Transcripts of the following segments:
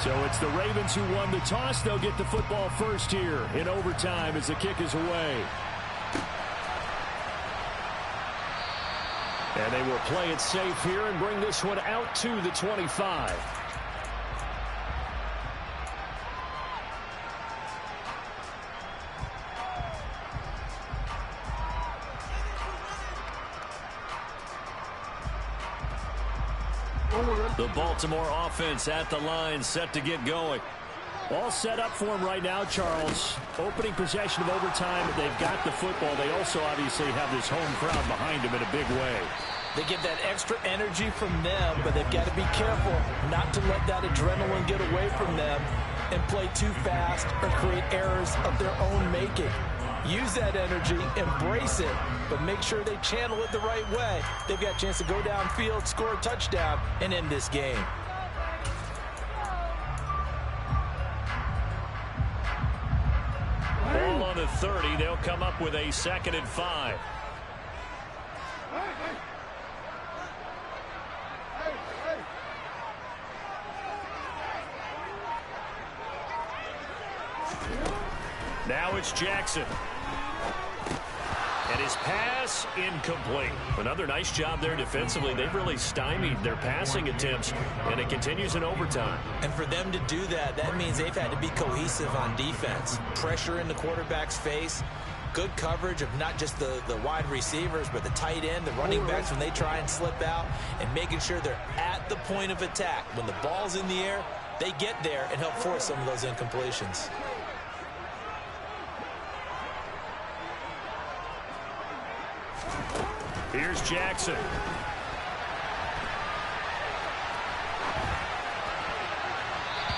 So it's the Ravens who won the toss. They'll get the football first here in overtime as the kick is away. And they will play it safe here and bring this one out to the 25. The Baltimore offense at the line, set to get going. All set up for him right now, Charles. Opening possession of overtime. They've got the football. They also obviously have this home crowd behind them in a big way. They get that extra energy from them, but they've got to be careful not to let that adrenaline get away from them and play too fast or create errors of their own making. Use that energy, embrace it, but make sure they channel it the right way. They've got a chance to go downfield, score a touchdown, and end this game. Ball on the 30. They'll come up with a 2nd and 5. Now it's Jackson. And his pass incomplete. Another nice job there defensively. They've really stymied their passing attempts, and it continues in overtime. And for them to do that, that means they've had to be cohesive on defense. Pressure in the quarterback's face. Good coverage of not just the wide receivers, but the tight end, the running backs when they try and slip out, and making sure they're at the point of attack. When the ball's in the air, they get there and help force some of those incompletions. Here's Jackson.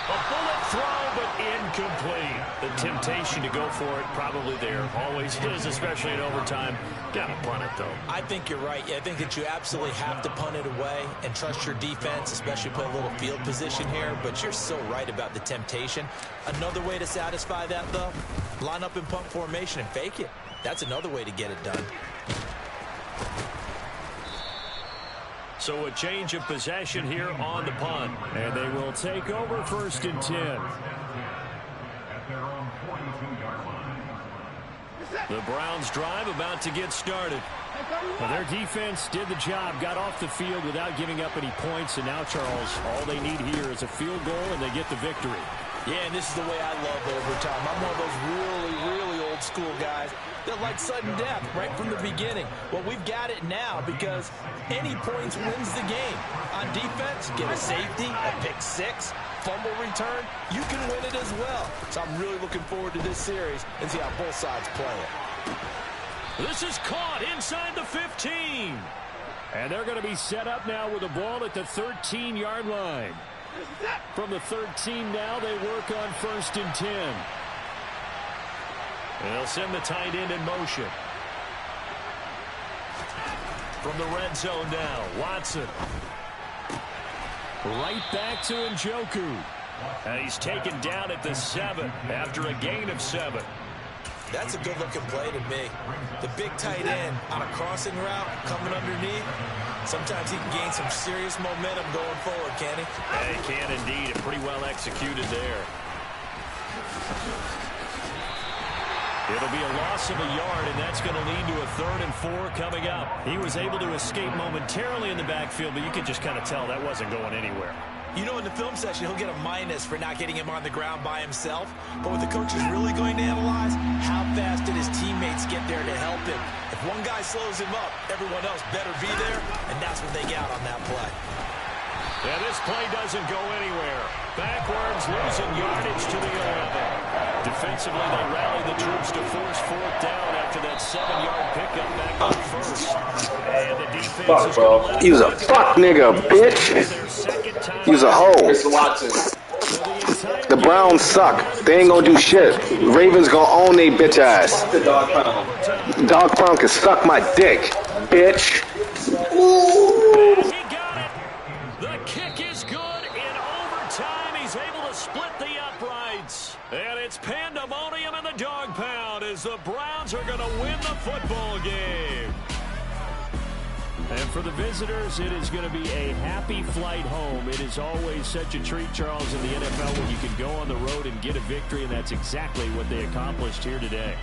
A bullet throw, but incomplete. The temptation to go for it probably there. Always is, especially in overtime. Gotta punt it, though. I think you're right. I think that you absolutely have to punt it away and trust your defense, especially put a little field position here. But you're so right about the temptation. Another way to satisfy that, though, line up in punt formation and fake it. That's another way to get it done. So a change of possession here on the punt. And they will take over 1st and 10. The Browns drive about to get started. Well, their defense did the job, got off the field without giving up any points. And now, Charles, all they need here is a field goal and they get the victory. Yeah, and this is the way I love overtime. I'm one of those really old school guys that like sudden death right from the beginning. Well, we've got it now because any points wins the game. On defense, get a safety, a pick 6, fumble return, you can win it as well. So I'm really looking forward to this series and see how both sides play it. This is caught inside the 15. And they're going to be set up now with the ball at the 13-yard line. From the 13 now, they work on 1st and 10. And they'll send the tight end in motion. From the red zone now, Watson. Right back to Njoku. And he's taken down at the 7 after a gain of 7. That's a good-looking play to me. The big tight end on a crossing route coming underneath. Sometimes he can gain some serious momentum going forward, can he? Yeah, he can indeed, and pretty well executed there. It'll be a loss of a yard, and that's going to lead to a 3rd and 4 coming up. He was able to escape momentarily in the backfield, but you could just kind of tell that wasn't going anywhere. You know, in the film session, he'll get a minus for not getting him on the ground by himself. But what the coach is really going to analyze, how fast did his teammates get there to help him? If one guy slows him up, everyone else better be there, and that's what they got on that play. Yeah, this play doesn't go anywhere. Backwards, losing yardage to the 11. Defensively, they rally the troops to force 4th down after that 7-yard pickup back on 1st. And the defense is going to let He was a fuck nigga, bitch. He was a hoe. The Browns suck. They ain't gonna do shit. Ravens gonna own they bitch ass. Dog pound can suck my dick, bitch. He got it. The kick is good in overtime. He's able to split the uprights. And it's pandemonium in the dog pound as the Browns are going to win the football game. And For the visitors, it is going to be a happy flight home. It is always such a treat, Charles, in the NFL when you can go on the road and get a victory, and that's exactly what they accomplished here today.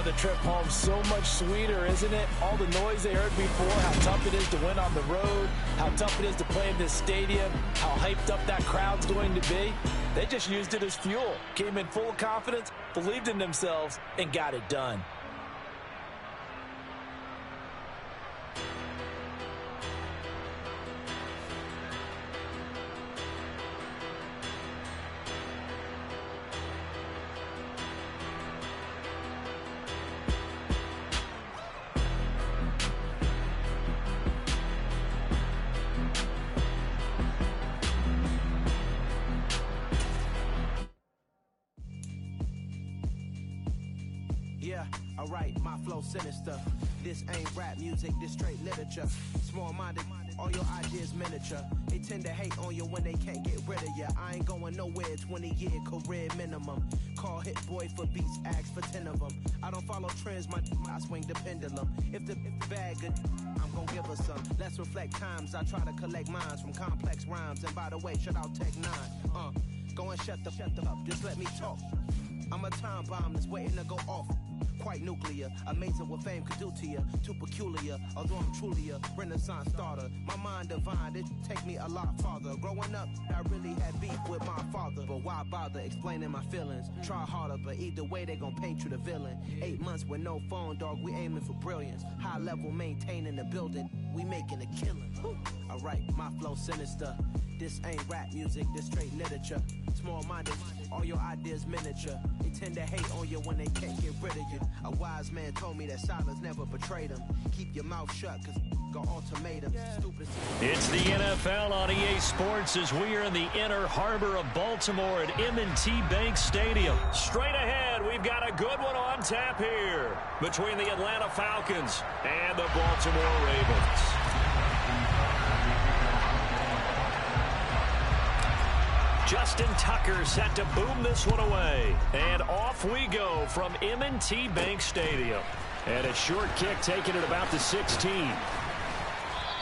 The trip home so much sweeter, isn't it? All the noise they heard before, how tough it is to win on the road, how tough it is to play in this stadium, how hyped up that crowd's going to be. They just used it as fuel, came in full of confidence, believed in themselves, and got it done. Yeah, alright, my flow sinister. This ain't rap music, this straight literature. Small-minded, all your ideas miniature. They tend to hate on you when they can't get rid of you. I ain't going nowhere, 20-year career minimum. Call Hit Boy for beats, ask for 10 of them. I don't follow trends, I swing the pendulum. If the bag good, I'm gonna give her some. Let's reflect times, I try to collect minds from complex rhymes. And by the way, shut out Tech 9. Go and shut the up, just let me talk. I'm a time bomb that's waiting to go off. Quite nuclear, amazing what fame could do to you. Too peculiar, although I'm truly a renaissance starter. My mind divine, it take me a lot farther. Growing up, I really had beef with my father. But why bother explaining my feelings? Try harder, but either way they gon' paint you the villain. 8 months with no phone, dog, we aiming for brilliance. High level maintaining the building, we making a killing. Alright, my flow sinister. This ain't rap music, this straight literature. Small-minded, all your ideas miniature. They tend to hate on you when they can't get rid of you. A wise man told me that silence never betrayed him. Keep your mouth shut, cause got ultimatums. Stupid. It's the NFL on EA Sports as we are in the inner harbor of Baltimore at M&T Bank Stadium. Straight ahead, we've got a good one on tap here between the Atlanta Falcons and the Baltimore Ravens. Justin Tucker set to boom this one away. And off we go from M&T Bank Stadium. And a short kick taken at about the 16.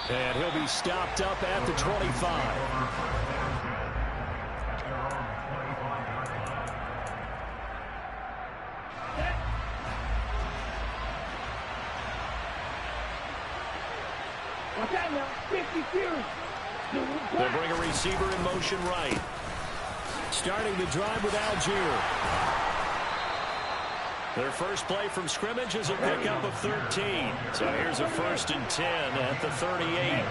And he'll be stopped up at the 25. They'll bring a receiver in motion right. Starting the drive with Algier. Their first play from scrimmage is a pickup of 13. So here's a 1st and 10 at the 38.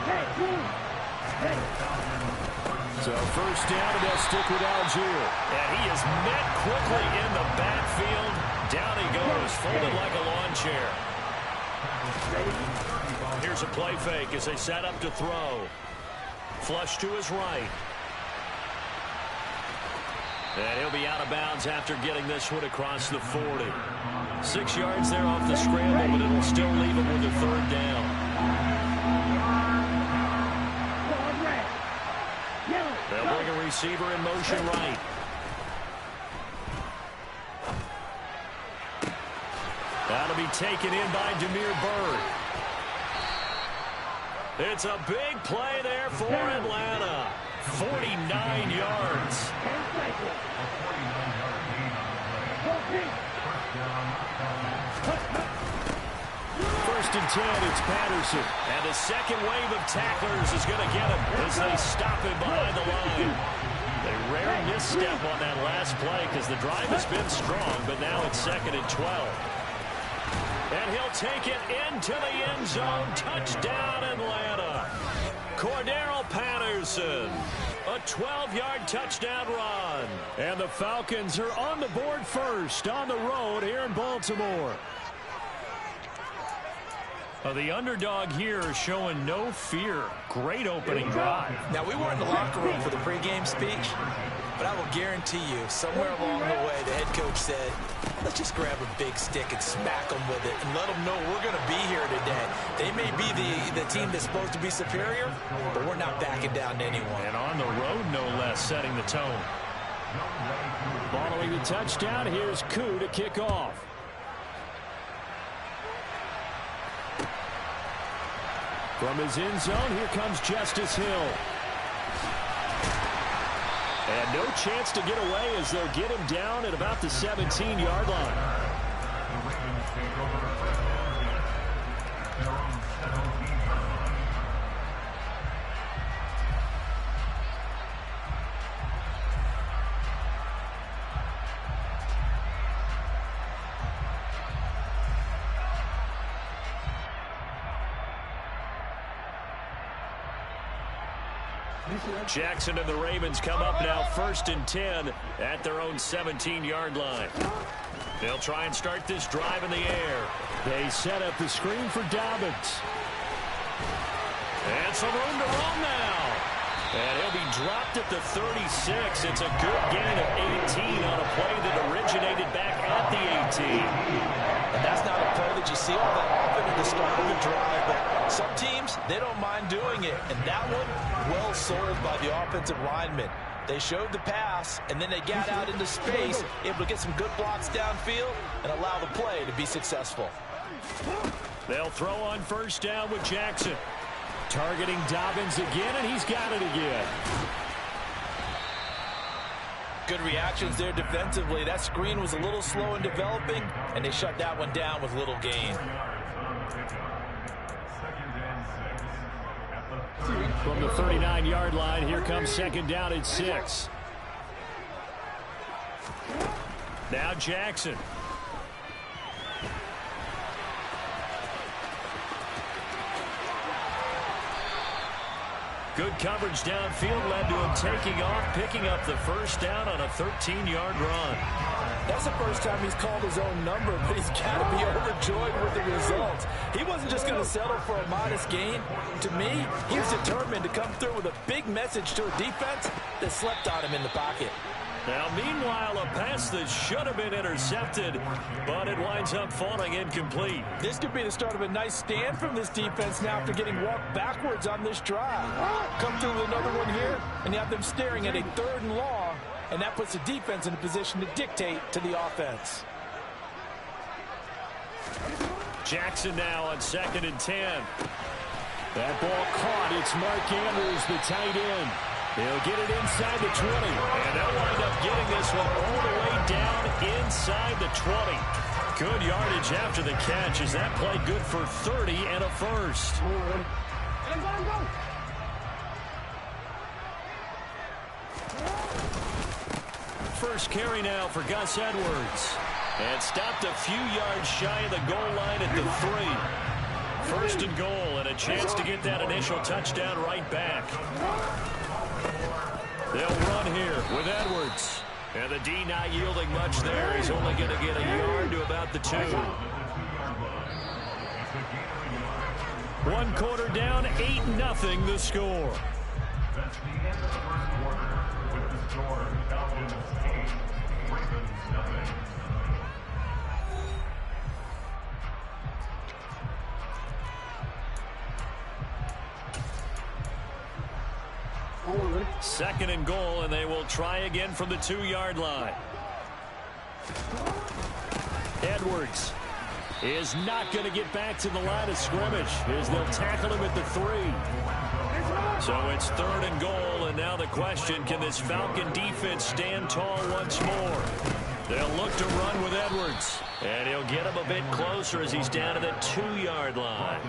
So first down, and they'll stick with Algier. And he is met quickly in the backfield. Down he goes, folded like a lawn chair. Here's a play fake as they set up to throw. Flush to his right. And he'll be out of bounds after getting this one across the 40. 6 yards there off the scramble, but it'll still leave him with a 3rd down. They'll bring a receiver in motion right. That'll be taken in by Damiere Byrd. It's a big play there for Atlanta. 49 yards. First and 10, it's Patterson. And the second wave of tacklers is going to get him as they stop him behind the line. A rare misstep on that last play because the drive has been strong, but now it's 2nd and 12. And he'll take it into the end zone. Touchdown, Atlanta. Cordero Patterson. A 12-yard touchdown run. And the Falcons are on the board first on the road here in Baltimore. The underdog here showing no fear. Great opening drive. Now, we weren't in the locker room for the pregame speech, but I will guarantee you, somewhere along the way, the head coach said, let's just grab a big stick and smack them with it and let them know we're going to be here today. They may be the team that's supposed to be superior, but we're not backing down to anyone. And on the road, no less, setting the tone. Following the touchdown, here's Koo to kick off. From his end zone, here comes Justice Hill. And no chance to get away as they'll get him down at about the 17-yard line. Jackson and the Ravens come up now 1st and 10 at their own 17-yard line. They'll try and start this drive in the air. They set up the screen for Dobbins. And some room to run now. And he'll be dropped at the 36. It's a good gain of 18 on a play that originated back at the 18. And that's not a play that you see all that often at the start of the drive. But some teams, they don't mind doing it. And that one, well sold by the offensive lineman. They showed the pass, and then they got out into space, able to get some good blocks downfield and allow the play to be successful. They'll throw on 1st down with Jackson. Targeting Dobbins again, and he's got it again. Good reactions there defensively. That screen was a little slow in developing, and they shut that one down with little gain. From the 39-yard line, here comes 2nd down and 6. Now Jackson. Good coverage downfield led to him taking off, picking up the 1st down on a 13-yard run. That's the first time he's called his own number, but he's got to be overjoyed with the results. He wasn't just going to settle for a modest gain. To me, he was determined to come through with a big message to a defense that slept on him in the pocket. Now, meanwhile, a pass that should have been intercepted, but it winds up falling incomplete. This could be the start of a nice stand from this defense now after getting walked backwards on this drive. Come through with another one here, and you have them staring at a 3rd and long, and that puts the defense in a position to dictate to the offense. Jackson now on 2nd and 10. That ball caught. It's Mark Andrews, the tight end. He'll get it inside the 20, and they'll wind up getting this one all the way down inside the 20. Good yardage after the catch as that play good for 30 and a 1st. First carry now for Gus Edwards. And stopped a few yards shy of the goal line at the 3. 1st and goal, and a chance to get that initial touchdown right back. They'll run here with Edwards. And the D not yielding much there. He's only going to get a yard to about the 2. 1 quarter down, 8-0 the score. That's the end of the 1st quarter with the score Falcons 8, Ravens 0. Second and goal, and they will try again from the 2-yard line. Edwards is not going to get back to the line of scrimmage as they'll tackle him at the 3. So it's 3rd and goal, and now the question, can this Falcon defense stand tall once more? They'll look to run with Edwards, and he'll get him a bit closer as he's down to the 2-yard line.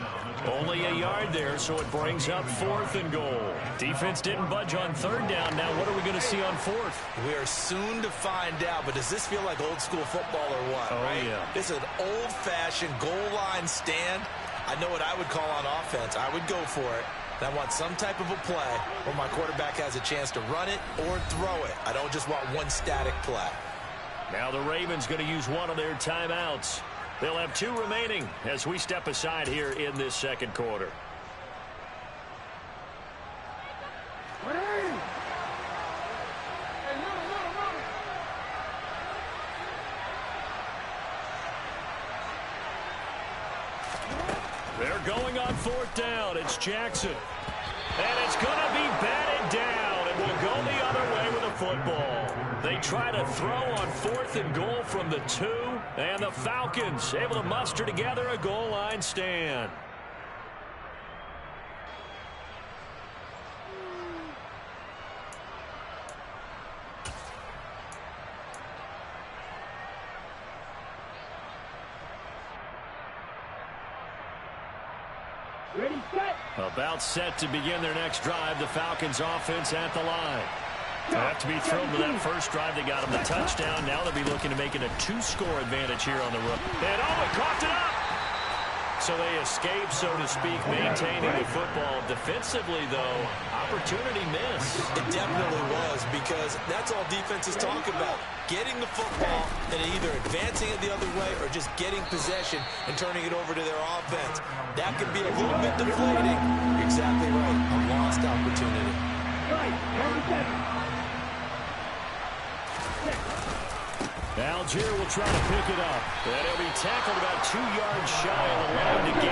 Only a yard there, so it brings up 4th and goal. Defense didn't budge on 3rd down. Now what are we going to see on 4th? We are soon to find out, but does this feel like old school football or what? Oh, right? Yeah. This is an old-fashioned goal line stand. I know what I would call on offense. I would go for it. And I want some type of a play where my quarterback has a chance to run it or throw it. I don't just want one static play. Now the Ravens going to use one of their timeouts. They'll have 2 remaining as we step aside here in this 2nd quarter. They're going on 4th down. It's Jackson. And it's going to be batted down, and we'll go the other way with a football. They try to throw on 4th and goal from the 2, and the Falcons able to muster together a goal line stand. About set to begin their next drive. The Falcons offense at the line. They have to be thrilled with that first drive. They got them the touchdown. Now they'll be looking to make it a 2-score advantage here on the road. And oh, it coughed it up. So they escape, so to speak, maintaining the football. Defensively, though, opportunity miss. It definitely was, because that's all defenses talk about. Getting the football and either advancing it the other way or just getting possession and turning it over to their offense. That can be a little bit deflating. You're exactly right. A lost opportunity. Algier will try to pick it up. And he'll be tackled about 2 yards shy of the line to gain. A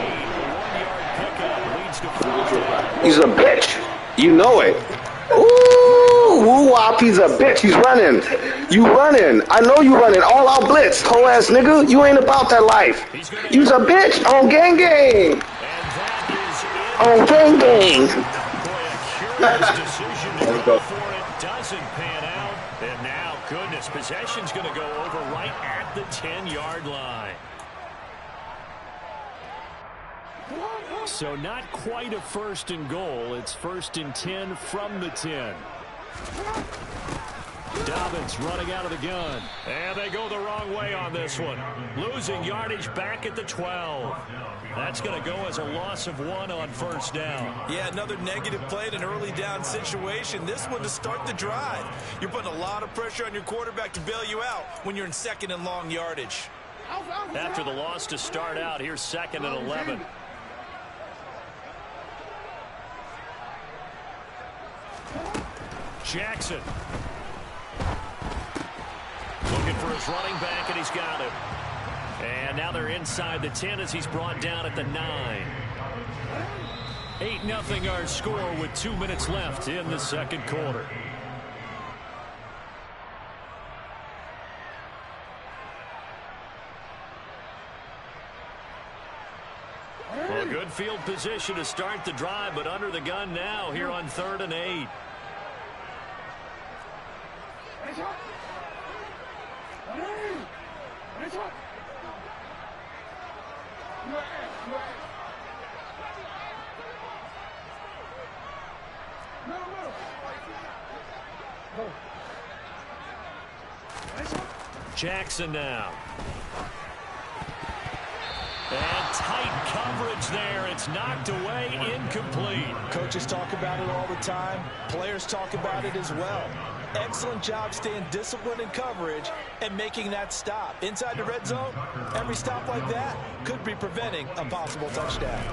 1-yard pickup leads to 4 down. He's a bitch. You know it. Ooh, woo-wop, he's a bitch. He's running. You running. I know you running. All out blitz, whole ass nigga. You ain't about that life. You's a bitch on gang gang. And that is On gang gang. Boy, a curious decision to go for it. Doesn't pan out. And now, goodness, possession's going to go over right at the 10-yard line. So not quite a 1st and goal. It's 1st and 10 from the 10. Dobbins running out of the gun. And they go the wrong way on this one. Losing yardage back at the 12. That's going to go as a loss of 1 on 1st down. Yeah, another negative play in an early down situation. This one to start the drive. You're putting a lot of pressure on your quarterback to bail you out when you're in 2nd and long yardage. After the loss to start out, here's 2nd and 11. Jackson. Looking for his running back, and he's got him. And now they're inside the 10 as he's brought down at the 9. 8-0 our score with 2 minutes left in the 2nd quarter. Well, good field position to start the drive, but under the gun now here on 3rd and 8. Jackson now. And tight coverage there. It's knocked away, incomplete. Coaches talk about it all the time. Players talk about it as well. Excellent job staying disciplined in coverage and making that stop. Inside the red zone, every stop like that could be preventing a possible touchdown.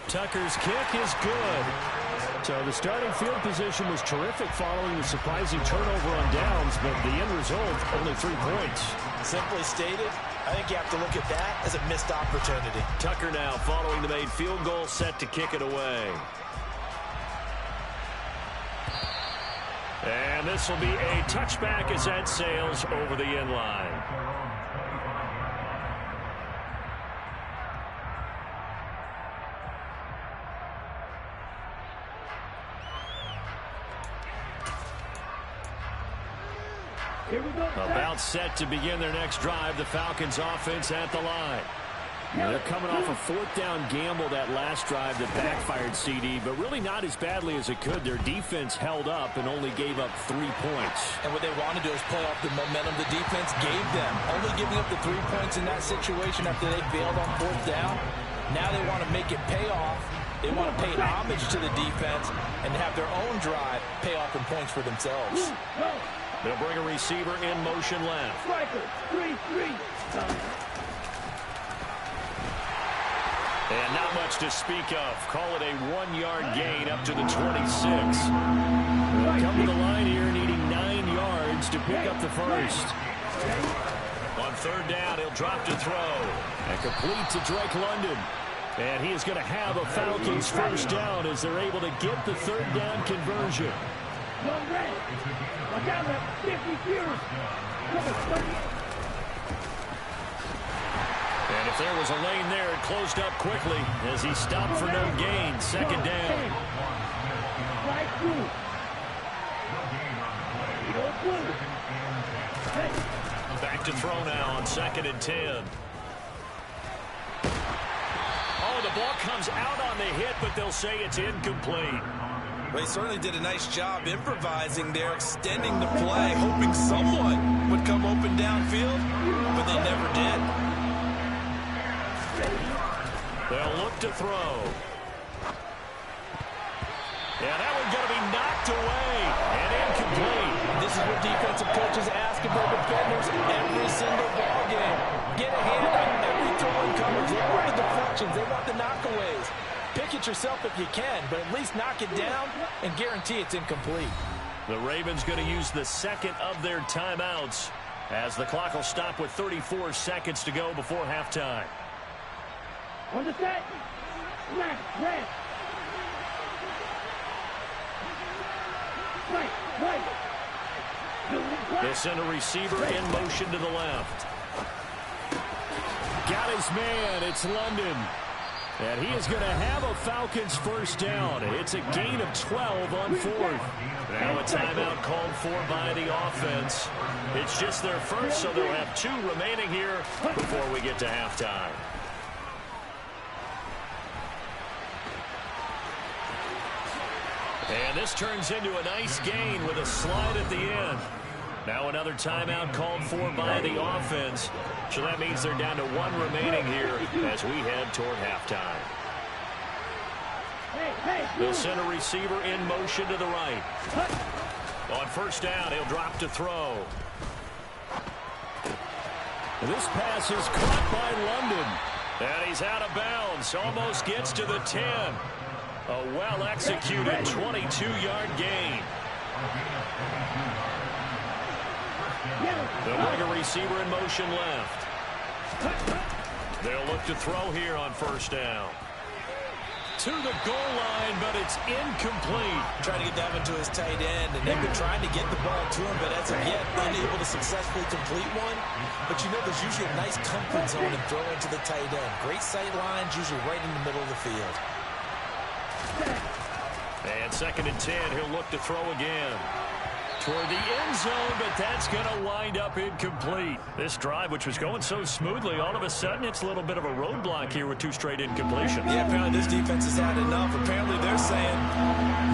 Tucker's kick is good. So the starting field position was terrific following the surprising turnover on downs, but the end result, only 3 points. Simply stated, I think you have to look at that as a missed opportunity. Tucker now following the made field goal, set to kick it away. And this will be a touchback as that sails over the end line. About set to begin their next drive. The Falcons offense at the line. They're coming off a 4th down gamble that last drive that backfired, CD, but really not as badly as it could. Their defense held up and only gave up 3 points. And what they want to do is play off the momentum the defense gave them. Only giving up the 3 points in that situation after they failed on 4th down. Now they want to make it pay off. They want to pay homage to the defense and have their own drive pay off in points for themselves. They'll bring a receiver in motion left. And not much to speak of. Call it a 1-yard gain up to the 26. They'll come to the line here needing 9 yards to pick up the first. On 3rd down, he'll drop to throw. And complete to Drake London. And he is going to have a Falcons first down as they're able to get the 3rd down conversion. And if there was a lane there, it closed up quickly as he stopped for no gain. 2nd down. Back to throw now on 2nd and 10. ball comes out on the hit, but they'll say it's incomplete. They certainly did a nice job improvising there, extending the play, hoping someone would come open downfield, but they never did. They'll look to throw. Yeah, that one's going to be knocked away and incomplete. This is what defensive coaches ask of their defenders every single ball game. Get a hand on every throw in coverage. They want the deflections. They want the knockaways. Pick it yourself if you can, but at least knock it down and guarantee it's incomplete. The Ravens going to use the second of their timeouts as the clock will stop with 34 seconds to go before halftime. On the set. Left, red. Right. They'll send a receiver in motion to the left. Got his man. It's London. And he is going to have a Falcons first down. It's a gain of 12 on fourth. Now a timeout called for by the offense. It's just their first, so they'll have 2 remaining here before we get to halftime. And this turns into a nice gain with a slide at the end. Now another timeout called for by the offense. So that means they're down to 1 remaining here as we head toward halftime. They'll send a receiver in motion to the right. On first down, he'll drop to throw. This pass is caught by London. And he's out of bounds. Almost gets to the 10. A well-executed 22-yard gain. They'll bring a receiver in motion left. They'll look to throw here on first down. To the goal line, but it's incomplete. Trying to get that one to his tight end, and they've been trying to get the ball to him, but as of yet, unable to successfully complete one. But you know there's usually a nice comfort zone and throw into the tight end. Great sight lines, usually right in the middle of the field. And 2nd and 10, he'll look to throw again. Toward the end zone, but that's going to wind up incomplete. This drive, which was going so smoothly, all of a sudden it's a little bit of a roadblock here with 2 straight incompletions. Yeah, apparently this defense has had enough. Apparently they're saying,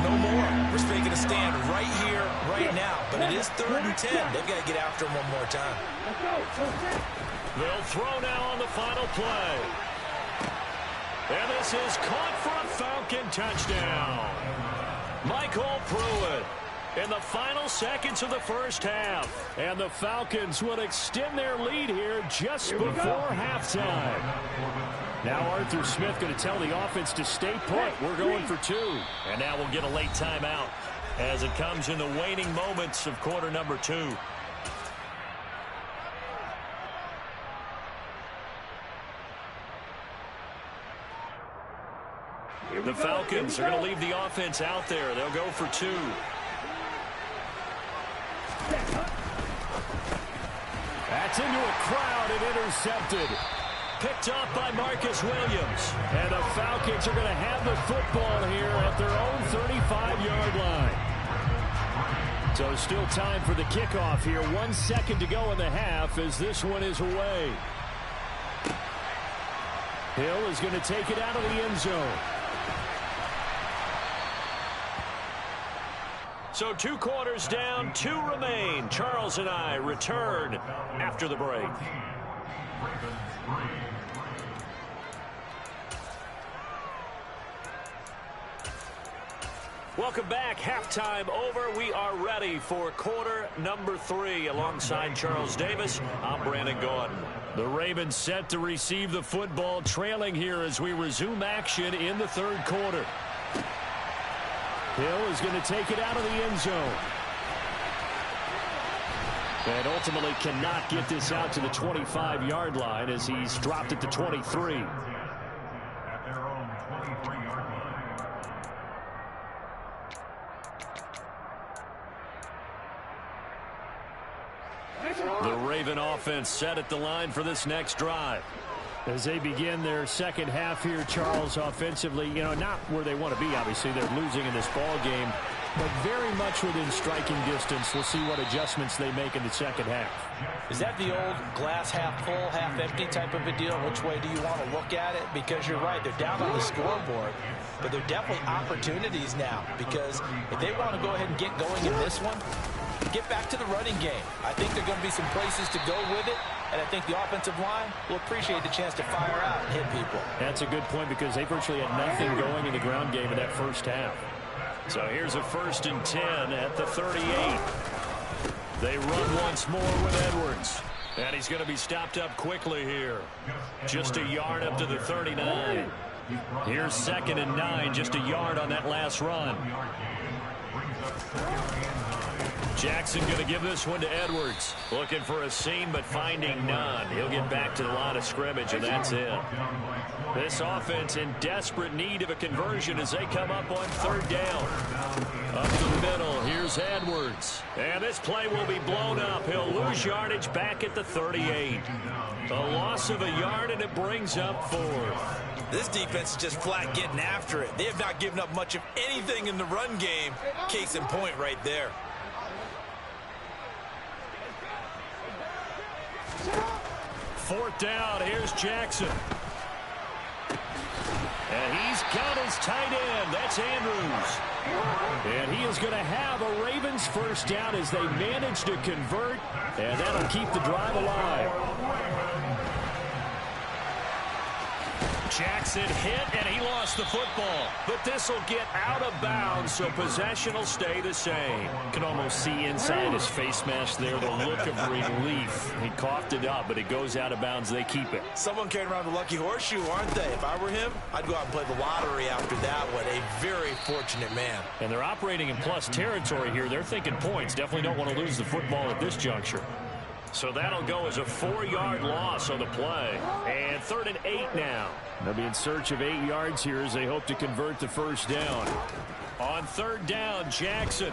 no more. We're making a stand right here, right now. But it is 3rd and 10. They've got to get after him one more time. They'll throw now on the final play. And this is caught for a Falcon touchdown. Michael Pruitt. In the final seconds of the first half. And the Falcons will extend their lead here just before halftime. Now Arthur Smith going to tell the offense to stay put. We're going for 2. And now we'll get a late timeout as it comes in the waning moments of quarter number 2. The Falcons are going to leave the offense out there. They'll go for 2. That's into a crowd and intercepted. Picked up by Marcus Williams. And the Falcons are going to have the football here at their own 35-yard line. So still time for the kickoff here. 1 second to go in the half as this one is away. Hill is going to take it out of the end zone. So 2 quarters down, 2 remain. Charles and I return after the break. Welcome back. Halftime over. We are ready for quarter number 3. Alongside Charles Davis, I'm Brandon Gordon. The Ravens set to receive the football, trailing here as we resume action in the 3rd quarter. Hill is going to take it out of the end zone. And ultimately cannot get this out to the 25-yard line as he's dropped at the 23. At their own 23-yard line. The Raven offense set at the line for this next drive. As they begin their second half here, Charles, offensively, not where they want to be, obviously. They're losing in this ball game. but very much within striking distance. We'll see what adjustments they make in the second half. Is that the old glass half full, half empty type of a deal? Which way do you want to look at it? Because you're right, they're down on the scoreboard, but they're definitely opportunities now, because if they want to go ahead and get going in this one, get back to the running game. I think there are going to be some places to go with it, and I think the offensive line will appreciate the chance to fire out and hit people. That's a good point, because they virtually had nothing going in the ground game in that first half. So here's a 1st and 10 at the 38. They run once more with Edwards. And he's going to be stopped up quickly here. Just a yard up to the 39. Here's 2nd and 9, just a yard on that last run. Jackson going to give this one to Edwards. Looking for a seam, but finding none. He'll get back to the line of scrimmage, and that's it. This offense in desperate need of a conversion as they come up on 3rd down. Up the middle, here's Edwards. And this play will be blown up. He'll lose yardage back at the 38. A loss of a yard, and it brings up 4th. This defense is just flat getting after it. They have not given up much of anything in the run game. Case in point right there. Fourth down, here's Jackson. And he's got his tight end. That's Andrews. And he is going to have a Ravens first down as they manage to convert. And that'll keep the drive alive. Jackson hit, and he lost the football. But this will get out of bounds, so possession will stay the same. Can almost see inside his face mask there the look of relief. He coughed it up, but it goes out of bounds. They keep it. Someone carrying around the lucky horseshoe, aren't they? If I were him, I'd go out and play the lottery after that one. A very fortunate man. And they're operating in plus territory here. They're thinking points. Definitely don't want to lose the football at this juncture. So that'll go as a 4-yard loss on the play. And 3rd and 8 now. They'll be in search of 8 yards here as they hope to convert the first down. On 3rd down, Jackson.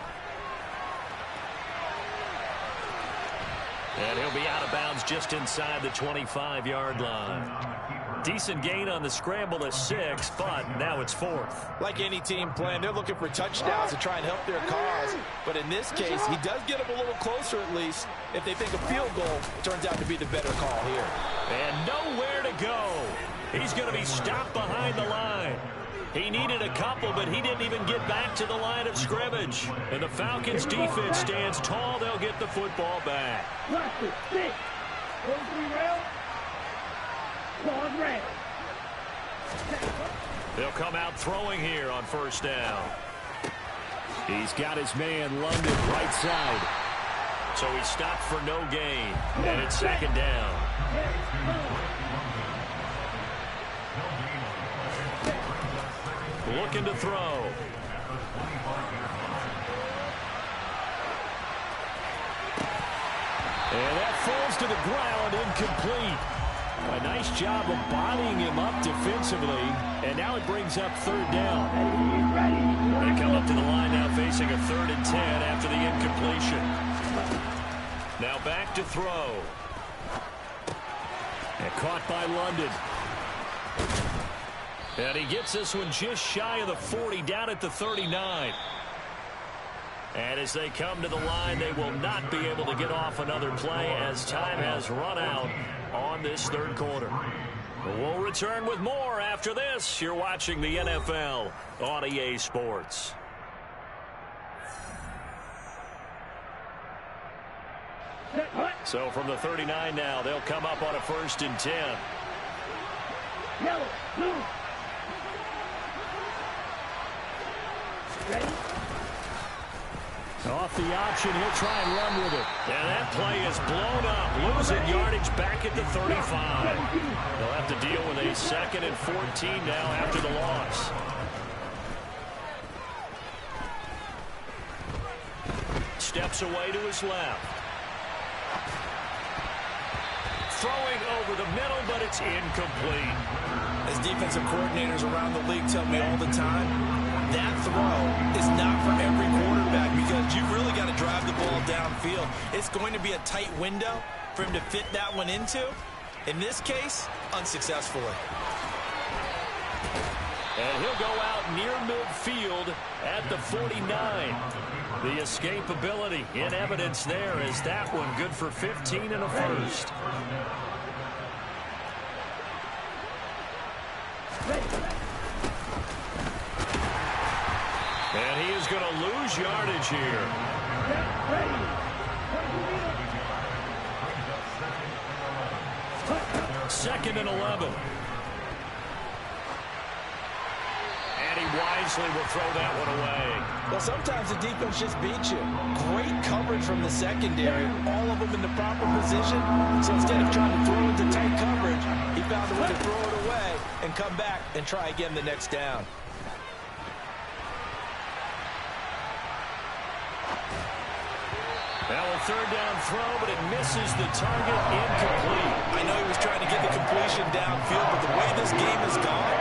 And he'll be out of bounds just inside the 25-yard line. Decent gain on the scramble to 6, but now it's 4th. Like any team playing, they're looking for touchdowns to try and help their cause. But in this case, he does get them a little closer at least. If they think a field goal turns out to be the better call here. And nowhere to go. He's going to be stopped behind the line. He needed a couple, but he didn't even get back to the line of scrimmage. And the Falcons' defense stands tall. They'll get the football back. They'll come out throwing here on 1st down. He's got his man London right side. So he stopped for no gain. And it's 2nd down. Looking to throw. And that falls to the ground, incomplete. A nice job of bodying him up defensively. And now it brings up 3rd down. They come up to the line now facing a 3rd and 10 after the incompletion. Now back to throw. And caught by London. And he gets this one just shy of the 40, down at the 39. And as they come to the line, they will not be able to get off another play as time has run out on this 3rd quarter. We'll return with more after this. You're watching the NFL on EA Sports. So from the 39 now, they'll come up on a 1st and 10. Yellow, blue. Ready? Off the option, he'll try and run with it. And that play is blown up, losing yardage back at the 35. They'll have to deal with a 2nd and 14 now after the loss. Steps away to his left. Throwing over the middle, but it's incomplete. As defensive coordinators around the league tell me all the time, that throw is not for every quarterback because you've really got to drive the ball downfield. It's going to be a tight window for him to fit that one into. In this case, unsuccessfully. And he'll go out near midfield at the 49. The escapability in evidence there as that one good for 15 and a first. And he is going to lose yardage here. Second and 11. And he wisely will throw that one away. Well, sometimes the defense just beats you. Great coverage from the secondary. All of them in the proper position. So instead of trying to throw into tight coverage, he found a way to throw it away and come back and try again the next down. Now a third down throw, but it misses the target, incomplete. I know he was trying to get the completion downfield, but the way this game has gone,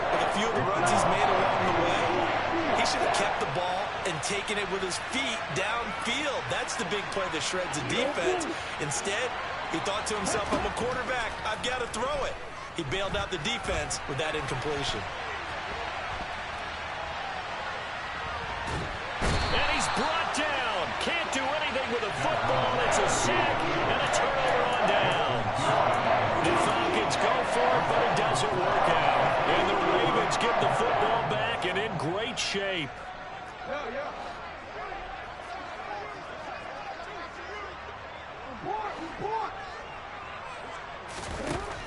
with a few of the runs he's made along the way, he should have kept the ball and taken it with his feet downfield. That's the big play that shreds the defense. Instead, he thought to himself, I'm a quarterback, I've got to throw it. He bailed out the defense with that incompletion. And he's brought down. Can't do anything with a football. It's a sack and a turnover on downs. The Falcons go for it, but it doesn't work out. And the Ravens get the football back and in great shape.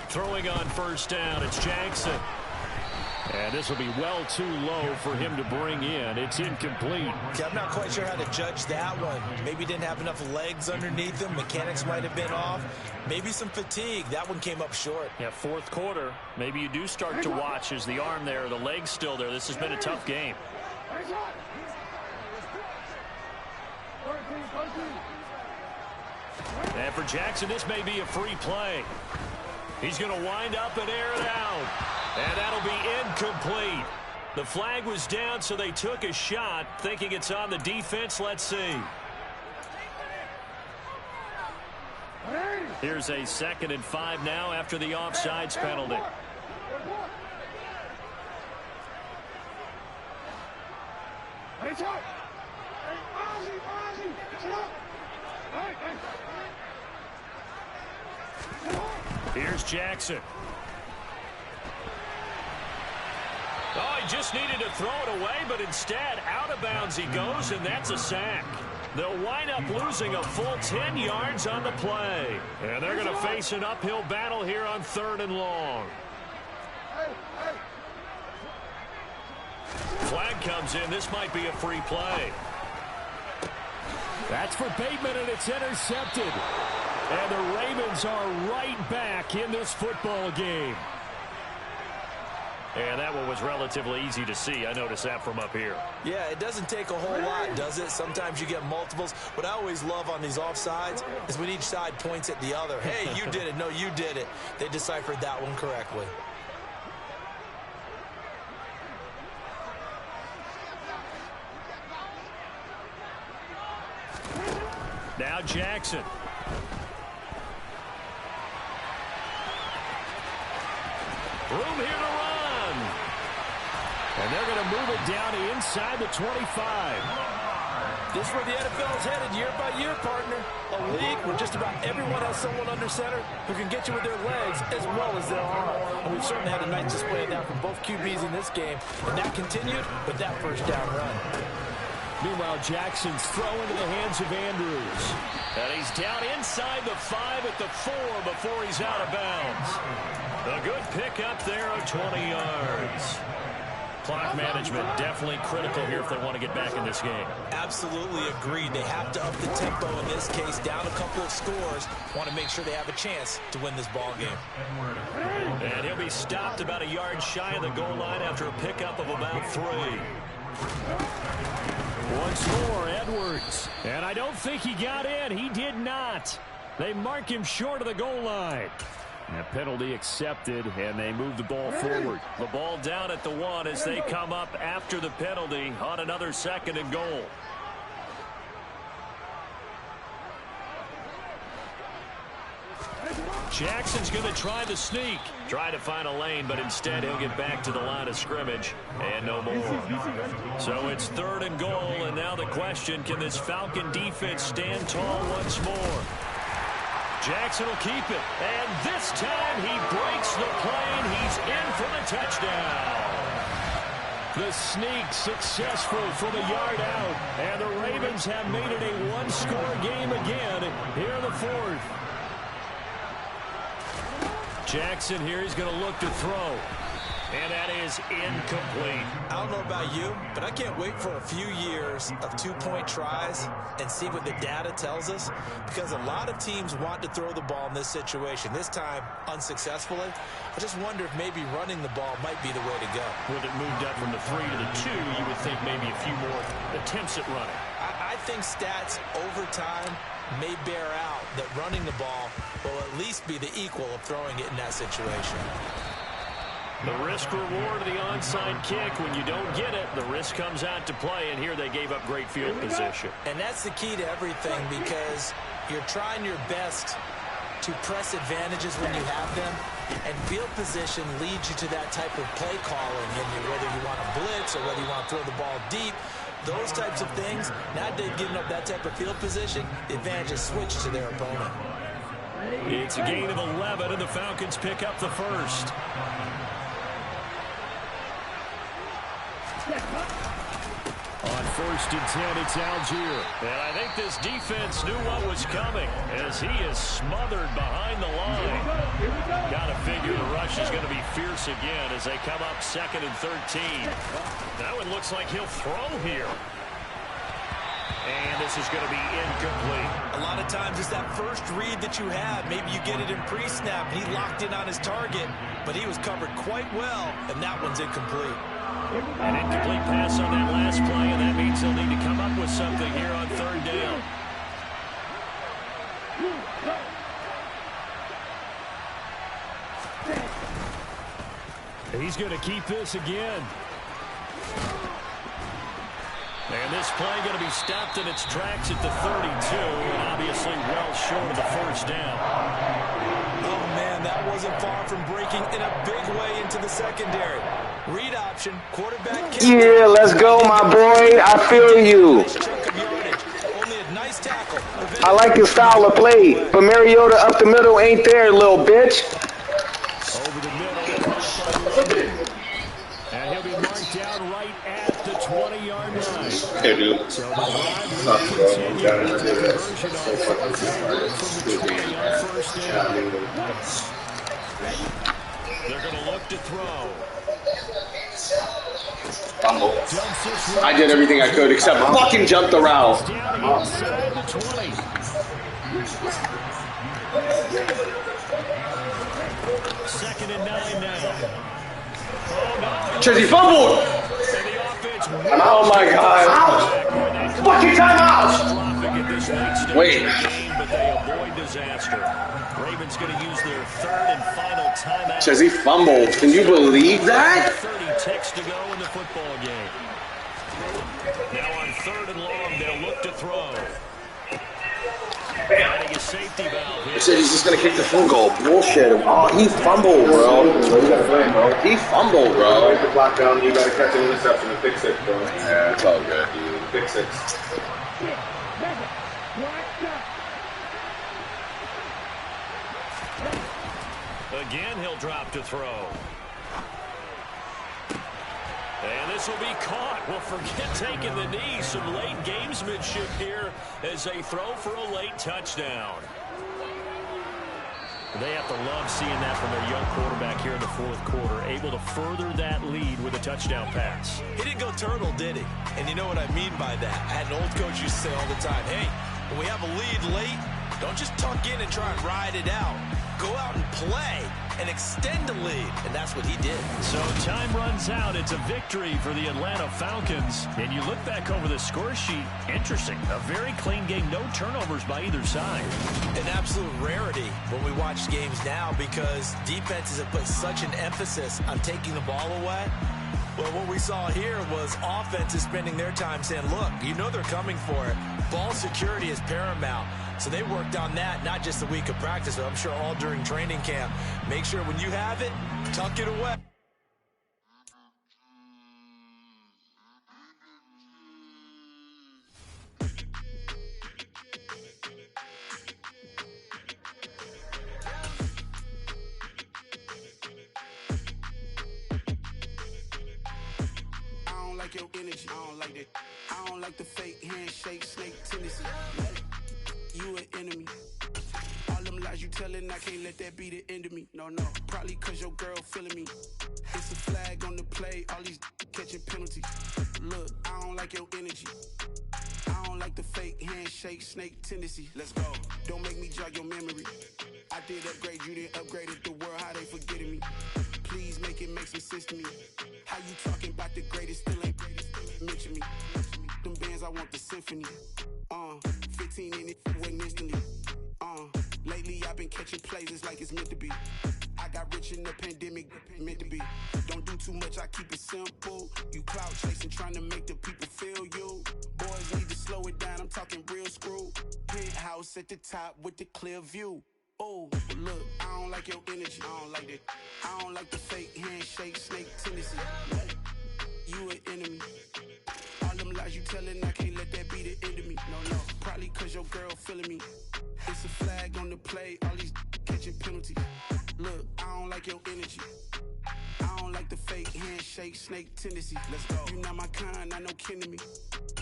Throwing on first down, it's Jackson. And this will be well too low for him to bring in. It's incomplete. Yeah, I'm not quite sure how to judge that one. Maybe didn't have enough legs underneath him. Mechanics might have been off. Maybe some fatigue. That one came up short. Yeah, fourth quarter. Maybe you do start to watch as the arm there, the leg's still there. This has been a tough game. And for Jackson, this may be a free play. He's going to wind up and air it out. And that'll be incomplete. The flag was down, so they took a shot, thinking it's on the defense. Let's see. Here's a 2nd and 5 now after the offsides penalty. Here's Jackson. Oh, he just needed to throw it away, but instead, out of bounds he goes, and that's a sack. They'll wind up losing a full 10 yards on the play. And they're going to face an uphill battle here on 3rd and long. Flag comes in. This might be a free play. That's for Bateman, and it's intercepted. And the Ravens are right back in this football game. And that one was relatively easy to see. I noticed that from up here. Yeah, it doesn't take a whole lot, does it? Sometimes you get multiples. What I always love on these offsides is when each side points at the other. Hey, you did it. No, you did it. They deciphered that one correctly. Now Jackson. Room here to run. And they're going to move it down to inside the 25. This is where the NFL is headed year by year, partner. A league where just about everyone has someone under center who can get you with their legs as well as their arm. And we've certainly had a nice display of that from both QBs in this game. And that continued with that first down run. Meanwhile, Jackson's throw into the hands of Andrews. And he's down inside the 5 at the 4 before he's out of bounds. A good pickup there of 20 yards. Clock management definitely critical here if they want to get back in this game. Absolutely agreed. They have to up the tempo in this case, down a couple of scores. Want to make sure they have a chance to win this ball game. And he'll be stopped about a yard shy of the goal line after a pickup of about 3. Once more, Edwards. And I don't think he got in. He did not. They mark him short of the goal line. And a penalty accepted, and they move the ball forward. The ball down at the 1 as they come up after the penalty on another 2nd and goal. Jackson's going to try the sneak. Try to find a lane, but instead he'll get back to the line of scrimmage and no more. So it's 3rd and goal, and now the question, can this Falcon defense stand tall once more? Jackson will keep it, and this time he breaks the play, and he's in for the touchdown. The sneak successful from a yard out, and the Ravens have made it a one-score game again here in the 4th. Jackson here, he's going to look to throw. And that is incomplete. I don't know about you, but I can't wait for a few years of 2-point tries and see what the data tells us, because a lot of teams want to throw the ball in this situation. This time, unsuccessfully. I just wonder if maybe running the ball might be the way to go. With it moved up from the 3 to the 2, you would think maybe a few more attempts at running. I think stats over time may bear out that running the ball will at least be the equal of throwing it in that situation. The risk-reward of the onside kick, when you don't get it, the risk comes out to play, and here they gave up great field position. And that's the key to everything, because you're trying your best to press advantages when you have them, and field position leads you to that type of play calling, and whether you want to blitz or whether you want to throw the ball deep, those types of things, now they've given up that type of field position, the advantage is switched to their opponent. It's a gain of 11, and the Falcons pick up the first. On 1st and 10, it's Algier. And I think this defense knew what was coming, as he is smothered behind the line. Got to figure the rush is going to be fierce again as they come up 2nd and 13. That one looks like he'll throw here. And this is going to be incomplete. A lot of times it's that first read that you have. Maybe you get it in pre-snap. He locked in on his target, but he was covered quite well, and that one's incomplete. An incomplete pass on that last play, and that means they'll need to come up with something here on 3rd down. He's going to keep this again. And this play going to be stopped in its tracks at the 32, and obviously well short of the 1st down. Oh, man, that wasn't far from breaking in a big way into the secondary. Read option, quarterback. Yeah, let's go, my boy. I feel you. Only a nice tackle. I like your style of play, but Mariota up the middle ain't there, little bitch. Over the middle. And he'll be marked down right at the 20-yard line. Hey, dude. So the drive will continue with the conversion on 4th from the 20 on 1st down. They're going to look to throw. Fumble. I did everything I could except fucking jump the route. Inside the 20. Second and 9 now. Oh, no. Chizzy fumbled. Oh my god. Fucking timeout. Wait. But they avoid disaster. Ravens going to use their 3rd and final timeout. Chizzy fumbled. Can you believe that? 30 ticks to go in the football game. Now on 3rd and long, they'll look to throw. Finding a safety valve here. They said he's just gonna kick the field goal. Bullshit. Oh, he fumbled, bro. He fumbled, bro. Break the clock down. You gotta catch an interception and fix it, bro. Yeah, it's all good. Fix it. Again, he'll drop to throw. And this will be caught. Well, forget taking the knee. Some late gamesmanship here as they throw for a late touchdown. They have to love seeing that from their young quarterback here in the 4th quarter, able to further that lead with a touchdown pass. He didn't go turtle, did he? And you know what I mean by that. I had an old coach used to say all the time, hey, when we have a lead late, don't just tuck in and try and ride it out. Go out and play and extend the lead, and that's what he did. So time runs out. It's a victory for the Atlanta Falcons. And you look back over the score sheet, interesting. A very clean game, no turnovers by either side. An absolute rarity when we watch games now, because defenses have put such an emphasis on taking the ball away. Well, what we saw here was offenses spending their time saying, look, you know they're coming for it. ball security is paramount. So they worked on that, not just a week of practice, but I'm sure all during training camp. Make sure when you have it, tuck it away. I don't like your energy. I don't like that. I don't like the fake handshake, snake tendency. You an enemy. All them lies you telling, I can't let that be the end of me. No, no. Probably cause your girl feeling me. It's a flag on the play, all these catching penalties. Look, I don't like your energy. I don't like the fake handshake, snake tendency. Let's go. Don't make me jog your memory. I did upgrade, you didn't upgrade it. The world, how they forgetting me. Please make it make some sense to me. How you talking about the greatest, still ain't greatest, still ain't mention me. Them bands, I want the symphony. 15 in it, went instantly. Lately I've been catching plays, it's like it's meant to be. I got rich in the pandemic, meant to be. Don't do too much, I keep it simple. You clout chasing, trying to make the people feel you. Boys need to slow it down, I'm talking real screw. Penthouse at the top with the clear view. Oh, look, I don't like your energy, I don't like that. I don't like the fake handshake, snake tendency. You an enemy. All them lies you telling, I can't let that be the end of me. No, no, probably cause your girl feeling me. It's a flag on the play, all these catching penalties. Look, I don't like your energy. I don't like the fake handshake, snake tendency. Let's go. You not my kind, not no kin to me.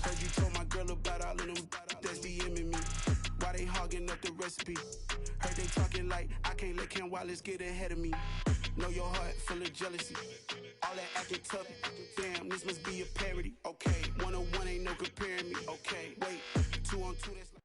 Heard you told my girl about all of them that's DMing me. Why they hogging up the recipe? Heard they talking like I can't let Ken Wallace get ahead of me. Know your heart full of jealousy. All that acting tough, damn, this must be a parody. Okay, 1-on-1 ain't no comparing me. Okay, wait, 2-on-2, that's like...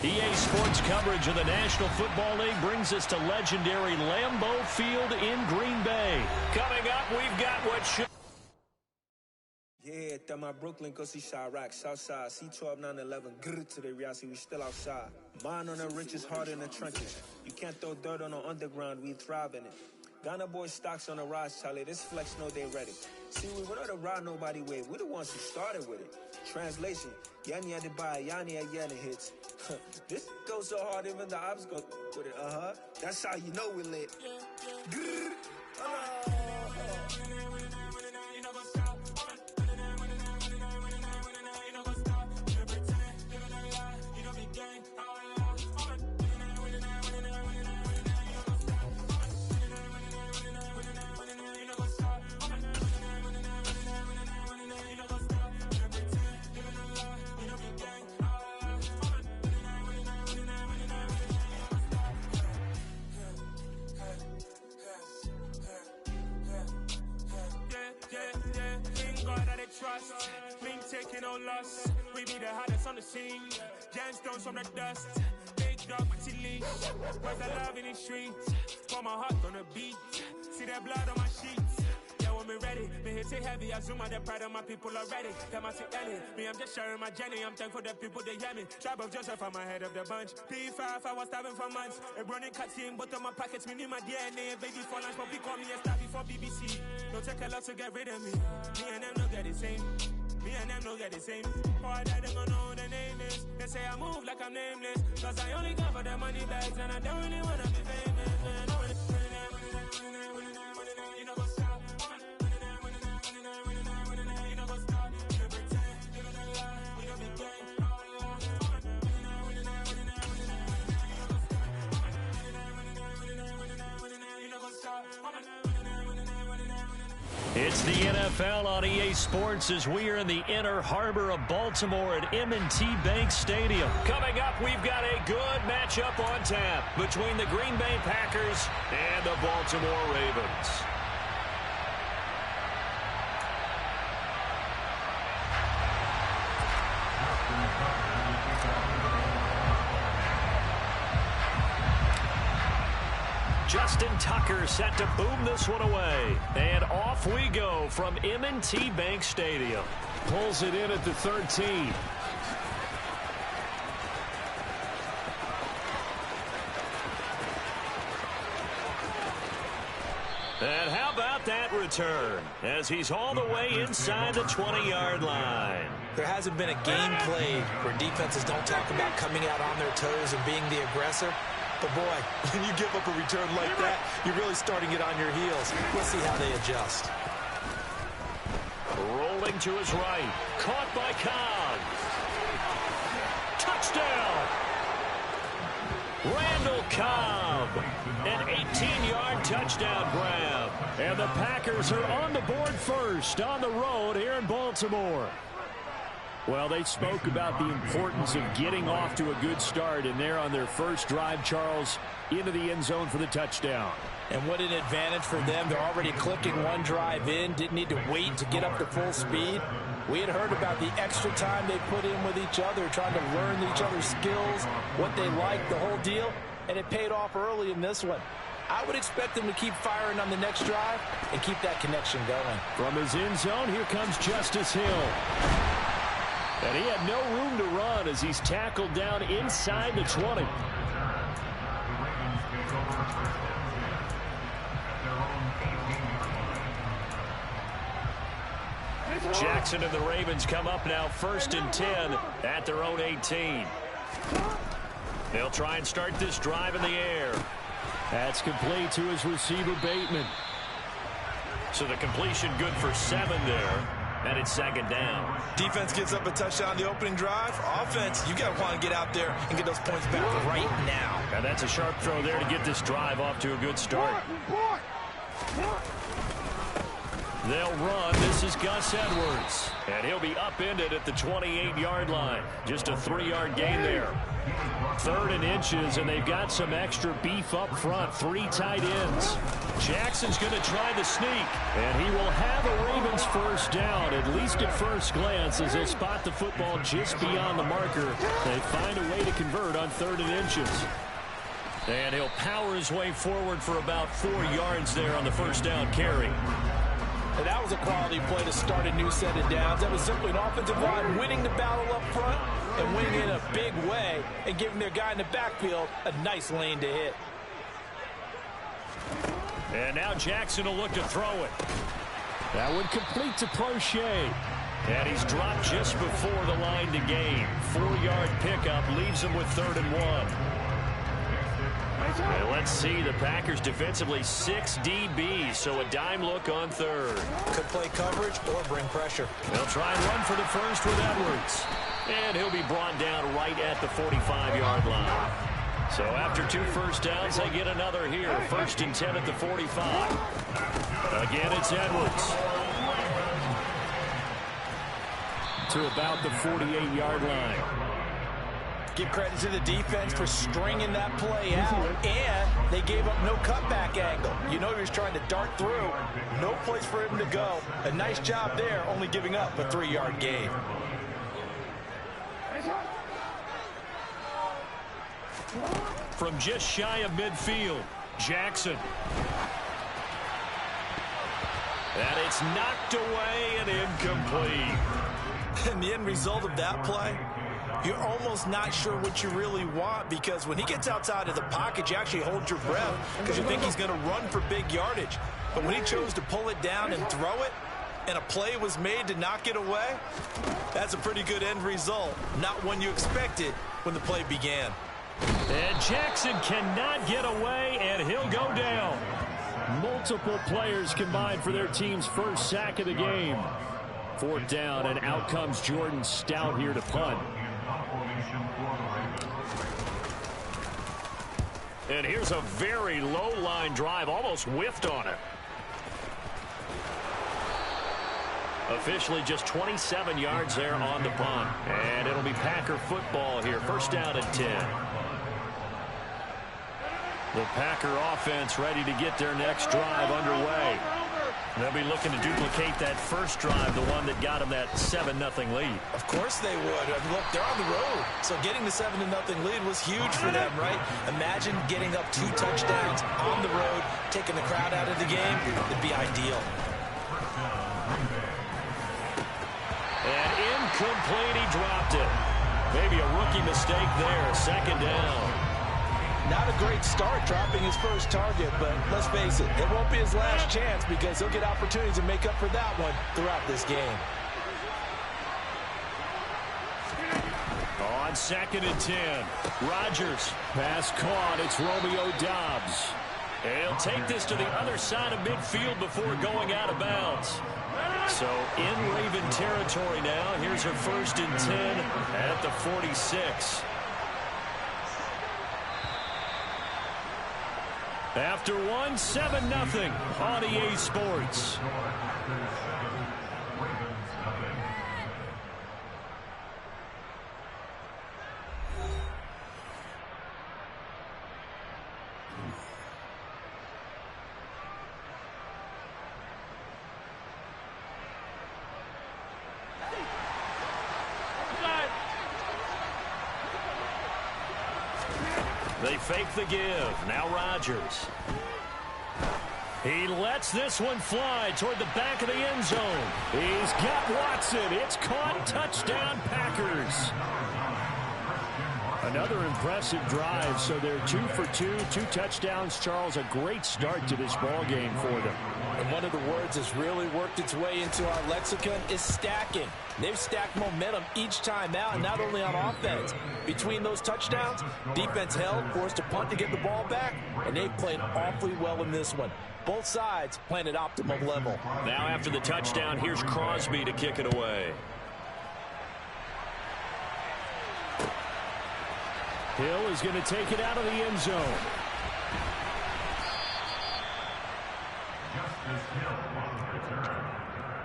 EA Sports coverage of the National Football League brings us to legendary Lambeau Field in Green Bay. Coming up, we've got what should... Yeah, that my Brooklyn, go see Chirac, Southside, C12, 911, grr to the reality, we still outside. Mine on the richest, heart in the trenches. You can't throw dirt on the underground, we thrive in it. Ghana boys stocks on the rise, Charlie, this flex know they ready. See, we were not to ride nobody wave, we the ones who started with it. Translation, Yanni had to buy, Yanni had Yanni hits. This goes so hard, even the ops go with it, That's how you know we lit. Grr. Trust, been taking no loss. We be the hottest on the scene. Gemstones from the dust. Big dog, pretty leash. Where's the love in the streets? Pour my heart on the beat. See that blood on my sheets. Yeah, when me ready, me hit it heavy. I zoom out the pride of my people already. Them I see Ellie. Me, I'm just sharing my journey. I'm thankful the people they hear me. Tribe of Joseph, I'm ahead of the bunch. P5, I was starving for months. A running cut team, but on my pockets, me need my DNA. Baby for lunch, but we call me a star before BBC. Don't take a lot to get rid of me. Me and them don't get the same. Me and them don't get the same. Boy, that they gonna know the name is. They say I move like I'm nameless. Cause I only come for the money bags and I don't really wanna be famous. You know what's up? You know what's up? You pretend, you don't lie, we don't be gang. You know what's up? It's the NFL on EA Sports as we are in the inner harbor of Baltimore at M&T Bank Stadium. Coming up, we've got a good matchup on tap between the Green Bay Packers and the Baltimore Ravens. Justin Tucker set to boom this one away. And off we go from M&T Bank Stadium. Pulls it in at the 13. And how about that return as he's all the way inside the 20-yard line. There hasn't been a game played where defenses don't talk about coming out on their toes and being the aggressor. But, boy, when you give up a return like that, you're really starting it on your heels. We'll see how they adjust. Rolling to his right. Caught by Cobb. Touchdown! Randall Cobb. An 18-yard touchdown grab. And the Packers are on the board first on the road here in Baltimore. Well, they spoke about the importance of getting off to a good start, and they're on their first drive, Charles, into the end zone for the touchdown. And what an advantage for them. They're already clicking one drive in, didn't need to wait to get up to full speed. We had heard about the extra time they put in with each other, trying to learn each other's skills, what they like, the whole deal, and it paid off early in this one. I would expect them to keep firing on the next drive and keep that connection going. From his end zone, here comes Justice Hill. And he had no room to run as he's tackled down inside the 20. Jackson and the Ravens come up now 1st and 10 at their own 18. They'll try and start this drive in the air. That's complete to his receiver, Bateman. So the completion good for 7 there. And it's 2nd down. Defense gets up a touchdown on the opening drive. Offense, you got to want to get out there and get those points back right now. And that's a sharp throw there to get this drive off to a good start. They'll run. This is Gus Edwards. And he'll be upended at the 28-yard line. Just a 3-yard gain there. 3rd and inches, and they've got some extra beef up front. 3 tight ends. Jackson's going to try the sneak, and he will have a Ravens first down, at least at first glance, as they'll spot the football just beyond the marker. They find a way to convert on 3rd and inches. And he'll power his way forward for about 4 yards there on the first down carry. And that was a quality play to start a new set of downs. That was simply an offensive line winning the battle up front and winning in a big way and giving their guy in the backfield a nice lane to hit. And now Jackson will look to throw it. That one complete to Prochet. And he's dropped just before the line to gain. 4-yard pickup leaves him with 3rd and 1. And let's see, the Packers defensively 6 DBs, so a dime look on 3rd. Could play coverage or bring pressure. They'll try and run for the first with Edwards. And he'll be brought down right at the 45-yard line. So after 2 first downs, they get another here. 1st and 10 at the 45. Again, it's Edwards. To about the 48-yard line. Give credit to the defense for stringing that play out, and they gave up no cutback angle. You know he was trying to dart through. No place for him to go. A nice job there, only giving up a 3-yard gain. From just shy of midfield, Jackson. And it's knocked away and incomplete. And the end result of that play, you're almost not sure what you really want, because when he gets outside of the pocket, you actually hold your breath because you think he's going to run for big yardage. But when he chose to pull it down and throw it, and a play was made to knock it away, that's a pretty good end result. Not one you expected when the play began. And Jackson cannot get away, and he'll go down. Multiple players combined for their team's first sack of the game. 4th down, and out comes Jordan Stout here to punt. And here's a very low-line drive, almost whiffed on it. Officially just 27 yards there on the punt. And it'll be Packer football here. 1st down and 10. The Packer offense ready to get their next drive underway. They'll be looking to duplicate that first drive, the one that got them that 7-0 lead. Of course they would. Look, they're on the road. So getting the 7-0 lead was huge for them, right? Imagine getting up 2 touchdowns on the road, taking the crowd out of the game. It'd be ideal. And incomplete, he dropped it. Maybe a rookie mistake there, 2nd down. Not a great start dropping his first target, but let's face it, it won't be his last chance because he'll get opportunities to make up for that one throughout this game. On 2nd and 10, Rodgers. Pass caught, it's Romeo Doubs. And he'll take this to the other side of midfield before going out of bounds. So in Raven territory now, here's her 1st and 10 at the 46. After one, 7-0 on EA Sports. They fake the give. Now Rodgers. He lets this one fly toward the back of the end zone. He's got Watson. It's caught. Touchdown, Packers. Another impressive drive. So they're 2 for 2, 2 touchdowns. Charles, a great start to this ball game for them. And one of the words that's really worked its way into our lexicon is stacking. They've stacked momentum each time out, and not only on offense. Between those touchdowns, defense held, forced to punt to get the ball back, and they've played awfully well in this one. Both sides playing at optimum level. Now after the touchdown, here's Crosby to kick it away. Hill is going to take it out of the end zone. Justice Hill on the return.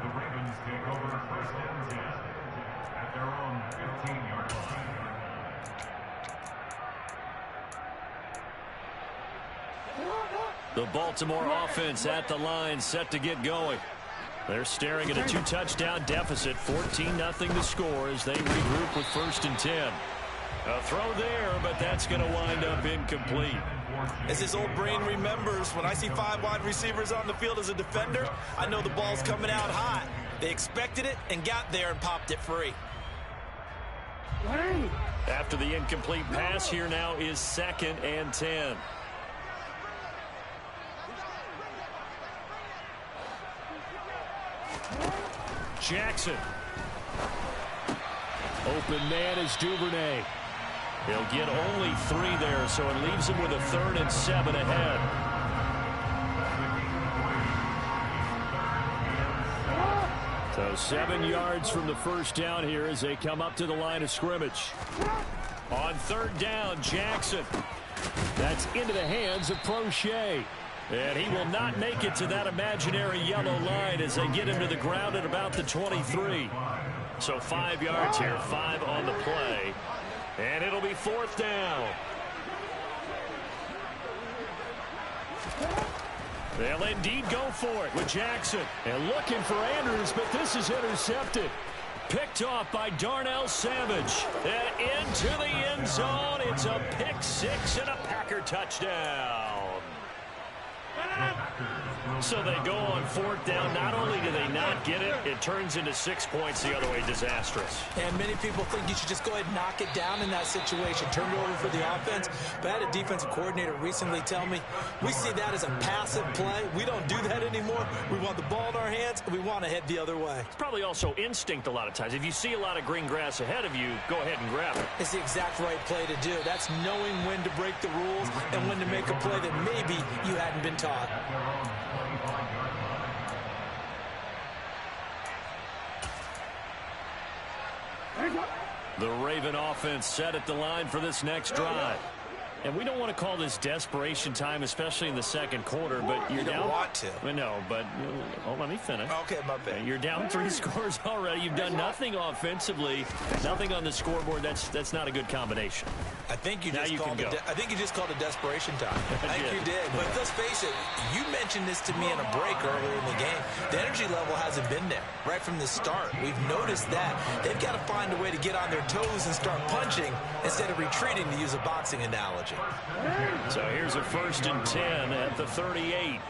The Ravens take over 1st and 10 at their own 15-yard line. The Baltimore offense at the line, set to get going. They're staring at a 2-touchdown deficit, 14-0 to score as they regroup with 1st and 10. A throw there, but that's going to wind up incomplete. As his old brain remembers, when I see 5 wide receivers on the field as a defender, I know the ball's coming out hot. They expected it and got there and popped it free. After the incomplete pass, here now is 2nd and 10. Jackson. Open man is Duvernay. He'll get only 3 there, so it leaves him with a 3rd and 7 ahead. So 7 yards from the first down here as they come up to the line of scrimmage. On 3rd down, Jackson. That's into the hands of Prochet. And he will not make it to that imaginary yellow line as they get him to the ground at about the 23. So 5 yards here, 5 on the play. And it'll be 4th down. They'll indeed go for it with Jackson. And looking for Andrews, but this is intercepted. Picked off by Darnell Savage. And into the end zone. It's a pick 6 and a Packer touchdown. So they go on 4th down. Not only do they not get it, it turns into 6 points the other way. Disastrous. And many people think you should just go ahead and knock it down in that situation. Turn it over for the offense. But I had a defensive coordinator recently tell me, we see that as a passive play. We don't do that anymore. We want the ball in our hands, and we want to head the other way. It's probably also instinct a lot of times. If you see a lot of green grass ahead of you, go ahead and grab it. It's the exact right play to do. That's knowing when to break the rules and when to make a play that maybe you hadn't been taught. The Raven offense set at the line for this next drive. And we don't want to call this desperation time, especially in the second quarter, but you're down. You don't want to. Well, no, but let me finish. Okay, my bad. You're down 3 scores already. You've done nothing offensively, nothing on the scoreboard. That's not a good combination. I think you just called it desperation time. I think you did. But let's face it, you mentioned this to me in a break earlier in the game. The energy level hasn't been there right from the start. We've noticed that. They've got to find a way to get on their toes and start punching instead of retreating, to use a boxing analogy. So here's a 1st and 10 at the 38.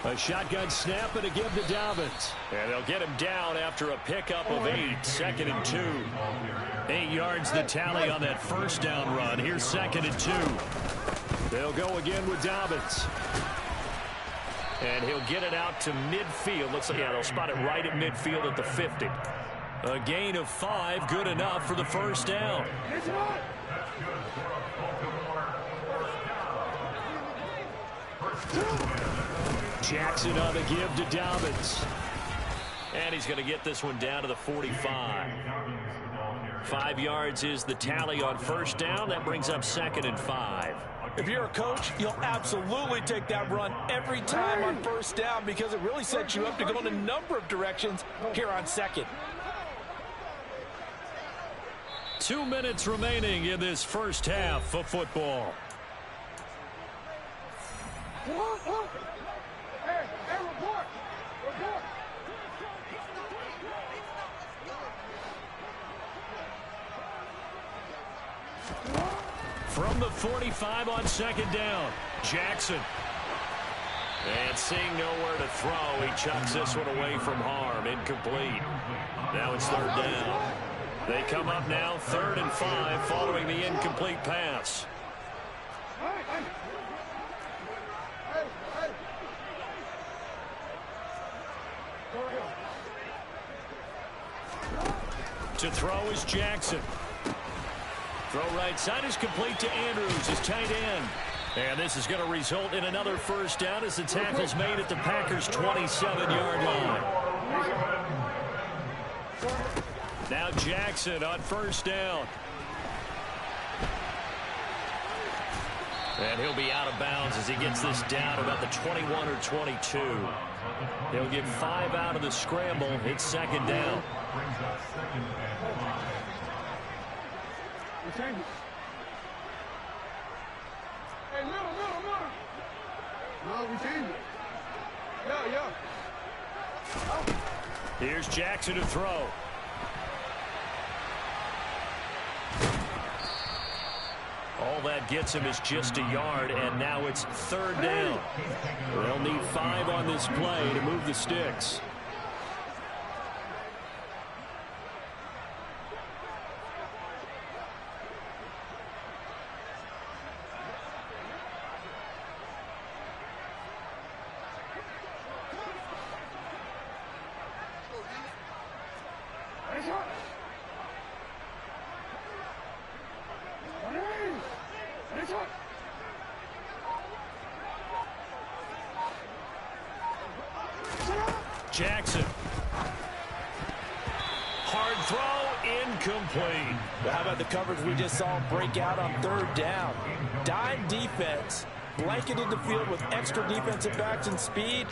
A shotgun snap and a give to Dobbins. And they'll get him down after a pickup of 8. 2nd and 2. 8 yards the tally on that 1st down run. Here's 2nd and 2. They'll go again with Dobbins. And he'll get it out to midfield. Looks like, they'll spot it right at midfield at the 50. A gain of 5, good enough for the 1st down. Jackson on the give to Dobbins. And he's going to get this one down to the 45. 5 yards is the tally on 1st down. That brings up 2nd and 5. If you're a coach, you'll absolutely take that run every time on 1st down because it really sets you up to go in a number of directions here on 2nd. 2 minutes remaining in this 1st half of football. From the 45 on 2nd down, Jackson. And seeing nowhere to throw, he chucks this one away from harm. Incomplete. Now it's 3rd down. They come up now 3rd and 5 following the incomplete pass. To throw is Jackson. Throw right side is complete to Andrews, his tight end. And this is going to result in another 1st down as the tackle's made at the Packers' 27-yard line. Now Jackson on 1st down. And he'll be out of bounds as he gets this down about the 21 or 22. He'll get 5 out of the scramble. It's 2nd down. Hey, middle. No, we changed it. Yeah. Here's Jackson to throw. All that gets him is just a yard, and now it's 3rd down. They'll need 5 on this play to move the sticks. Jackson. Hard throw, incomplete. Well, how about the coverage we just saw break out on 3rd down? Dime defense, blanketed the field with extra defensive backs and speed,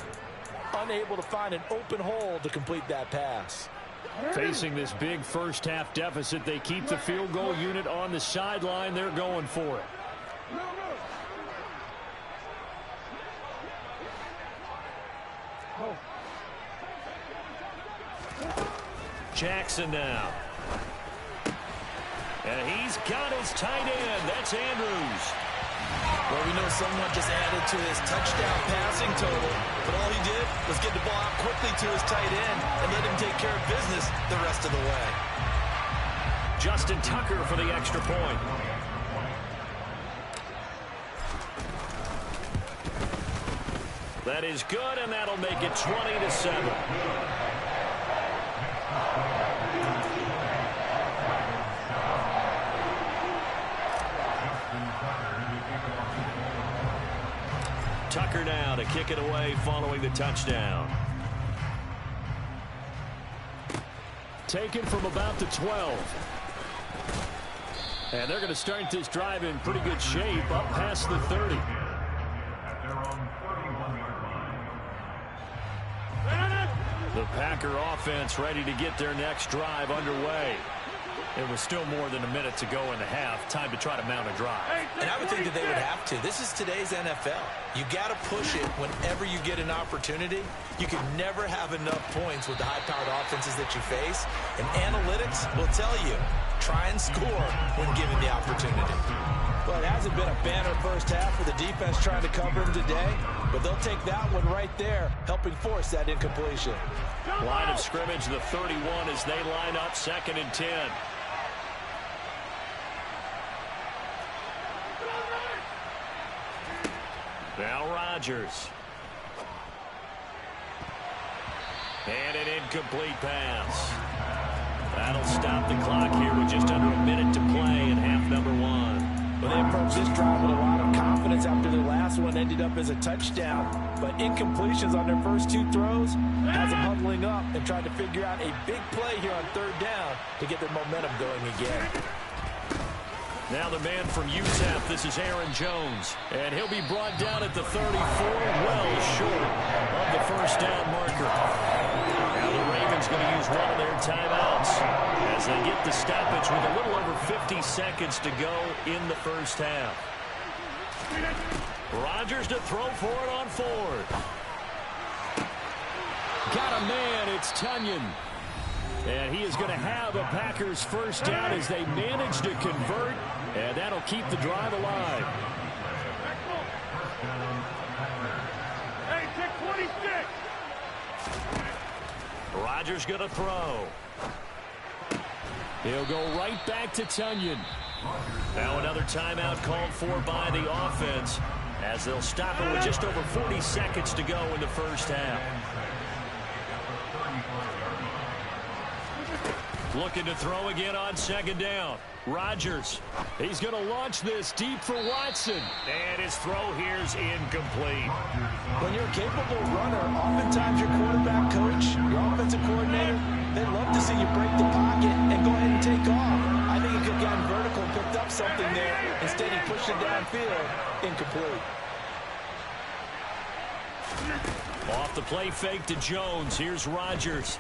unable to find an open hole to complete that pass. Facing this big 1st half deficit, they keep the field goal unit on the sideline. They're going for it. Jackson now. And he's got his tight end. That's Andrews. Well, we know someone just added to his touchdown passing total, but all he did was get the ball out quickly to his tight end and let him take care of business the rest of the way. Justin Tucker for the extra point. That is good, and that'll make it 20-7. Tucker now to kick it away following the touchdown. Taken from about the 12. And they're going to start this drive in pretty good shape, up past the 30. The Packer offense ready to get their next drive underway. It was still more than a minute to go in the half. Time to try to mount a drive. And I would think that they would have to. This is today's NFL. You got to push it whenever you get an opportunity. You can never have enough points with the high-powered offenses that you face. And analytics will tell you, try and score when given the opportunity. Well, it hasn't been a banner first half for the defense trying to cover him today, but they'll take that one right there, helping force that incompletion. Line of scrimmage, the 31 as they line up 2nd and 10. Now Rodgers. And an incomplete pass. That'll stop the clock here with just under a minute to play in half number 1. Well, they approached this drive with a lot of confidence after their last one ended up as a touchdown. But incompletions on their first 2 throws has them huddling up and trying to figure out a big play here on 3rd down to get their momentum going again. Now the man from UTEP, this is Aaron Jones. And he'll be brought down at the 34, well short of the first down marker. Now the Ravens going to use one of their timeouts as they get the stoppage with a little over 50 seconds to go in the first half. Rodgers to throw for it on 4th. Got a man, it's Tunyon. And he is going to have a Packers first down as they manage to convert, and that'll keep the drive alive. Hey, take 26. Rodgers going to throw. He'll go right back to Tunyon. Now another timeout called for by the offense as they'll stop it with just over 40 seconds to go in the first half. Looking to throw again on 2nd down. Rodgers. He's going to launch this deep for Watson. And his throw here's incomplete. When you're a capable runner, oftentimes your quarterback coach, your offensive coordinator, they love to see you break the pocket and go ahead and take off. I think he could have gotten vertical and picked up something there. Instead, he pushed it downfield. Incomplete. Off the play fake to Jones. Here's Rodgers.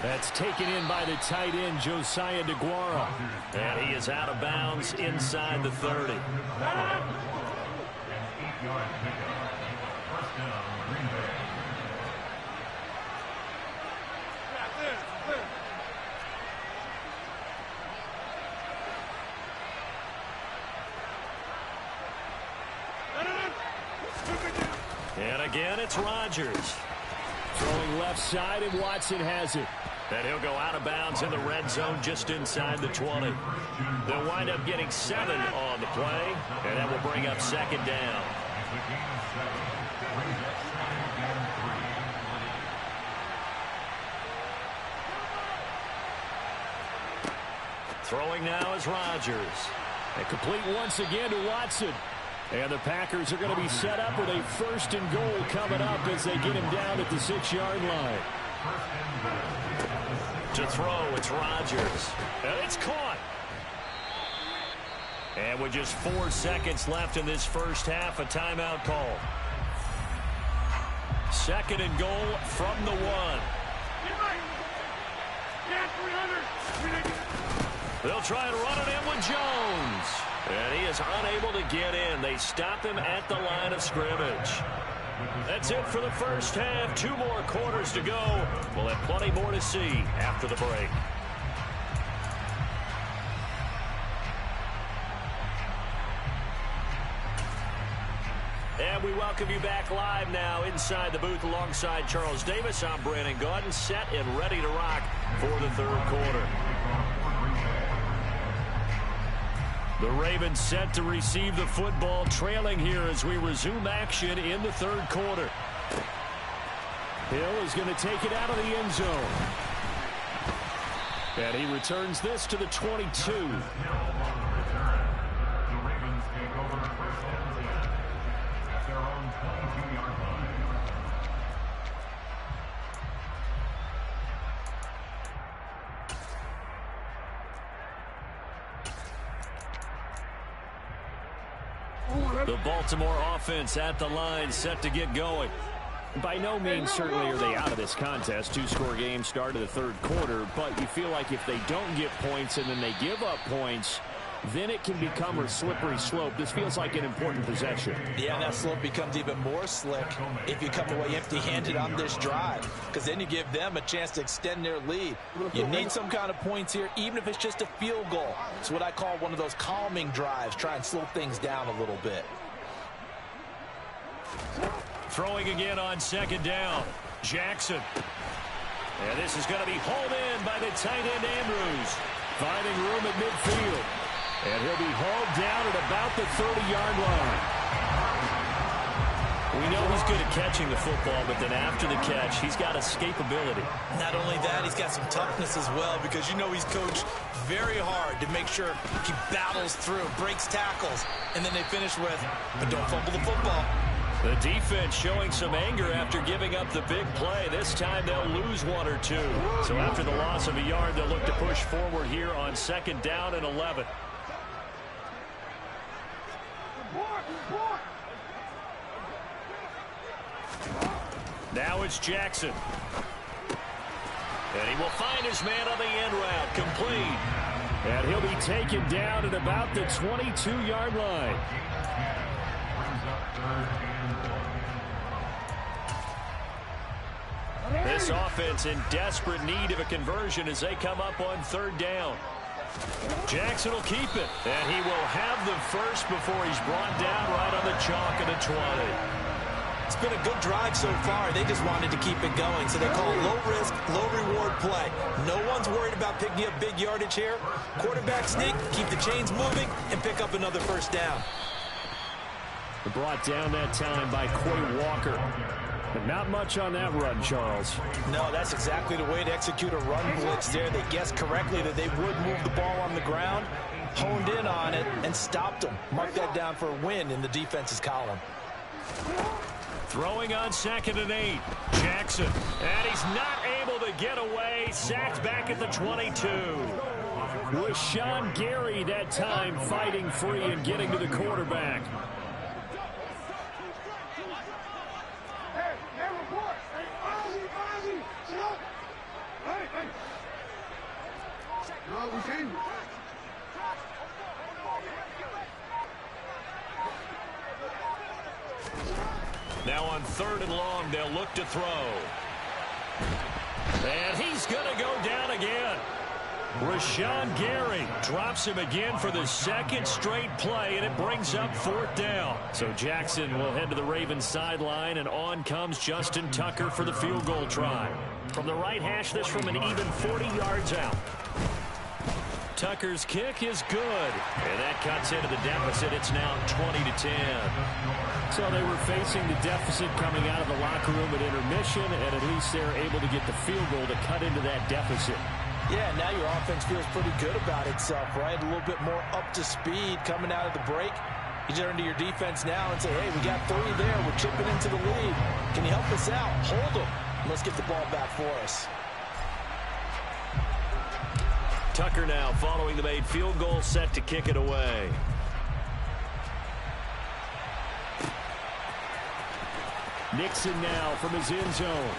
That's taken in by the tight end, Josiah DeGuara. And he is out of bounds inside the 30. And again, it's Rodgers. Throwing left side, and Watson has it. And he'll go out of bounds in the red zone just inside the 20. They'll wind up getting 7 on the play, and that will bring up 2nd down. Throwing now is Rodgers. And complete once again to Watson. And the Packers are going to be set up with a 1st and goal coming up as they get him down at the 6-yard line. To throw, it's Rodgers. And it's caught. And with just 4 seconds left in this first half, a timeout call. 2nd and goal from the 1. They'll try and run it in with Jones. And he is unable to get in. They stop him at the line of scrimmage. That's it for the first half. 2 more quarters to go. We'll have plenty more to see after the break. And we welcome you back live now inside the booth alongside Charles Davis. I'm Brandon Gaudin, set and ready to rock for the 3rd quarter. The Ravens set to receive the football, trailing here as we resume action in the 3rd quarter. Hill is going to take it out of the end zone. And he returns this to the 22. The Baltimore offense at the line, set to get going. By no means certainly are they out of this contest. Two-score game start of the third quarter, but you feel like if they don't get points and then they give up points, then it can become a slippery slope. This feels like an important possession. Yeah, that slope becomes even more slick if you come away empty-handed on this drive, because then you give them a chance to extend their lead. You need some kind of points here, even if it's just a field goal. It's what I call one of those calming drives. Try and slow things down a little bit. Throwing again on second down. Jackson. And this is going to be hauled in by the tight end Andrews. Finding room at midfield. And he'll be hauled down at about the 30-yard line. We know he's good at catching the football, but then after the catch, he's got escapability. Not only that, he's got some toughness as well, because you know he's coached very hard to make sure he battles through, breaks tackles, and then they finish with, but don't fumble the football. The defense showing some anger after giving up the big play. This time they'll lose one or two. So after the loss of a yard, they'll look to push forward here on second down and 11. Now it's Jackson. And he will find his man on the end route, complete. And he'll be taken down at about the 22-yard line. This offense in desperate need of a conversion as they come up on third down. Jackson will keep it, and he will have the first before he's brought down right on the chalk of the 20. It's been a good drive so far. They just wanted to keep it going, so they call it low-risk, low-reward play. No one's worried about picking up big yardage here. Quarterback sneak, keep the chains moving, and pick up another first down. Brought down that time by Quay Walker. But not much on that run, Charles. No, that's exactly the way to execute a run blitz there. They guessed correctly that they would move the ball on the ground, honed in on it, and stopped them. Mark that down for a win in the defense's column. Throwing on second and 8. Jackson. And he's not able to get away. Sacked back at the 22. With Sean Gary that time fighting free and getting to the quarterback. Now on third and long, they'll look to throw. And he's going to go down again. Rashawn Gary drops him again for the second straight play, and it brings up fourth down. So Jackson will head to the Ravens sideline, and on comes Justin Tucker for the field goal try. From the right hash, this from an even 40 yards out. Tucker's kick is good, and that cuts into the deficit. It's now 20-10. So they were facing the deficit coming out of the locker room at intermission, and at least they're able to get the field goal to cut into that deficit. Yeah, now your offense feels pretty good about itself, right? A little bit more up to speed coming out of the break. You turn to your defense now and say, hey, we got 3 there. We're chipping into the lead. Can you help us out? Hold them. Let's get the ball back for us. Tucker now following the made field goal, set to kick it away. Nixon now from his end zone.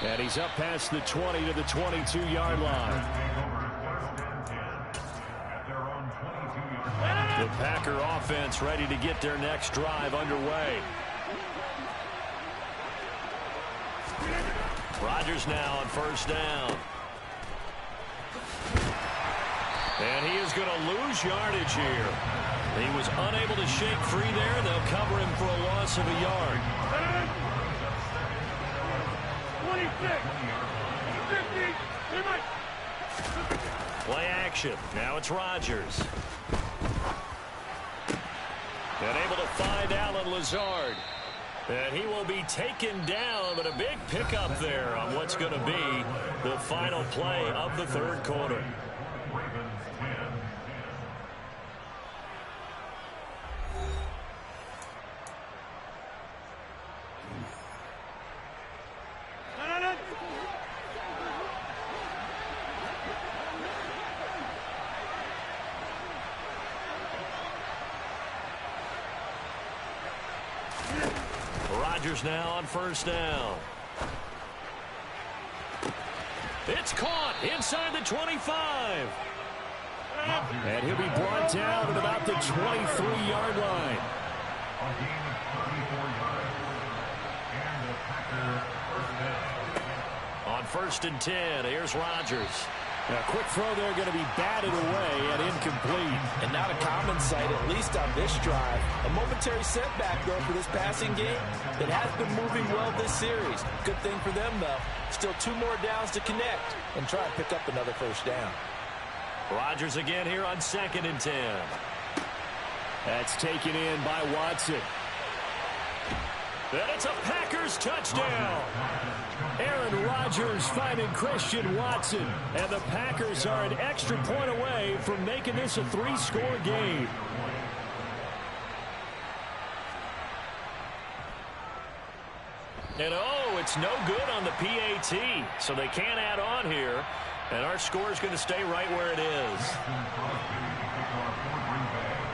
And he's up past the 20 to the 22-yard line. The Packer offense ready to get their next drive underway. Rodgers now on first down. And he is going to lose yardage here. He was unable to shake free there, and they'll cover him for a loss of a yard. 26, 50, Play action. Now it's Rodgers. And able to find Alan Lazard. And he will be taken down, but a big pickup there on what's going to be the final play of the third quarter. Rodgers now on first down. It's caught inside the 25. And he'll be brought down at about the 23-yard line. On first and 10, here's Rodgers. A quick throw there going to be batted away and incomplete. And not a common sight, at least on this drive. A momentary setback, though, for this passing game. It has been moving well this series. Good thing for them, though. Still 2 more downs to connect and try and pick up another first down. Rodgers again here on second and 10. That's taken in by Watson. And it's a Packers touchdown. Aaron Rodgers finding Christian Watson. And the Packers are an extra point away from making this a 3-score game. And oh, it's no good on the PAT. So they can't add on here. And our score is going to stay right where it is.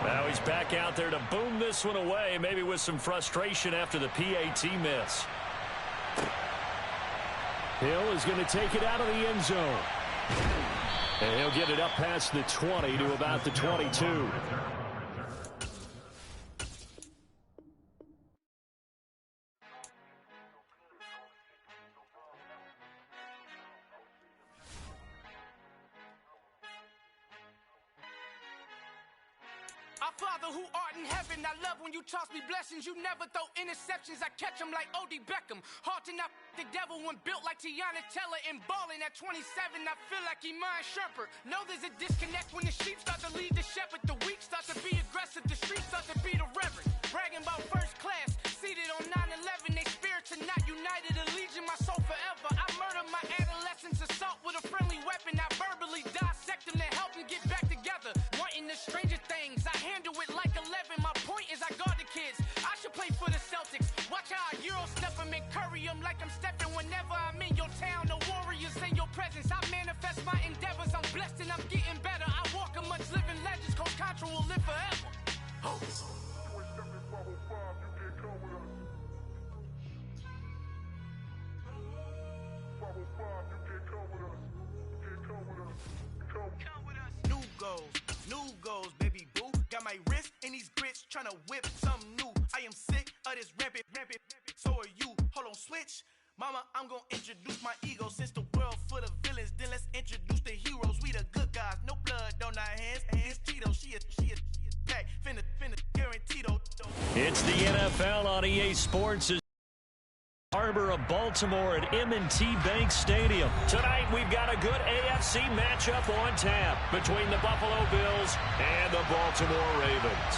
Now he's back out there to boom this one away, maybe with some frustration after the PAT miss. Hill is going to take it out of the end zone. And he'll get it up past the 20 to about the 22. Our Father who art in heaven, I love when you toss me blessings. You never throw interceptions. I catch them like O.D. Beckham. Hard to not the devil when built like Tiana Teller and balling at 27. I feel like Iman Shumpert. Know there's a disconnect when the sheep start to lead the shepherd. The weak start to be aggressive. The streets start to be the reverend. Bragging about first class. Seated on 9/11. They spirits are not united. Allegiant my soul forever. I murder my adolescence. Assault with a friendly weapon. I verbally dissect them to help them get back together. Wanting the stranger things. I handle it like 11. My point is I guard the kids. I should play for the Celtics. Watch how I Euro step them and curry them like I'm stepping whenever I'm in your town. The Warriors in your presence. I manifest my endeavors. I'm blessed and I'm getting better. I walk amongst living legends. Coach Contra will live forever. Oh. New goals, baby boo. Got my wrist in these grits, tryna whip something new. I am sick of this rampant. So are you. Hold on, switch. Mama, I'm gonna introduce my ego. Since the world full of villains, then let's introduce the heroes. We the good guys, no blood on our hands. Hands Tito, she a pack. Finna guarantee though. It's the NFL on EA Sports. Harbor of Baltimore at M&T Bank Stadium. Tonight we've got a good AFC matchup on tap between the Buffalo Bills and the Baltimore Ravens.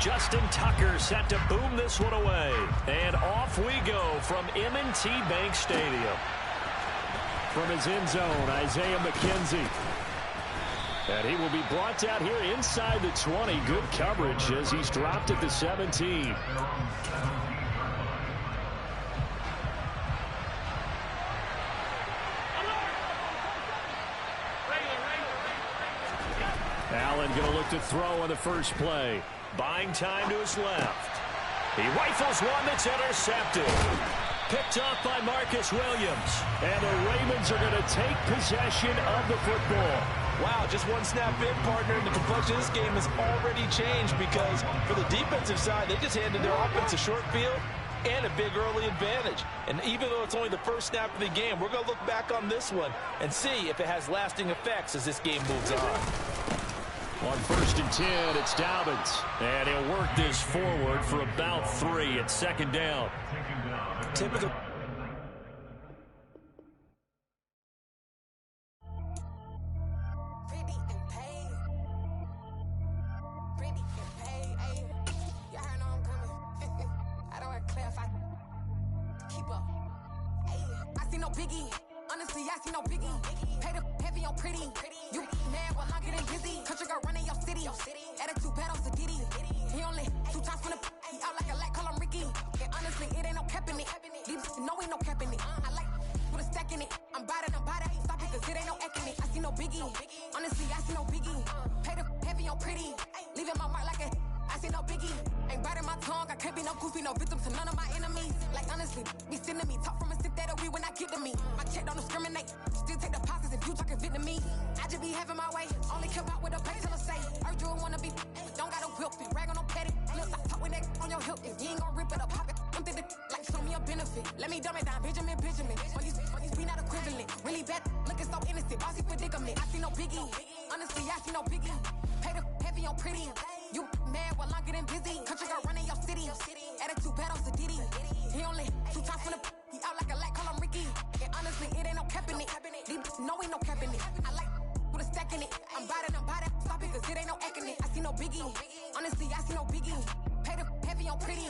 Justin Tucker set to boom this one away. And off we go from M&T Bank Stadium. From his end zone, Isaiah McKenzie. And he will be brought down here inside the 20. Good coverage as he's dropped at the 17. Allen going to look to throw on the first play. Buying time to his left. He rifles one that's intercepted. Picked up by Marcus Williams. And the Ravens are going to take possession of the football. Wow, just one snap in, partner, and the complexion of this game has already changed because for the defensive side, they just handed their offense a short field and a big early advantage. And even though it's only the first snap of the game, we're going to look back on this one and see if it has lasting effects as this game moves on. On first and 10, it's Dobbins. And he'll work this forward for about 3 at second down. Typical. I see no biggie. Honestly, I see no biggie. Pay the heavy on pretty. You mad while I'm getting busy. Country girl running your city. Attitude bad on Sadiddy. He only 2 times from the he out like a light, call him Ricky. And honestly, it ain't no cap in it. Leave no ain't no cap in it. I like with a stack in it. I'm bad it. Stop it, cause it ain't no acting it. I see no biggie. Honestly, I see no biggie. Pay the heavy on pretty. Leaving my mark like a I see no biggie. Ain't biting my tongue. I can't be no goofy, no victim to none of my enemies. Like honestly, be sending me talk from a stick that'll be when I get to me. My check don't discriminate. Still take the pauses if you talking Vietnamese. I just be having my way. Only kept out with a pay till I say. Urge you wanna be, but don't gotta whip it. Rag on no petty. Look, I talk with that on your hip. If you ain't gon' rip it or pop it, I'm thinking like show me a benefit. Let me dumb it down, Benjamin. For you be not equivalent. Really bad, looking so innocent. Bossy predicament. I see no biggie. Honestly, I see no biggie. Pay the heavy on pretty. You mad while I'm getting busy. Country girl running your city. Attitude bad on Diddy. He only 2 times from the he out like a light, call him Ricky. And honestly, it ain't no cap in it. No ain't no cap in it. I like with a stack in it. I'm bad it. Stop it, cause it ain't no acting it. I see no biggie. Honestly, I see no biggie. Pay the heavy on pretty.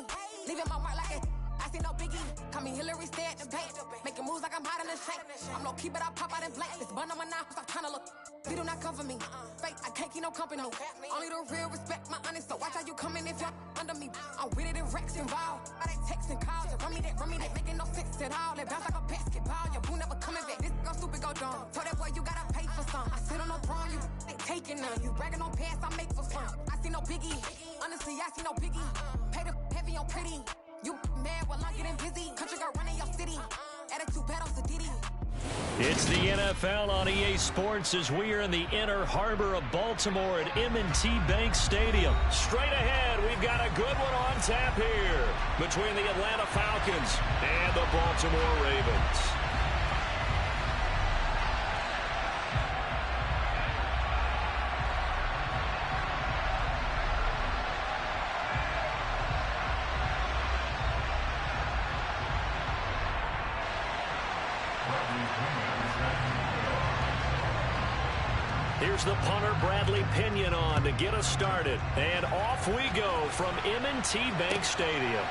Leaving my mark like it. I see no biggie. Call me Hillary, stay at the bank. Making moves like I'm hiding the shank. I'm low key, but I pop out in blank. This bun on my knife, stop trying to look. They do not cover me. Fake, I can't keep no company. Only the real respect my honest. So watch how you coming if you're under me. I'm with it and Rex involved. I they text and calls. Run me that making no sense at all. They bounce like a basketball. Your boo never coming back. This go stupid, go dumb. Told that boy you gotta pay for some. I sit on no throne, you ain't taking none. You bragging on past, I make for fun. I see no biggie. Honestly, I see no biggie. Pay the heavy on pretty. You mad while I'm getting busy. Country girl running your city. Attitude bad on Diddy. It's the NFL on EA Sports as we are in the inner harbor of Baltimore at M&T Bank Stadium. Straight ahead, we've got a good one on tap here between the Atlanta Falcons and the Baltimore Ravens. Here's the punter, Bradley Pinion, on to get us started. And off we go from M&T Bank Stadium.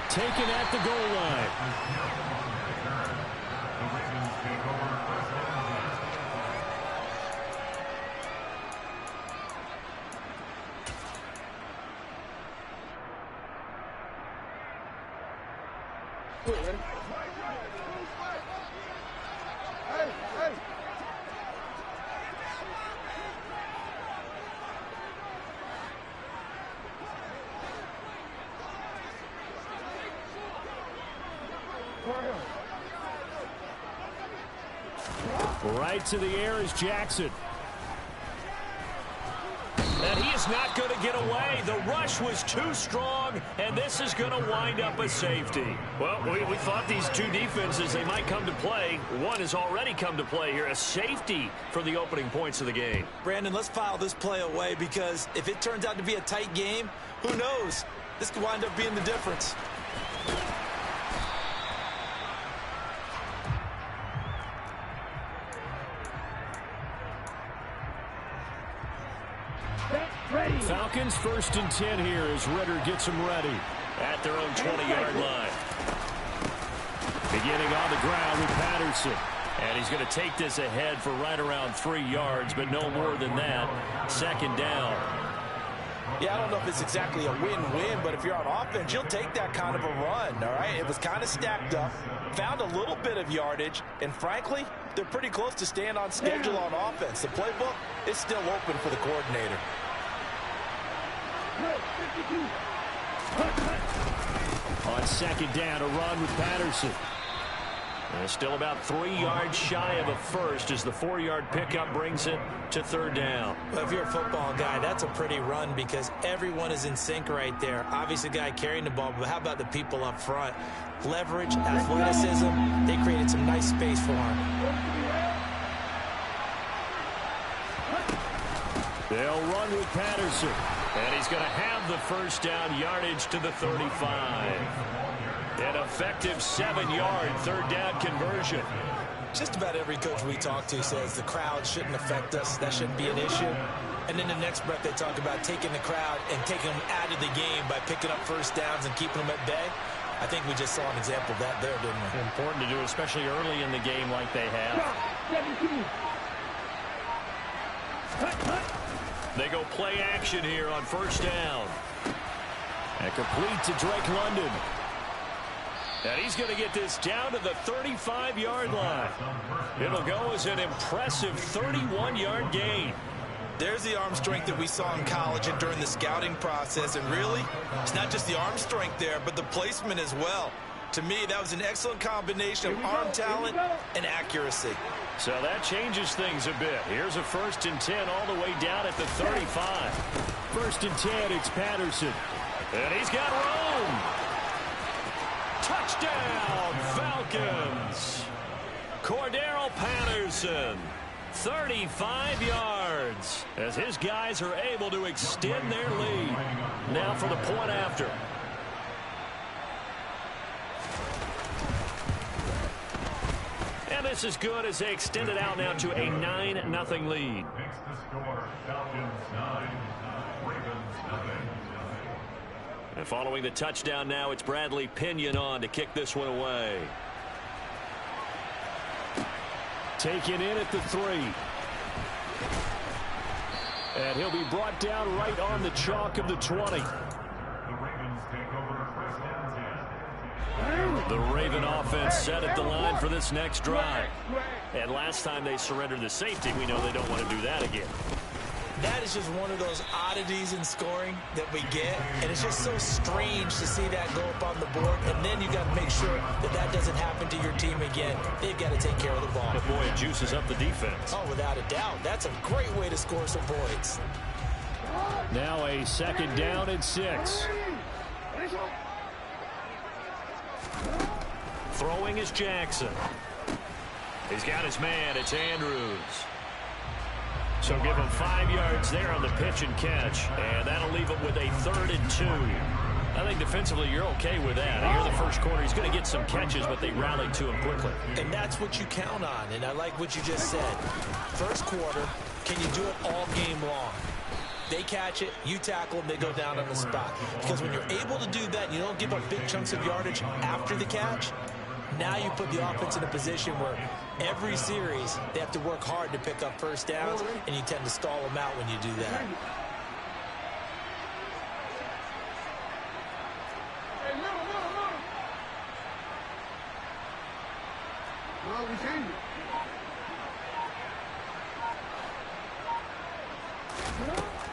Taken at the goal line. Right to the air is Jackson. And he is not going to get away. The rush was too strong, and this is going to wind up a safety. Well, we thought these two defenses, they might come to play. One has already come to play here, a safety for the opening points of the game. Brandon, let's file this play away because if it turns out to be a tight game, who knows? This could wind up being the difference. Falcons 1st and 10 here as Ritter gets them ready at their own 20-yard line. Beginning on the ground with Patterson. And he's going to take this ahead for right around 3 yards, but no more than that. 2nd down. Yeah, I don't know if it's exactly a win-win, but if you're on offense, you'll take that kind of a run, all right? It was kind of stacked up, found a little bit of yardage, and frankly, they're pretty close to staying on schedule on offense. The playbook is still open for the coordinator. On 2nd down, a run with Patterson. And still about 3 yards shy of a first as the 4-yard pickup brings it to 3rd down. Well, if you're a football guy, that's a pretty run because everyone is in sync right there. Obviously, the guy carrying the ball, but how about the people up front? Leverage, athleticism, they created some nice space for him. They'll run with Patterson. And he's going to have the 1st down, yardage to the 35. An effective 7-yard 3rd down conversion. Just about every coach we talk to says the crowd shouldn't affect us. That shouldn't be an issue. And then the next breath they talk about taking the crowd and taking them out of the game by picking up 1st downs and keeping them at bay. I think we just saw an example of that there, didn't we? Important to do, especially early in the game like they have. They go play action here on 1st down. And complete to Drake London. And he's going to get this down to the 35-yard line. It'll go as an impressive 31-yard gain. There's the arm strength that we saw in college and during the scouting process. And really, it's not just the arm strength there, but the placement as well. To me, that was an excellent combination of arm talent and accuracy. So that changes things a bit. Here's a 1st and 10 all the way down at the 35. 1st and 10, it's Patterson. And he's got room. Touchdown, Falcons. Cordero Patterson, 35 yards, as his guys are able to extend their lead. Now for the point after. And this is good as they extend it out now to a 9-0 lead. Makes the score Falcons 9, Ravens 0. And following the touchdown now, it's Bradley Pinion on to kick this one away. Taken in at the 3. And he'll be brought down right on the chalk of the 20. The Ravens take over 1st and 10. The Raven offense set at the line for this next drive. And last time they surrendered the safety, we know they don't want to do that again. That is just one of those oddities in scoring that we get, and it's just so strange to see that go up on the board, and then you got to make sure that that doesn't happen to your team again. They've got to take care of the ball. But boy, it juices up the defense. Oh, without a doubt. That's a great way to score some points. Now a 2nd down and 6. Throwing is Jackson. He's got his man. It's Andrews. So give him 5 yards there on the pitch and catch. And that'll leave him with a 3rd and 2. I think defensively you're okay with that. Here in the first quarter, he's going to get some catches, but they rallied to him quickly. And that's what you count on. And I like what you just said. First quarter, can you do it all game long? They catch it, you tackle them, they go down on the spot. Because when you're able to do that, you don't give up big chunks of yardage after the catch. Now you put the offense in a position where every series they have to work hard to pick up 1st downs, and you tend to stall them out when you do that.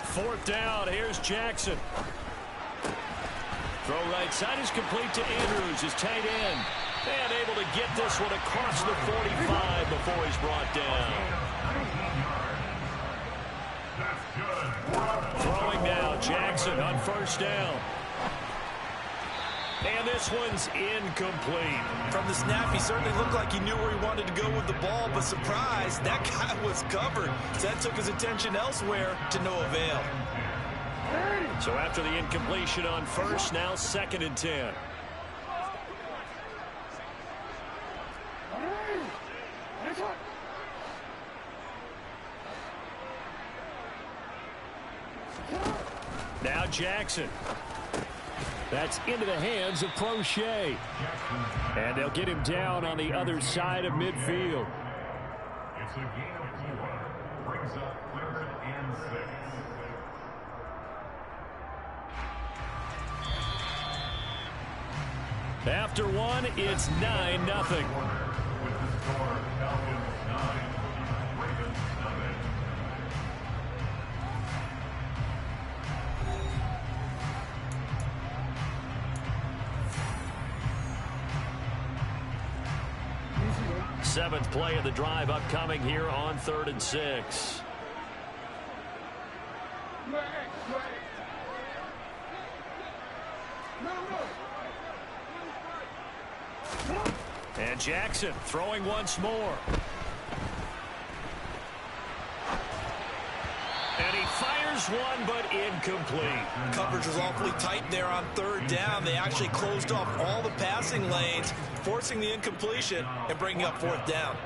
Fourth down, here's Jackson. Throw right side is complete to Andrews, his tight end. And able to get this one across the 45 before he's brought down. Throwing now, Jackson on 1st down. And this one's incomplete. From the snap, he certainly looked like he knew where he wanted to go with the ball, but surprise, that guy was covered. So that took his attention elsewhere to no avail. So after the incompletion on 1st, now 2nd and 10. Now Jackson. That's into the hands of Prochet. And they'll get him down on the other side of midfield. It's a gain of 4. Brings up 3rd and 6. After one, it's 9-0. With the score, Falcons 9, Ravens 0. Seventh play of the drive upcoming here on 3rd and 6. And Jackson throwing once more. And he fires one, but incomplete. Coverage was awfully tight there on 3rd down. They actually closed off all the passing lanes, forcing the incompletion and bringing up 4th down.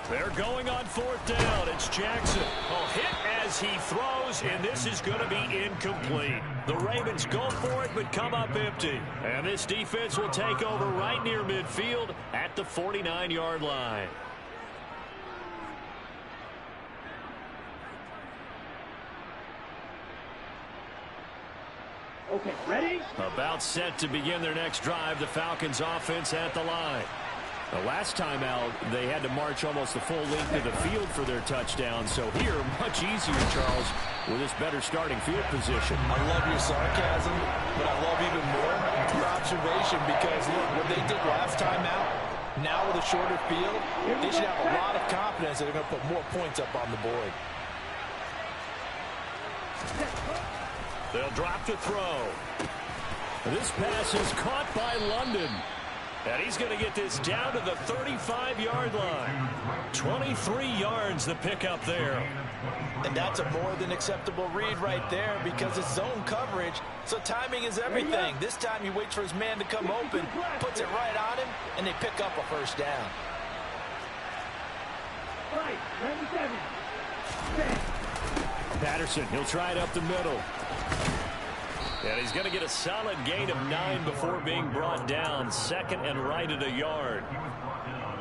They're going on 4th down. It's Jackson. Hit as he throws, and this is going to be incomplete. The Ravens go for it, but come up empty. And this defense will take over right near midfield at the 49-yard line. Okay, ready? About set to begin their next drive. The Falcons offense at the line. The last time out, they had to march almost the full length of the field for their touchdown. So here, much easier, Charles, with this better starting field position. I love your sarcasm, but I love even more your observation because, look, what they did last time out, now with a shorter field, they should have a lot of confidence that they're going to put more points up on the board. They'll drop to throw. This pass is caught by London. And he's going to get this down to the 35-yard line. 23 yards the pickup there. And that's a more than acceptable read right there because it's zone coverage, so timing is everything. This time he waits for his man to come open, puts it right on him, and they pick up a first down. Right, 97. Patterson, he'll try it up the middle. And he's going to get a solid gain of 9 before being brought down. 2nd and right at a yard.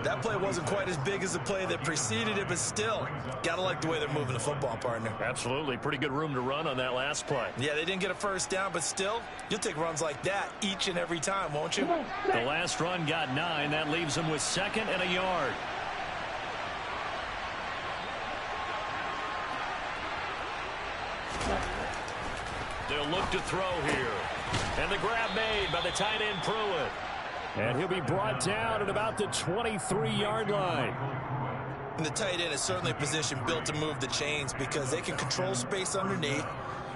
That play wasn't quite as big as the play that preceded it, but still, got to like the way they're moving the football, partner. Absolutely. Pretty good room to run on that last play. Yeah, they didn't get a first down, but still, you'll take runs like that each and every time, won't you? The last run got 9. That leaves them with 2nd and a yard. They'll look to throw here. And the grab made by the tight end Pruitt. And he'll be brought down at about the 23-yard line. And the tight end is certainly a position built to move the chains because they can control space underneath.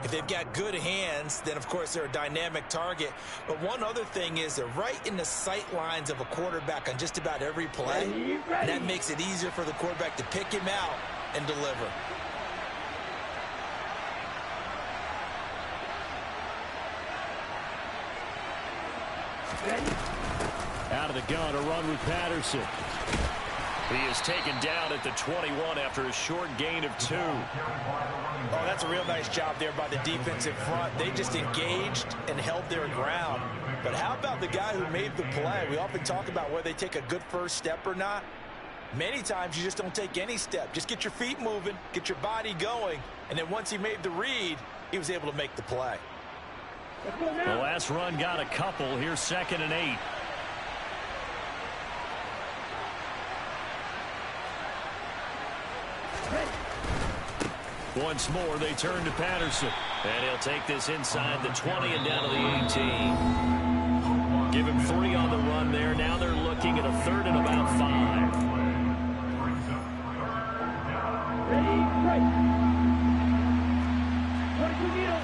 If they've got good hands, then, of course, they're a dynamic target. But one other thing is they're right in the sight lines of a quarterback on just about every play. And that makes it easier for the quarterback to pick him out and deliver. Out of the gun, a run with Patterson. He is taken down at the 21 after a short gain of 2. Oh, that's a real nice job there by the defensive front. They just engaged and held their ground. But how about the guy who made the play? We often talk about whether they take a good first step or not. Many times you just don't take any step. Just get your feet moving, get your body going, and then once he made the read, he was able to make the play. The last run got a couple. Here's 2nd and 8. Once more, they turn to Patterson. And he'll take this inside the 20 and down to the 18. Give him 3 on the run there. Now they're looking at a 3rd and about 5. Ready, right. 22 kneel.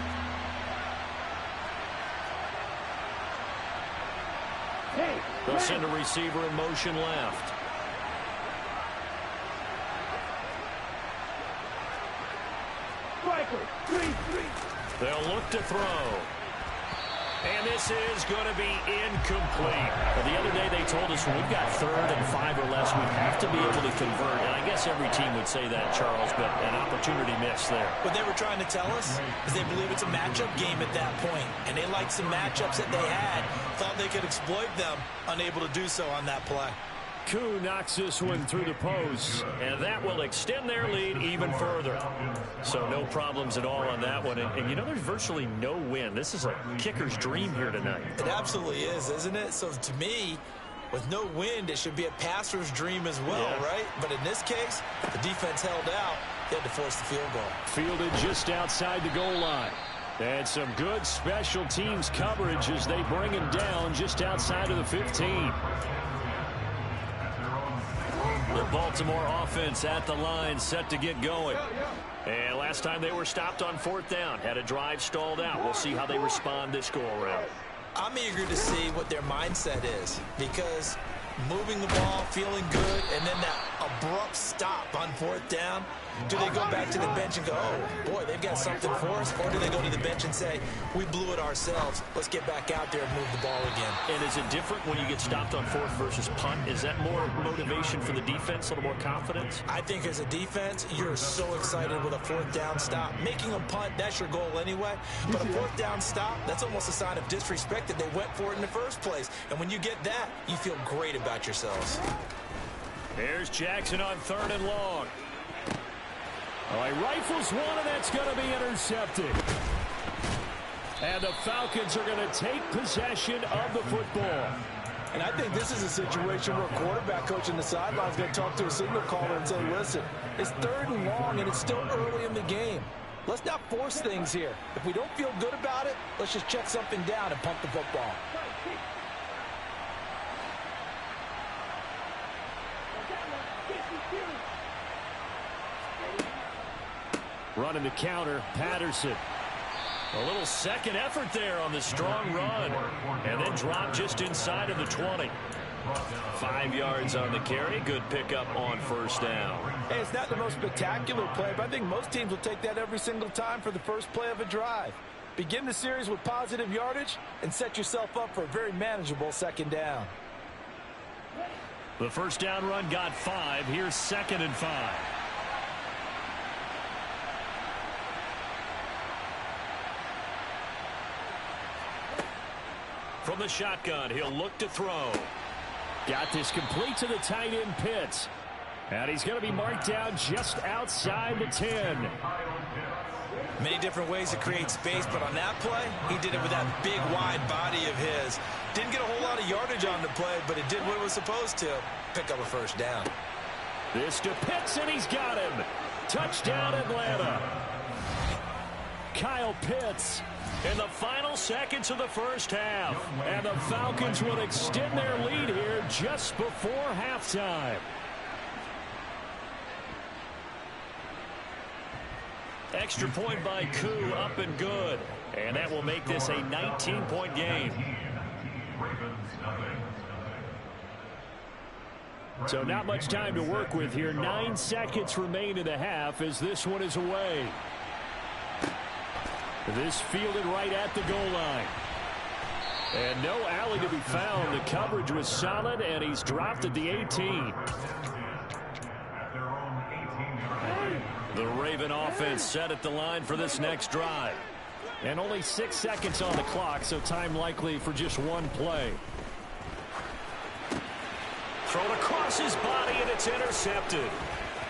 Hey, They'll send a receiver in motion left. striker, 3-3. They'll look to throw. And this is going to be incomplete. Well, the other day they told us when we've got 3rd and 5 or less, we have to be able to convert. And I guess every team would say that, Charles, but an opportunity missed there. What they were trying to tell us is they believe it's a matchup game at that point. And they liked some matchups that they had, thought they could exploit them, unable to do so on that play. Koo knocks this one through the post, and that will extend their lead even further. So no problems at all on that one. And you know, there's virtually no win. This is a kicker's dream here tonight. It absolutely is, isn't it? So to me, with no wind, it should be a passer's dream as well, right? But in this case, the defense held out. They had to force the field goal. Fielded just outside the goal line. And some good special teams coverage as they bring him down just outside of the 15. The Baltimore offense at the line, set to get going. And last time they were stopped on 4th down, had a drive stalled out. We'll see how they respond this go-around. I'm eager to see what their mindset is, because moving the ball, feeling good, and then that abrupt stop on 4th down. Do they go back to the bench and go, oh, boy, they've got something for us? Or do they go to the bench and say, we blew it ourselves. Let's get back out there and move the ball again. And is it different when you get stopped on 4th versus punt? Is that more motivation for the defense, a little more confidence? I think as a defense, you're so excited with a 4th down stop. Making a punt, that's your goal anyway. But a 4th down stop, that's almost a sign of disrespect that they went for it in the first place. And when you get that, you feel great about yourselves. Here's Jackson on 3rd and long. Oh, he rifles one, and that's going to be intercepted. And the Falcons are going to take possession of the football. And I think this is a situation where a quarterback coach in the sideline is going to talk to a signal caller and say, listen, it's 3rd and long, and it's still early in the game. Let's not force things here. If we don't feel good about it, let's just check something down and punt the football. Running the counter, Patterson. A little second effort there on the strong run. And then drop just inside of the 20. 5 yards on the carry. Good pickup on 1st down. Hey, it's not the most spectacular play, but I think most teams will take that every single time for the first play of a drive. Begin the series with positive yardage and set yourself up for a very manageable 2nd down. The 1st down run got 5. Here's 2nd and 5. From the shotgun, he'll look to throw. Got this complete to the tight end, Pitts. And he's going to be marked down just outside the 10. Many different ways to create space, but on that play, he did it with that big, wide body of his. Didn't get a whole lot of yardage on the play, but it did what it was supposed to. Pick up a 1st down. This to Pitts, and he's got him. Touchdown, Atlanta. Kyle Pitts in the final seconds of the 1st half. And the Falcons will extend their lead here just before halftime. Extra point by Koo, up and good. And that will make this a 19-point game. So not much time to work with here. 9 seconds remain in the half as this one is away. This fielded right at the goal line. And no alley to be found. The coverage was solid, and he's dropped at the 18. The Raven offense set at the line for this next drive. And only 6 seconds on the clock, so time likely for just one play. Thrown across his body, and it's intercepted.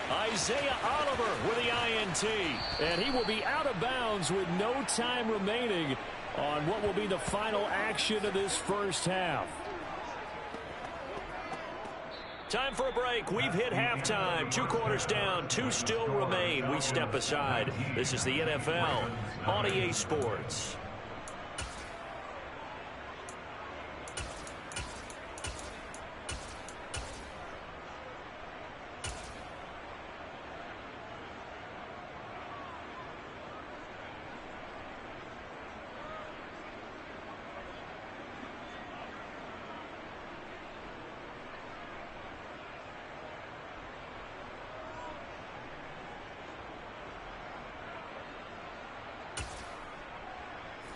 Isaiah Oliver with the INT. And he will be out of bounds with no time remaining on what will be the final action of this 1st half. Time for a break. We've hit halftime. 2 quarters down. 2 still remain. We step aside. This is the NFL on EA Sports.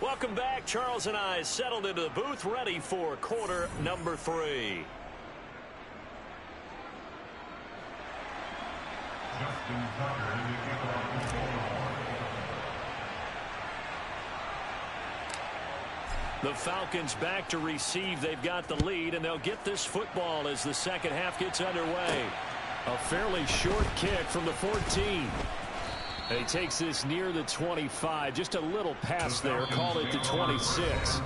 Welcome back. Charles and I settled into the booth, ready for quarter number 3. The Falcons back to receive. They've got the lead, and they'll get this football as the 2nd half gets underway. A fairly short kick from the 14. He takes this near the 25. Just a little pass there. Call it the 26.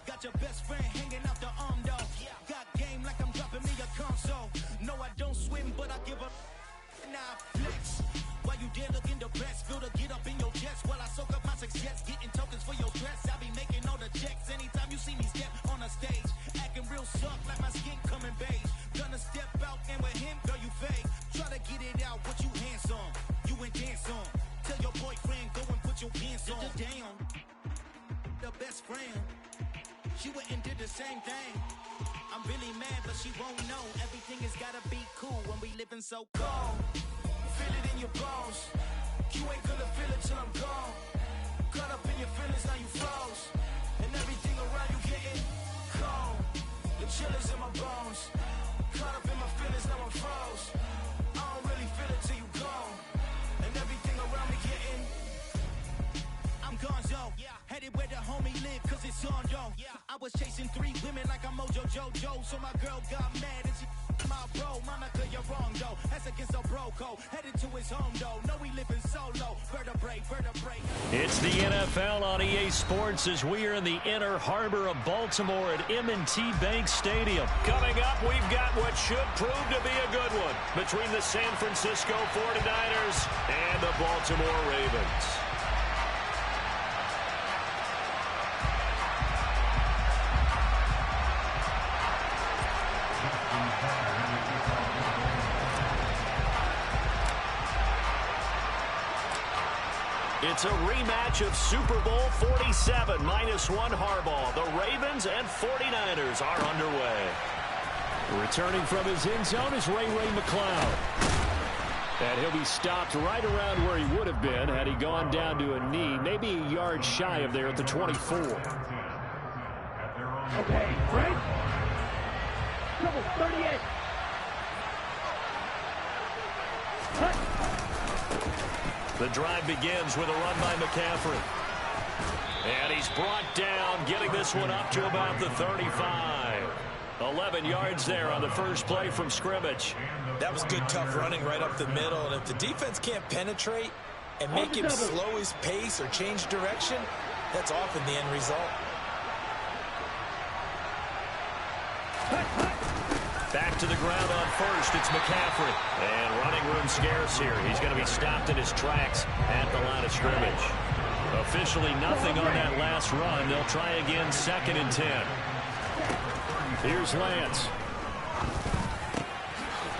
Got your best friend hanging out the arm, dog. find out what you handsome. You and dance on. Tell your boyfriend, go and put your pants on. Down. The best friend. She went and did the same thing. I'm really mad, but she won't know. Everything has gotta be cool when we living so cold. Feel it in your bones. You ain't gonna feel it till I'm gone. Caught up in your feelings, now you froze. And everything around you getting cold. The chillers in my bones. Caught up in my feelings, now I'm froze. I don't really feel it till you gone. And everything around me getting I'm gonzo. Headed where the homie live, cause it's on, yo. I was chasing 3 women like I'm Mojo Jojo. So my girl got mad and she my bro. Monica, you're wrong, though. That's against a bro code. Headed to his home, though. No, we living solo. Vertebrae. It's the NFL on EA Sports as we are in the inner harbor of Baltimore at M&T Bank Stadium. Coming up, we've got what should prove to be a good one between the San Francisco 49ers and the Baltimore Ravens. It's a rematch of Super Bowl 47, -1 Harbaugh. The Ravens and 49ers are underway. Returning from his end zone is Ray McCloud. And he'll be stopped right around where he would have been had he gone down to a knee, maybe a yard shy of there at the 24. Okay, right? Double 38. Cut. The drive begins with a run by McCaffrey. And he's brought down, getting this one up to about the 35. 11 yards there on the first play from scrimmage. That was good, tough running right up the middle. And if the defense can't penetrate and make him slow his pace or change direction, that's often the end result. Back to the ground on first. It's McCaffrey. And running room scarce here. He's going to be stopped in his tracks at the line of scrimmage. Officially nothing on that last run. They'll try again, 2nd and 10. Here's Lance.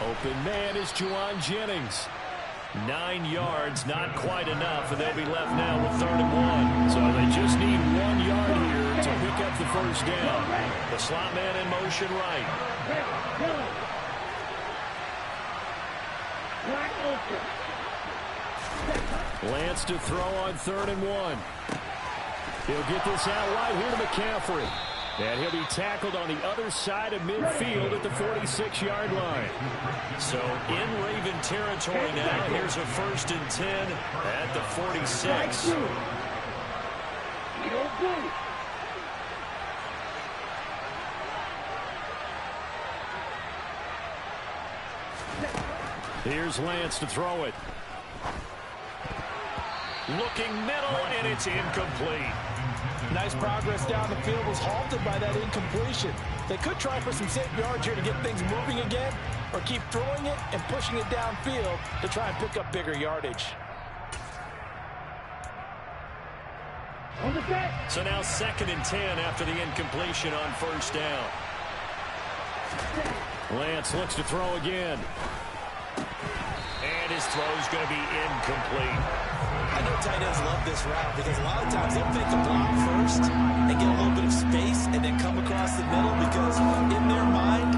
Open man is Juwan Jennings. 9 yards, not quite enough, and they'll be left now with 3rd and 1. So they just need 1 yard here to pick up the first down. The slot man in motion right. Lance to throw on 3rd and 1. He'll get this out right here to McCaffrey. And he'll be tackled on the other side of midfield at the 46-yard line. So in Raven territory now. Here's a 1st and 10 at the 46. Here's Lance to throw it. Looking middle, and it's incomplete. Nice progress down the field, was halted by that incompletion. They could try for some safe yards here to get things moving again, or keep throwing it and pushing it downfield to try and pick up bigger yardage. So now 2nd and 10 after the incompletion on 1st down. Lance looks to throw again. And his throw's going to be incomplete. I know tight ends love this route because a lot of times they'll fake the block first and get a little bit of space and then come across the middle because in their mind,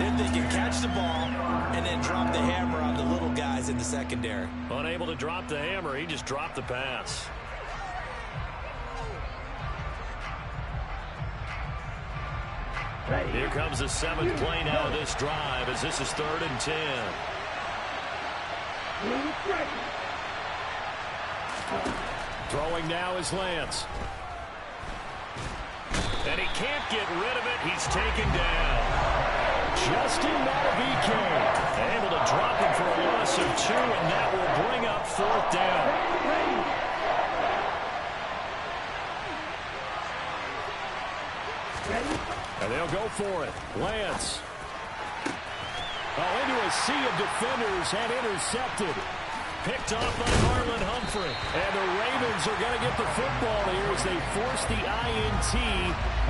they're thinking catch the ball and then drop the hammer on the little guys in the secondary. Unable to drop the hammer, he just dropped the pass. Here comes the 7th play now of this drive as this is 3rd and 10. Throwing now is Lance. And he can't get rid of it. He's taken down. Justin Maravike able to drop him for a loss of 2, and that will bring up 4th down. And they'll go for it. Lance. Into a sea of defenders and intercepted. Picked off by Marlon Humphrey. And the Ravens are going to get the football here as they force the INT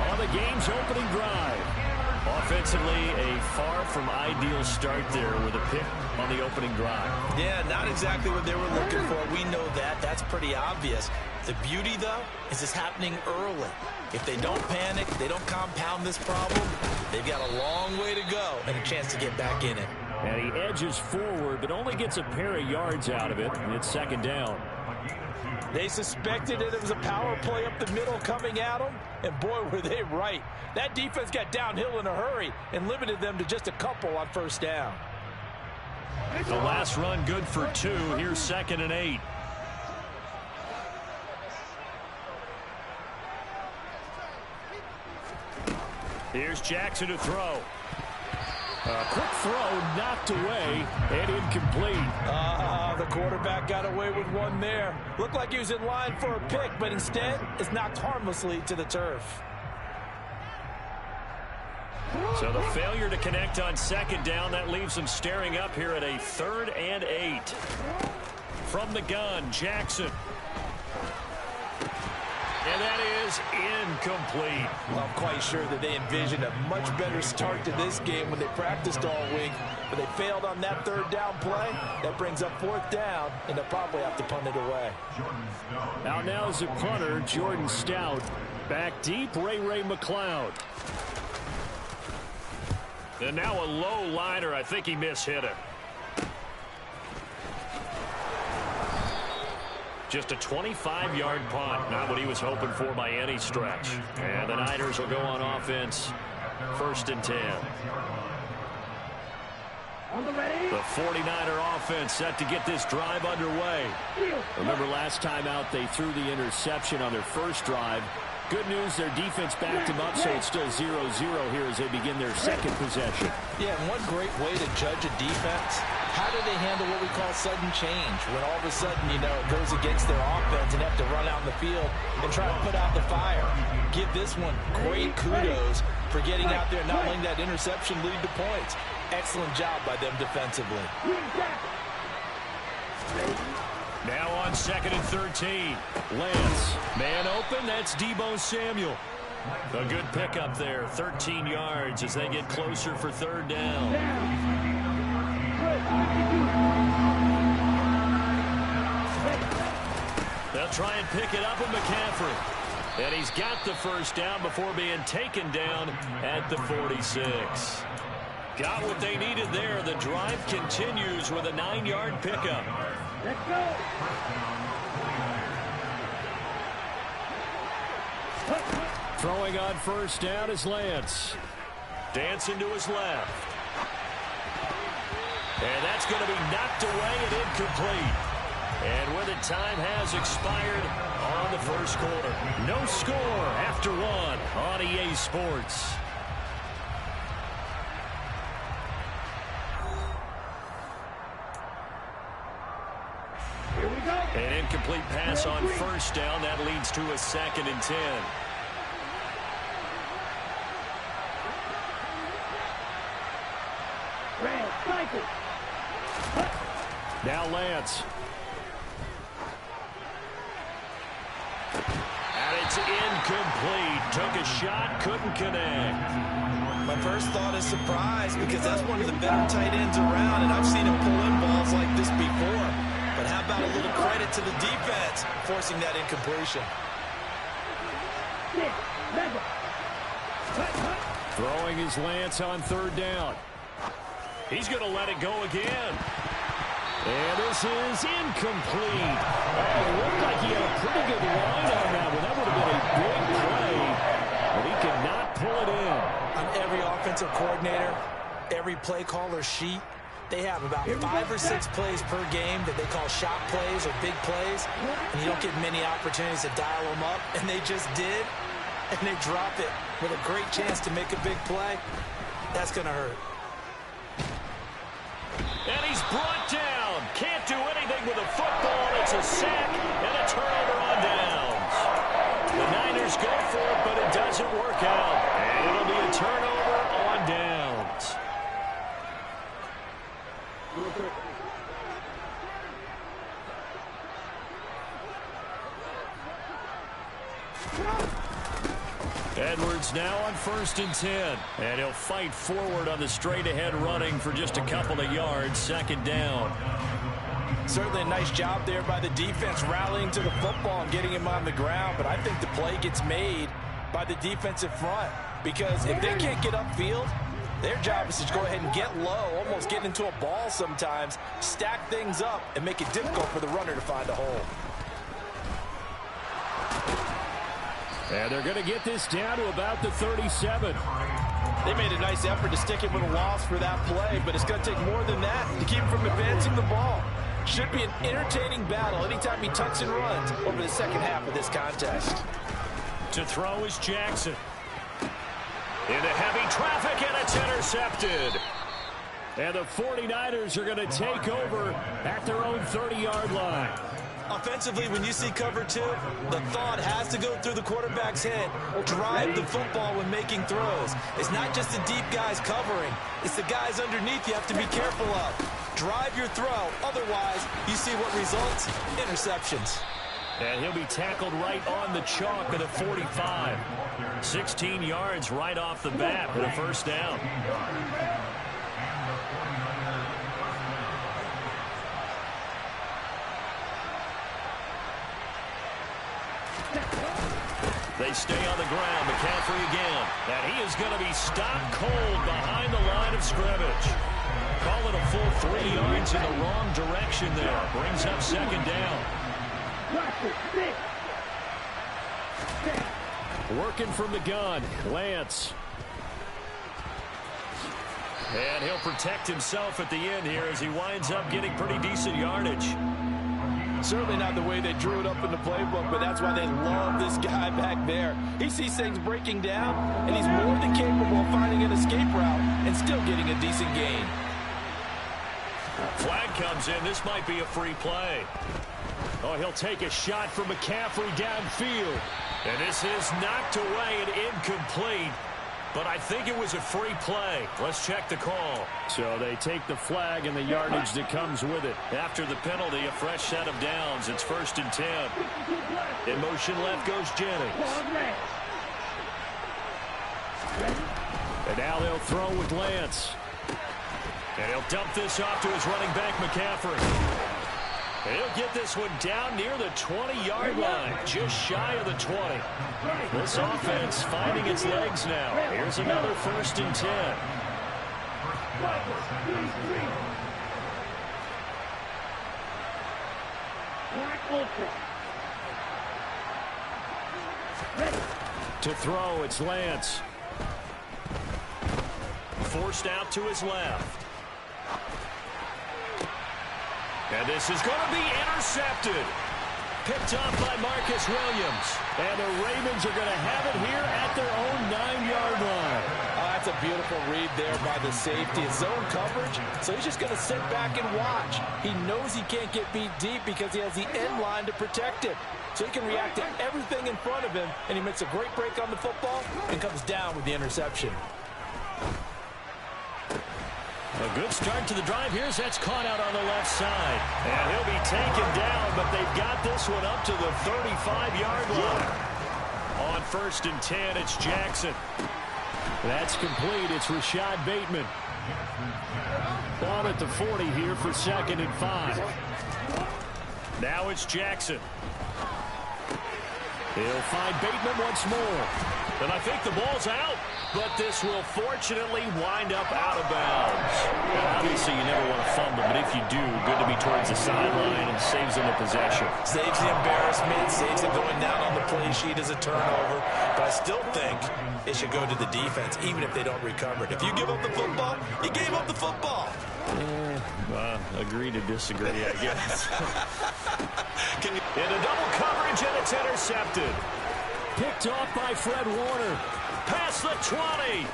on the game's opening drive. Offensively, a far from ideal start there with a pick on the opening drive. Yeah, not exactly what they were looking for. We know that. That's pretty obvious. The beauty, though, is it's happening early. If they don't panic, they don't compound this problem, they've got a long way to go and a chance to get back in it. And he edges forward, but only gets a pair of yards out of it, and it's second down. They suspected it was a power play up the middle coming at them, and boy, were they right. That defense got downhill in a hurry and limited them to just a couple on first down. The last run good for 2. Here's 2nd and 8. Here's Jackson to throw. Quick throw knocked away and incomplete. The quarterback got away with one there. Looked like he was in line for a pick, but instead it's knocked harmlessly to the turf. So the failure to connect on 2nd down, that leaves them staring up here at a 3rd and 8. From the gun, Jackson. And that is incomplete. Well, I'm quite sure that they envisioned a much better start to this game when they practiced all week, but they failed on that 3rd down play. That brings up 4th down, and they'll probably have to punt it away. Out now is a punter, Jordan Stout. Back deep, Ray McLeod. And now a low liner. I think he mishit it. Just a 25-yard punt. Not what he was hoping for by any stretch. And the Niners will go on offense. 1st and 10. The 49er offense set to get this drive underway. Remember last time out they threw the interception on their first drive. Good news, their defense backed him up, so it's still 0-0 here as they begin their 2nd possession. Yeah, and one great way to judge a defense, how do they handle what we call sudden change? When all of a sudden, you know, it goes against their offense and have to run out in the field and try to put out the fire. Give this one great kudos for getting out there and not letting that interception lead to points. Excellent job by them defensively. Now on 2nd and 13. Lance, man open, that's Deebo Samuel. A good pickup there, 13 yards as they get closer for 3rd down. They'll try and pick it up with McCaffrey. And he's got the 1st down before being taken down at the 46. Got what they needed there. The drive continues with a 9-yard pickup. Let's go. Throwing on 1st down is Lance. Dancing to his left. And that's going to be knocked away and incomplete. And where the time has expired on the 1st quarter. No score after 1 on EA Sports. Here we go. An incomplete pass on 1st down. That leads to a 2nd and 10. Red, cycle. Now Lance. And it's incomplete. Took a shot, couldn't connect. My first thought is surprise because that's one of the better tight ends around, and I've seen him pull in balls like this before. But how about a little credit to the defense forcing that incompletion? Throwing his Lance on 3rd down. He's going to let it go again. And this is incomplete. It looked like he had a pretty good line on that one. That would have been a big play, but he could not pull it in. On every offensive coordinator, every play caller sheet, they have about 5 or 6 plays per game that they call shot plays or big plays, and you don't get many opportunities to dial them up, and they just did, and they drop it with a great chance to make a big play. That's going to hurt. And he's brought down. Can't do anything with a football. It's a sack and a turnover on downs. The Niners go for it, but it doesn't work out. And it'll be a turnover on downs. Edwards now on 1st and 10. And he'll fight forward on the straight-ahead running for just a couple of yards. 2nd down. Certainly a nice job there by the defense rallying to the football and getting him on the ground. But I think the play gets made by the defensive front. Because if they can't get upfield, their job is to go ahead and get low, almost get into a ball sometimes, stack things up, and make it difficult for the runner to find a hole. And they're going to get this down to about the 37. They made a nice effort to stick him with a loss for that play, but it's going to take more than that to keep him from advancing the ball. Should be an entertaining battle anytime he tucks and runs over the second half of this contest. To throw is Jackson. Into heavy traffic, and it's intercepted. And the 49ers are going to take over at their own 30-yard line. Offensively, when you see cover 2, the thought has to go through the quarterback's head. Drive the football when making throws. It's not just the deep guys covering. It's the guys underneath you have to be careful of. Drive your throw. Otherwise, you see what results? Interceptions. And he'll be tackled right on the chalk at the 45. 16 yards right off the bat for the 1st down. They stay on the ground. McCaffrey again. And he is going to be stopped cold behind the line of scrimmage. Call it a full 3 yards in the wrong direction there. Brings up 2nd down. Working from the gun, Lance. And he'll protect himself at the end here as he winds up getting pretty decent yardage. Certainly not the way they drew it up in the playbook, but that's why they love this guy back there. He sees things breaking down, and he's more than capable of finding an escape route and still getting a decent gain. Flag comes in. This might be a free play. Oh, he'll take a shot from McCaffrey downfield. And this is knocked away and incomplete. But I think it was a free play. Let's check the call. So they take the flag and the yardage that comes with it. After the penalty, a fresh set of downs. It's 1st and 10. In motion left goes Jennings. And now they'll throw with Lance. And he'll dump this off to his running back, McCaffrey. And he'll get this one down near the 20-yard line, just shy of the 20. This offense finding its legs now. Here's another 1st and 10. To throw, it's Lance. Forced out to his left. And this is going to be intercepted. Picked up by Marcus Williams. And the Ravens are going to have it here at their own 9-yard line. Oh, that's a beautiful read there by the safety. It's zone coverage, so he's just going to sit back and watch. He knows he can't get beat deep because he has the end line to protect him. So he can react to everything in front of him, and he makes a great break on the football and comes down with the interception. A good start to the drive. Here's that's caught out on the left side. And he'll be taken down, but they've got this one up to the 35-yard line. On 1st and 10, it's Jackson. That's complete. It's Rashad Bateman. Ball at the 40 here for 2nd and 5. Now it's Jackson. He'll find Bateman once more. And I think the ball's out, but this will fortunately wind up out of bounds. And obviously, you never want to fumble, but if you do, good to be towards the sideline and saves them the possession. Saves the embarrassment, saves it going down on the play sheet as a turnover. But I still think it should go to the defense, even if they don't recover it. If you give up the football, you gave up the football. Agree to disagree, I guess. Into double coverage, and it's intercepted. Picked off by Fred Warner. Past the 20.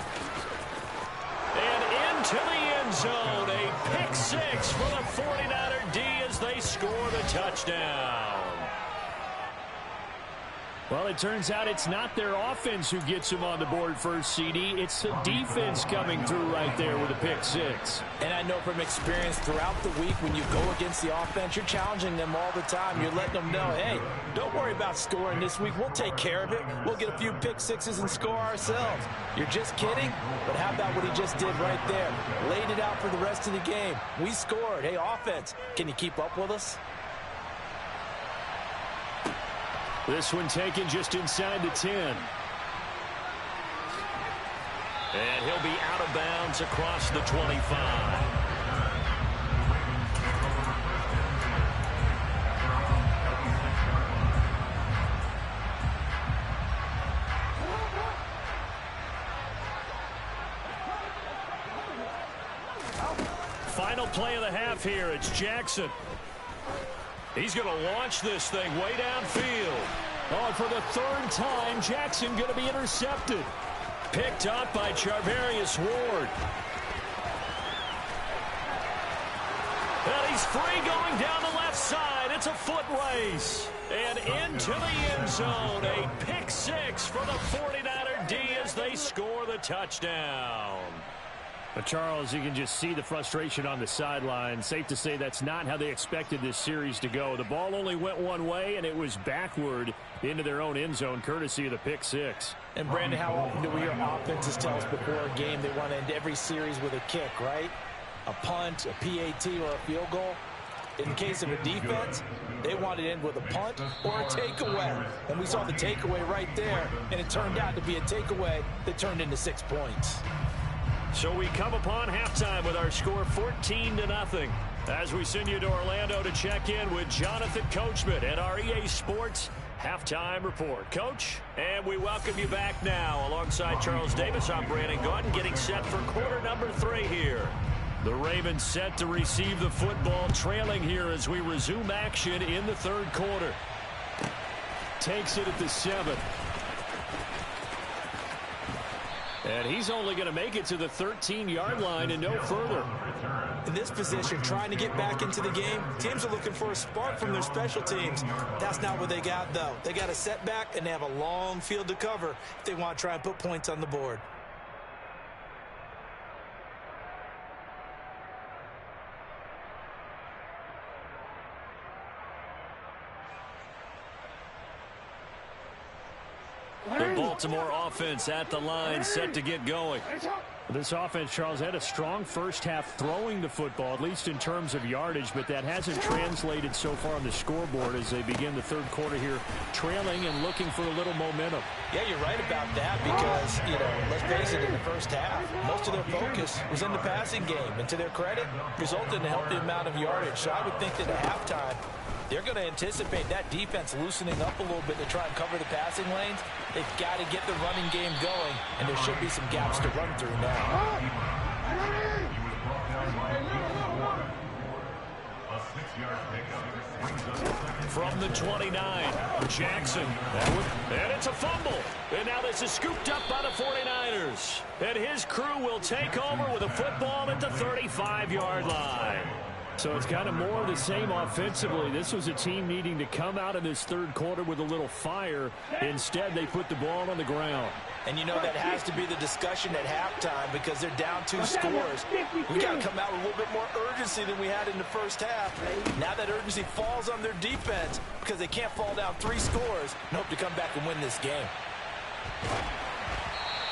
And into the end zone. A pick 6 for the 49er D as they score the touchdown. Well, it turns out it's not their offense who gets him on the board first, CD. It's the defense coming through right there with a pick six. And I know from experience throughout the week when you go against the offense, you're challenging them all the time. You're letting them know, hey, don't worry about scoring this week. We'll take care of it. We'll get a few pick sixes and score ourselves. You're just kidding? But how about what he just did right there? Laid it out for the rest of the game. We scored. Hey, offense, can you keep up with us? This one taken just inside the 10. And he'll be out of bounds across the 25. Final play of the half here. It's Jackson. He's going to launch this thing way downfield. Oh, for the third time, Jackson going to be intercepted. Picked up by Charvarius Ward. And he's free going down the left side. It's a foot race. And into the end zone. A pick six for the 49er D as they score the touchdown. But Charles, you can just see the frustration on the sideline. Safe to say that's not how they expected this series to go. The ball only went one way, and it was backward into their own end zone, courtesy of the pick six. And, Brandon, how often do we hear offenses tell us before a game they want to end every series with a kick, right? A punt, a PAT, or a field goal. In the case of a defense, they want to end with a punt or a takeaway. And we saw the takeaway right there, and it turned out to be a takeaway that turned into 6 points. So we come upon halftime with our score 14-0. As we send you to Orlando to check in with Jonathan Coachman at our EA Sports Halftime Report. Coach, and we welcome you back now. Alongside Charles Davis, I'm Brandon Gordon, getting set for quarter number 3 here. The Ravens set to receive the football, trailing here as we resume action in the third quarter. Takes it at the 7. And he's only going to make it to the 13-yard line and no further. In this position, trying to get back into the game, teams are looking for a spark from their special teams. That's not what they got, though. They got a setback, and they have a long field to cover if they want to try and put points on the board. The Baltimore offense at the line, set to get going. This offense, Charles, had a strong first half throwing the football, at least in terms of yardage, but that hasn't translated so far on the scoreboard as they begin the third quarter here, trailing and looking for a little momentum. Yeah, you're right about that because, you know, let's face it, in the first half, most of their focus was in the passing game, and to their credit, resulted in a healthy amount of yardage. So I would think that at halftime, they're going to anticipate that defense loosening up a little bit to try and cover the passing lanes. They've got to get the running game going, and there should be some gaps to run through now. From the 29, Jackson. And it's a fumble. And now this is scooped up by the 49ers. And his crew will take over with a football at the 35-yard line. So it's kind of more of the same offensively. This was a team needing to come out of this third quarter with a little fire. Instead, they put the ball on the ground. And you know that has to be the discussion at halftime because they're down 2 scores. We got to come out with a little bit more urgency than we had in the first half. Now that urgency falls on their defense because they can't fall down 3 scores and hope to come back and win this game.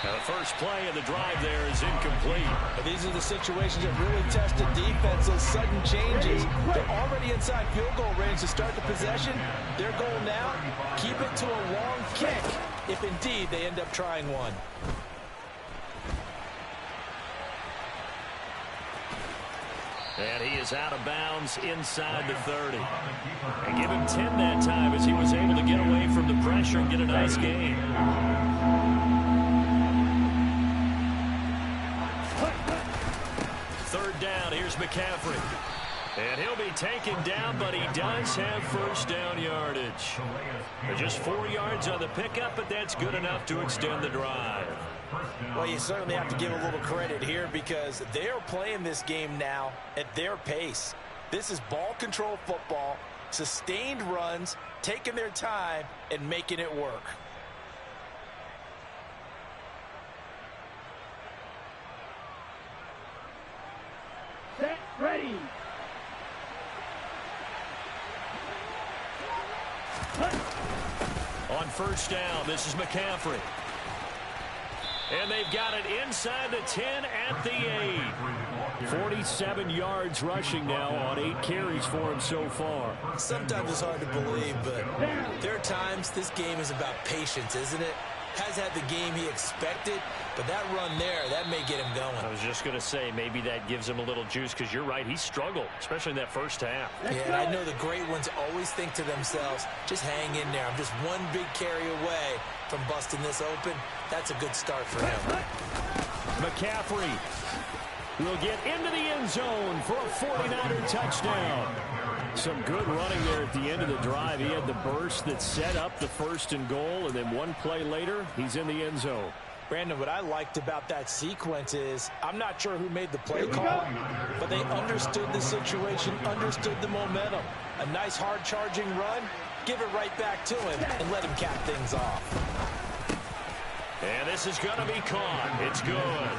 Now the first play of the drive there is incomplete. And these are the situations that really test the defense. Those sudden changes. They're already inside field goal range to start the possession. Their goal now, keep it to a long kick if indeed they end up trying one. And he is out of bounds inside the 30. And give him 10 that time as he was able to get away from the pressure and get a nice gain. Third down, here's McCaffrey. And he'll be taken down, but he does have first down yardage. Just 4 yards on the pickup, but that's good enough to extend the drive. Well, you certainly have to give a little credit here because they are playing this game now at their pace. This is ball control football. Sustained runs, taking their time, and making it work. Set, ready. On first down, this is McCaffrey. And they've got it inside the 10 at the 8. 47 yards rushing now on 8 carries for him so far. Sometimes it's hard to believe, but there are times this game is about patience, isn't it? Has had the game he expected, but that run there, that may get him going. I was just going to say, maybe that gives him a little juice, because you're right, he struggled, especially in that first half. Yeah, and I know the great ones always think to themselves, just hang in there. I'm just one big carry away from busting this open. That's a good start for him. McCaffrey will get into the end zone for a 49er touchdown. Some good running there at the end of the drive. He had the burst that set up the 1st and goal, and then one play later, he's in the end zone. Brandon, what I liked about that sequence is I'm not sure who made the play call, but they understood the situation, understood the momentum. A nice hard-charging run, give it right back to him, and let him cap things off. And this is going to be caught. It's good.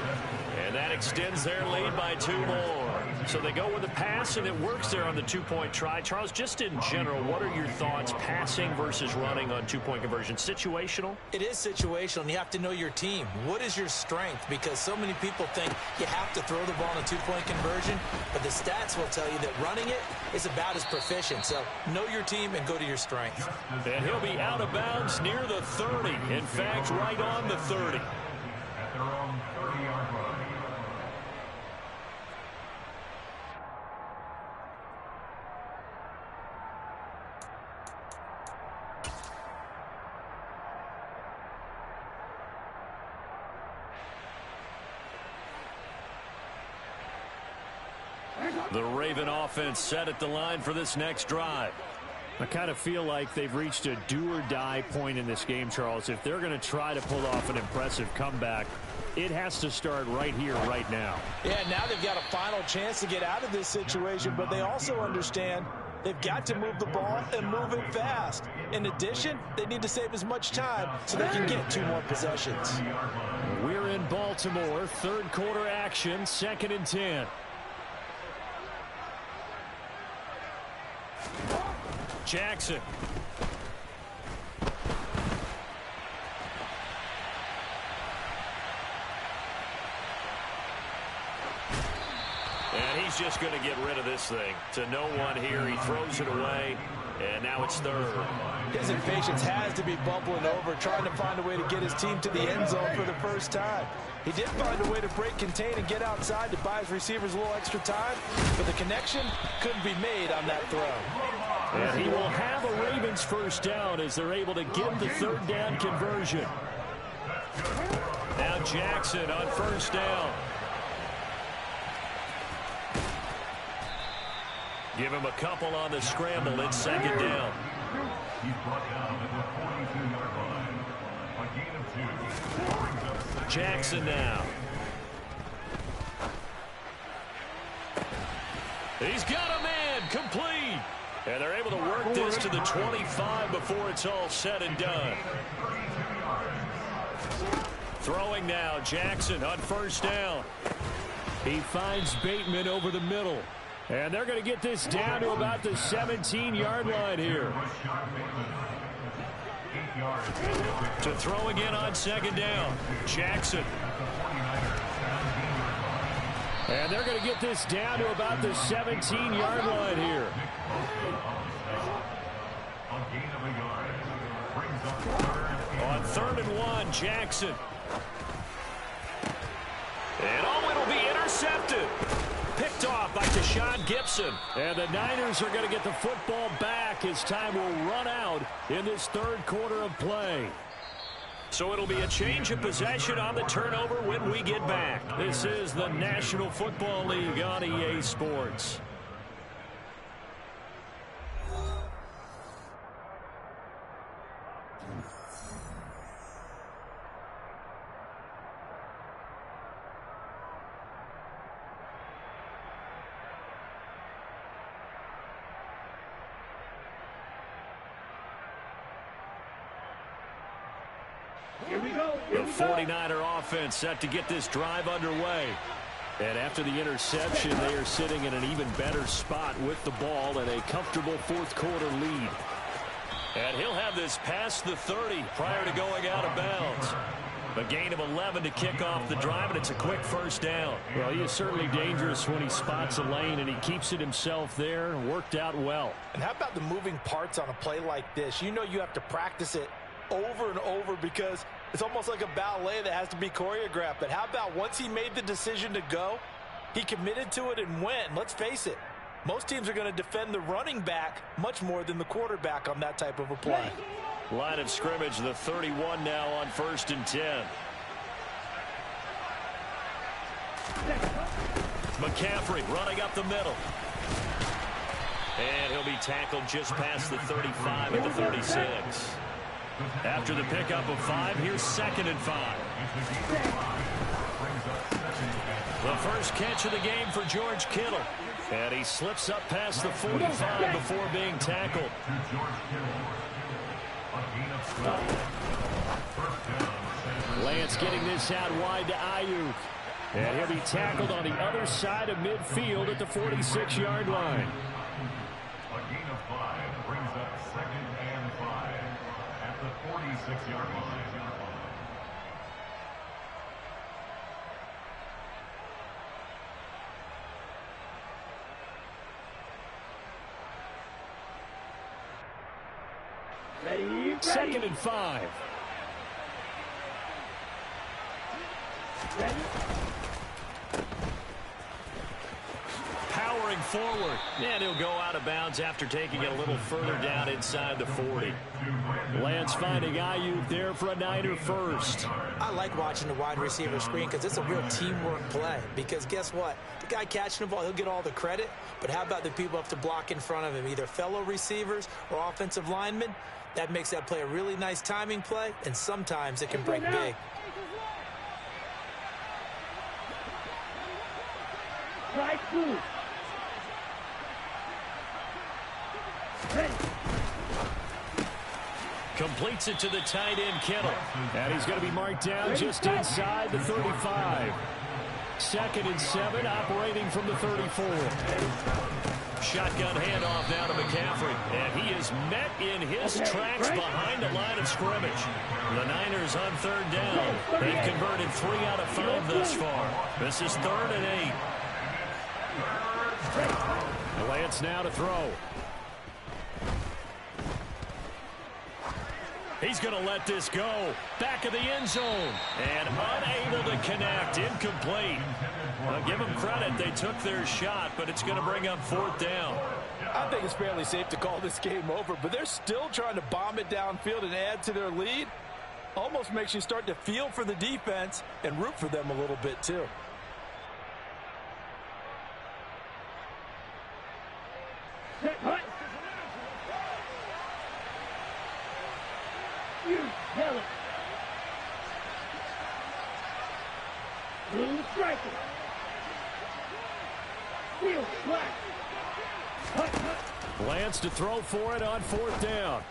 And that extends their lead by 2 more. So they go with the pass, and it works there on the 2-point try. Charles, just in general, what are your thoughts passing versus running on 2-point conversion? Situational? It is situational, and you have to know your team. What is your strength? Because so many people think you have to throw the ball in a 2-point conversion, but the stats will tell you that running it is about as proficient. So know your team and go to your strength. And he'll be out of bounds near the 30. In fact, right on the 30. At their own 30-yard line. The Raven offense set at the line for this next drive. I kind of feel like they've reached a do-or-die point in this game, Charles. If they're going to try to pull off an impressive comeback, it has to start right here, right now. Yeah, now they've got a final chance to get out of this situation, but they also understand they've got to move the ball and move it fast. In addition, they need to save as much time so they can get 2 more possessions. We're in Baltimore, 3rd quarter action, 2nd and 10. Jackson. And he's just going to get rid of this thing. To no one here. He throws it away. And now it's 3rd. His impatience has to be bubbling over, trying to find a way to get his team to the end zone for the first time. He did find a way to break, contain, and get outside to buy his receivers a little extra time, but the connection couldn't be made on that throw. And he will have a Ravens first down as they're able to get the 3rd down conversion. Now Jackson on first down. Give him a couple on the scramble in 2nd down. He's brought down at the 42-yard line. A gain of 2. Jackson now. He's got a man complete. And they're able to work this to the 25 before it's all said and done. Throwing now, Jackson on first down. He finds Bateman over the middle. And they're going to get this down to about the 17-yard line here. To throw again on 2nd down, Jackson. And they're going to get this down to about the 17-yard line here. On 3rd and 1, Jackson. And it'll be intercepted. Picked off by Deshaun Gibson. And the Niners are going to get the football back as time will run out in this 3rd quarter of play. So it'll be a change of possession on the turnover when we get back. This is the National Football League on EA Sports. Here we go. The 49er offense set to get this drive underway. And after the interception, they are sitting in an even better spot with the ball and a comfortable fourth-quarter lead. And he'll have this past the 30 prior to going out of bounds. A gain of 11 to kick off the drive, and it's a quick first down. Well, he is certainly dangerous when he spots a lane, and he keeps it himself there and worked out well. And how about the moving parts on a play like this? You know you have to practice it over and over because it's almost like a ballet that has to be choreographed. But how about once he made the decision to go, he committed to it and went. And let's face it, most teams are going to defend the running back much more than the quarterback on that type of a play. Line of scrimmage, the 31 now on 1st and 10. McCaffrey running up the middle. And he'll be tackled just past the 35 at the 36. After the pickup of 5, here's 2nd and 5. The first catch of the game for George Kittle. And he slips up past the 45 before being tackled. Lance getting this out wide to Ayuk. And he'll be tackled on the other side of midfield at the 46-yard line. A gain of 5 brings up 2nd and 5 at the 46-yard line. Ready. 2nd and 5. Ready. Powering forward. And he'll go out of bounds after taking it a little further down inside the 40. Lance finding Ayuk there for a Niner first. I like watching the wide receiver screen because it's a real teamwork play. Because guess what? The guy catching the ball, he'll get all the credit. But how about the people up to block in front of him, either fellow receivers or offensive linemen? That makes that play a really nice timing play, and sometimes it can break big. Strike 2. Ready. Completes it to the tight end, Kittle. And he's going to be marked down just inside the 35. 2nd and 7, operating from the 34. Shotgun handoff now to McCaffrey. And he is met in his tracks behind the line of scrimmage. The Niners on 3rd down. They've converted 3 out of 5 thus far. This is 3rd and 8. Lance now to throw. He's going to let this go. Back of the end zone. And unable to connect. Incomplete. I'll give them credit. They took their shot, but it's going to bring up 4th down. I think it's fairly safe to call this game over, but they're still trying to bomb it downfield and add to their lead. Almost makes you start to feel for the defense and root for them a little bit, too. Hut. You tell it. Blue striker. Field flat. Hut, hut. Lance to throw for it on 4th down.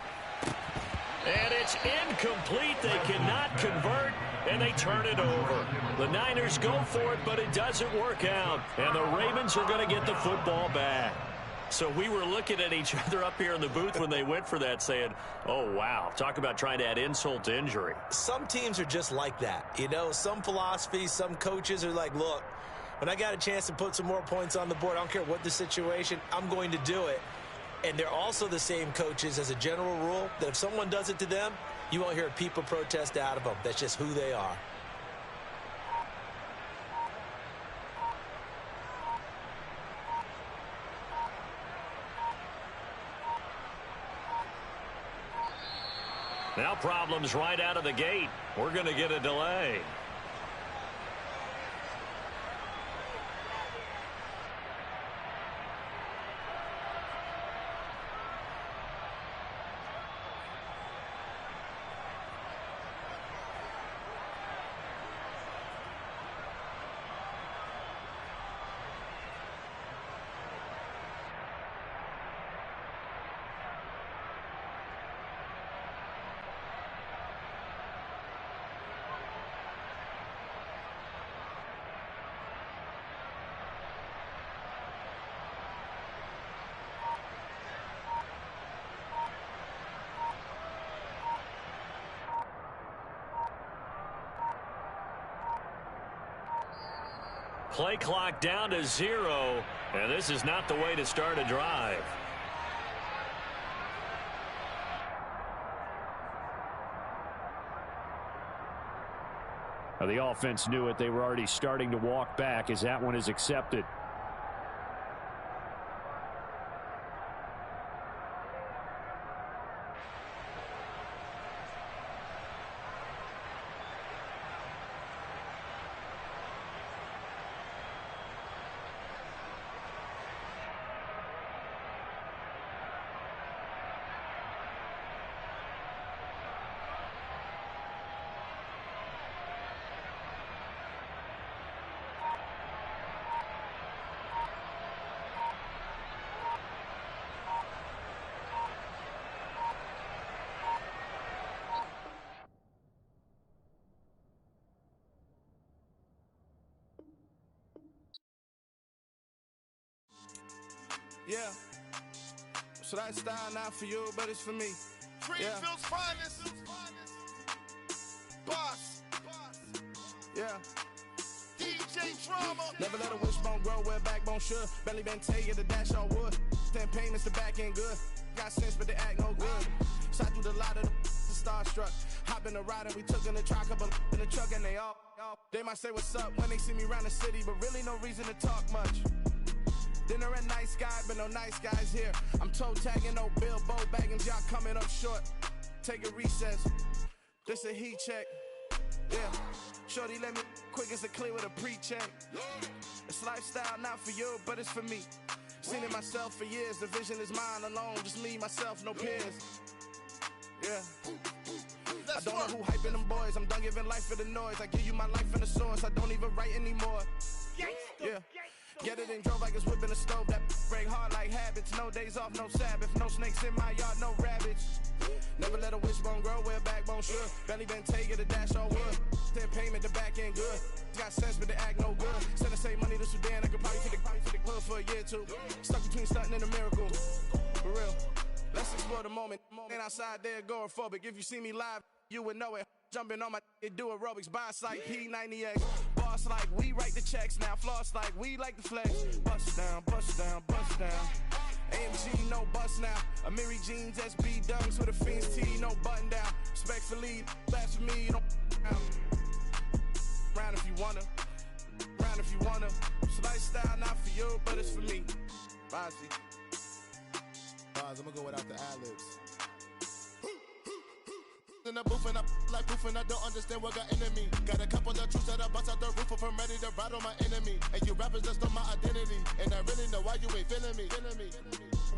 And it's incomplete. They cannot convert, and they turn it over. The Niners go for it, but it doesn't work out. And the Ravens are going to get the football back. So we were looking at each other up here in the booth when they went for that saying, oh, wow, talk about trying to add insult to injury. Some teams are just like that. You know, some philosophies, some coaches are like, look, when I got a chance to put some more points on the board, I don't care what the situation, I'm going to do it. And they're also the same coaches as a general rule that if someone does it to them, you won't hear a people protest out of them. That's just who they are. Now problems right out of the gate. We're going to get a delay. Play clock down to 0, and this is not the way to start a drive. The offense knew it. They were already starting to walk back as that one is accepted. Yeah. So that style not for you, but it's for me. Greenfield's finest. Boss. Yeah. DJ Drama. Never let a wishbone grow where a backbone should. Belly been taken to dash on wood. 10 payments, the back end good. Got sense, but they act no good. Shot through the lot of the starstruck. Hop in the ride and we took in the truck, up in the truck and they all. They might say what's up when they see me around the city, but really no reason to talk much. Dinner a nice guy, but no nice guys here. I'm toe tagging, no Bilbo bagging, y'all coming up short. Take a recess. This a heat check. Yeah. Shorty let me quick as a clear with a pre-check. It's lifestyle not for you, but it's for me. Seen it myself for years. The vision is mine alone. Just me, myself, no peers. Yeah. I don't know who hyping them boys. I'm done giving life for the noise. I give you my life in the source. I don't even write anymore. Yeah. Get it and drove like it's whipping a stove. That break hard like habits. No days off, no Sabbath. No snakes in my yard, no rabbits. Never let a wishbone grow where a backbone should. Belly been taken to dash on wood. 10 payment, the back end good. Got sense, but they act no good. Send the same money to Sudan. I could probably fit the hood for a year or two. Stuck between stunting and a miracle. For real. Let's explore the moment. Ain't outside there agoraphobic. If you see me live, you would know it. Jumping on my do aerobics, boss like P90X. Boss like we write the checks now. Floss like we like the flex. Bust down, bust down, bust down. AMG, no bust now. Amiri jeans, SB dunks with a Fiends T, no button down. Respectfully, that's for me, you don't round if you wanna. Round if you wanna. It's lifestyle not for you, but it's for me. Bossy. I'm gonna go without the ad-libs. In the booth and I like proof and I don't understand what got into me. Got a couple of truths that I bust out the roof if I'm ready to ride on my enemy. And you rappers just stole my identity. And I really know why you ain't feeling me.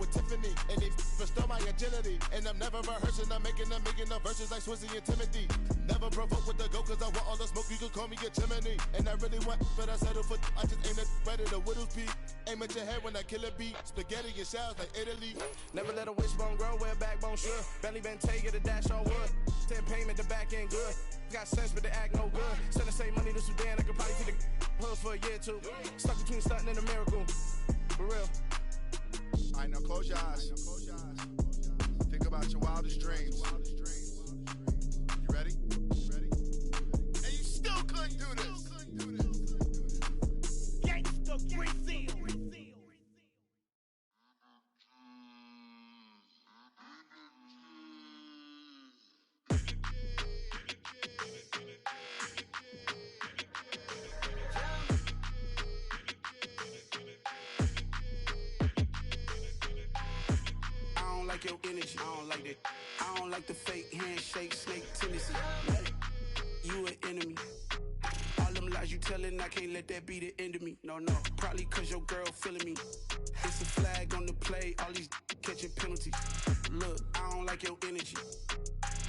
With Tiffany, and they restore my agility. And I'm never rehearsing, I'm making the verses like Swizzy and Timothy. Never provoke with the go, cause I want all the smoke, you can call me a chimney. And I really want, but I settle for, I just aim at ready to Whittles Peak. Aim at your head when I kill a beat. Spaghetti and shells like Italy. Never let a wishbone grow where a backbone should. Belly been taken to dash on wood. 10 payment, the back end good. Got sense, but they act no good. Send the same money to Sudan, I could probably fit the hood for a year or two. Stuck between stunting and a miracle. For real. Alright, now close your eyes. Think about your wildest dreams. You ready? And you still couldn't do this. Gangsta Brazil. I don't like your energy. I don't like that. I don't like the fake handshake, snake tendency. You an enemy. All them lies you telling, I can't let that be the end of me. No, probably cause your girl feeling me. It's a flag on the play, all these catching penalties. Look, I don't like your energy.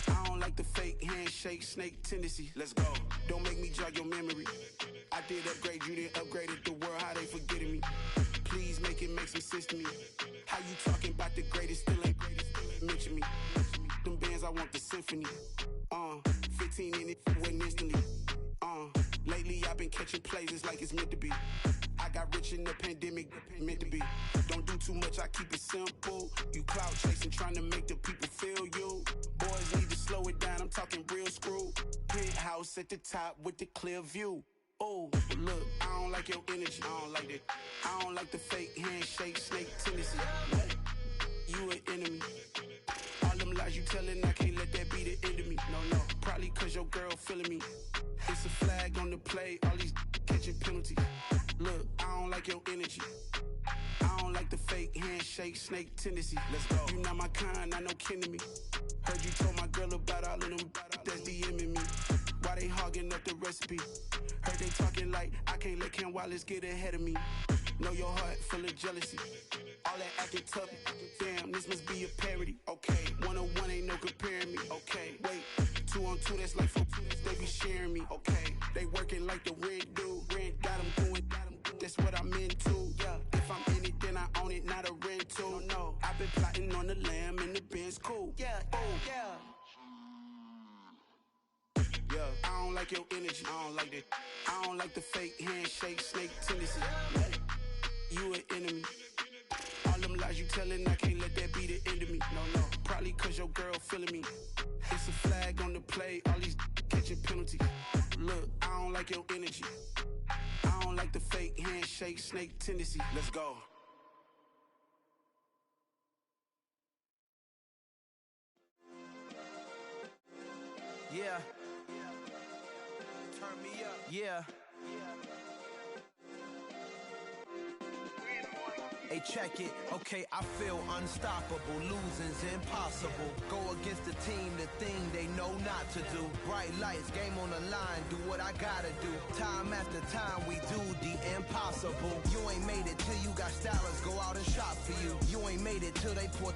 I don't like the fake handshake, snake tendency. Let's go. Don't make me jog your memory. I did upgrade, you didn't upgrade it. The world, how they forgetting me. Please make it make some sense to me. How you talking about the greatest, still ain't mention me. Them bands, I want the symphony. 15 in it, went instantly. Lately I've been catching plays, it's like it's meant to be. I got rich in the pandemic, meant to be. Don't do too much, I keep it simple. You clout chasing, trying to make the people feel you. Boys need to slow it down, I'm talking real screw. Penthouse at the top with the clear view. Oh, look, I don't like your energy. I don't like that. I don't like the fake handshake, snake tendency. You an enemy. All them lies you telling, I can't let that be the end of me. No, probably cause your girl feeling me. It's a flag on the play, all these catching penalties. Look, I don't like your energy. I don't like the fake handshake, snake tendency. Let's go. You not my kind, not no kin to me. Heard you told my girl about all of them that's DMing me. Why they hogging up the recipe? Heard they talking like I can't let Ken Wallace get ahead of me. Know your heart full of jealousy. All that acting tough, damn, this must be a parody. Okay, 1-on-1 ain't no comparing me. Okay, wait, 2-on-2, that's like 4, they be sharing me. Okay, they working like the rent dude. Rent got them going, that's what I'm into. Yeah, if I'm in it, then I own it, not a rental. No, I've been plotting on the lamb and the Benz cool. Yeah, oh, yeah. Yeah, I don't like your energy. I don't like that. I don't like the fake handshake, snake tendency. You an enemy. All them lies you telling, I can't let that be the end of me. No, probably cause your girl feeling me. It's a flag on the play, all these catching penalties. Look, I don't like your energy. I don't like the fake handshake, snake tendency. Let's go. Yeah. Turn me up. Yeah. Hey, check it. Okay, I feel unstoppable. Losing's impossible. Go against the team, the thing they know not to do. Bright lights, game on the line, do what I gotta do. Time after time, we do the impossible. You ain't made it till you got stylers go out and shop for you. You ain't made it till they put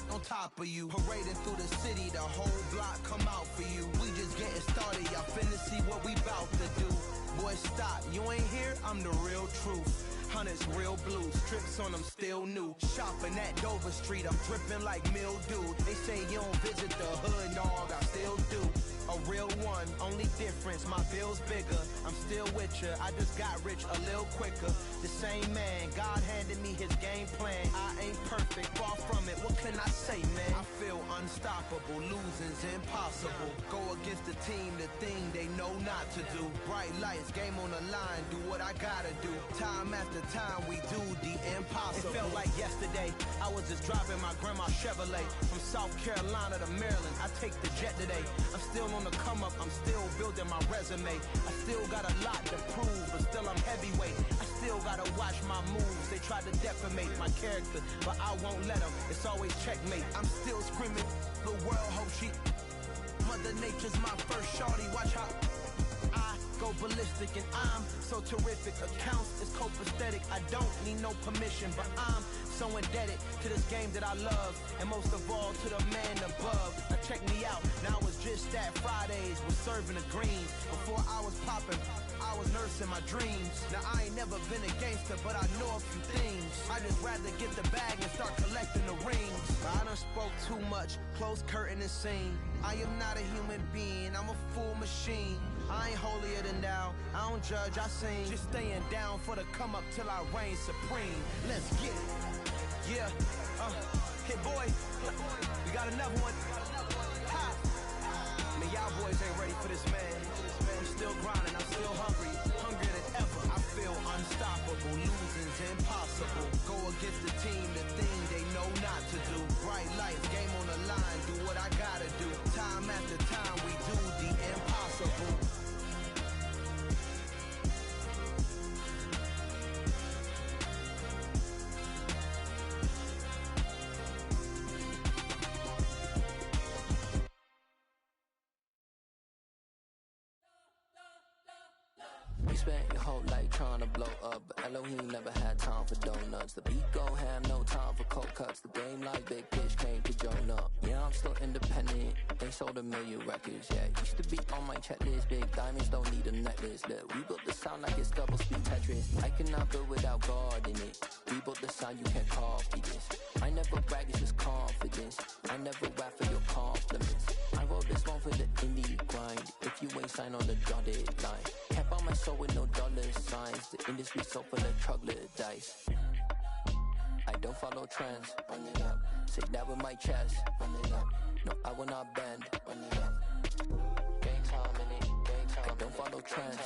on top of you. Parading through the city, the whole block come out for you. We just getting started, y'all finna see what we bout to do. Boy, stop, you ain't here, I'm the real truth. Hunters, real blue, strips on them still new. Shopping at Dover Street, I'm dripping like mildew. They say you don't visit the hood, dog, I still do. A real one, only difference, my bill's bigger. I'm still with ya, I just got rich a little quicker. The same man, God handed me his game plan. I ain't perfect, far from it, what can I say, man? I feel unstoppable, losing's impossible. Go against the team, the thing they know not to do. Bright lights, game on the line, do what I gotta do. Time after time, we do the impossible. It felt like yesterday, I was just driving my grandma's Chevrolet. From South Carolina to Maryland, I take the jet today. I'm still on the come up, I'm still building my resume. I still got a lot to prove, but still I'm heavyweight. I still gotta watch my moves. They try to defamate my character, but I won't let them. It's always checkmate. I'm still screaming, the world hope she. Mother Nature's my first shorty, watch how I go ballistic and I'm so terrific. Accounts is copacetic, I don't need no permission, but I'm so indebted to this game that I love, and most of all to the man above. Now check me out, now it's just that Fridays was serving the greens. Before I was popping, I was nursing my dreams. Now I ain't never been a gangster, but I know a few things. I just rather get the bag and start collecting the rings. I done spoke too much, close curtain and scene. I am not a human being, I'm a full machine. I ain't holier than thou, I don't judge, I sing. Just staying down for the come up till I reign supreme. Let's get it. Yeah, hey boy, we got another one. Ha. Man, y'all boys ain't ready for this, man. I'm still grinding, I'm still hungry, hungrier than ever. I feel unstoppable, losing's impossible. Go against the team, the thing they know not to do. Bright lights, game on the line, do what I gotta do. Time after time, we do the impossible. You spent your whole life trying to blow up, but Elohim never had time for donuts. The beat go ham, no time for cold cuts. The game like Big Pitch came to Jonah. Yeah, I'm still independent, they sold 1 million records. Yeah, used to be on my checklist. Big diamonds don't need a necklace. Look, we built the sound like it's double speed Tetris. I cannot build without God in it. We built the sound, you can't copy this. I never brag, it's just confidence. I never rap for your compliments. I wrote this one for the indie grind. If you ain't signed on the dotted line, can't buy my soul with no dollar signs. The industry so full of troglodytes. I don't follow trends. Run it up. Say that with my chest. Run it up. No, I will not bend. Run it up. Gang time in it. Gang time. I don't follow trends.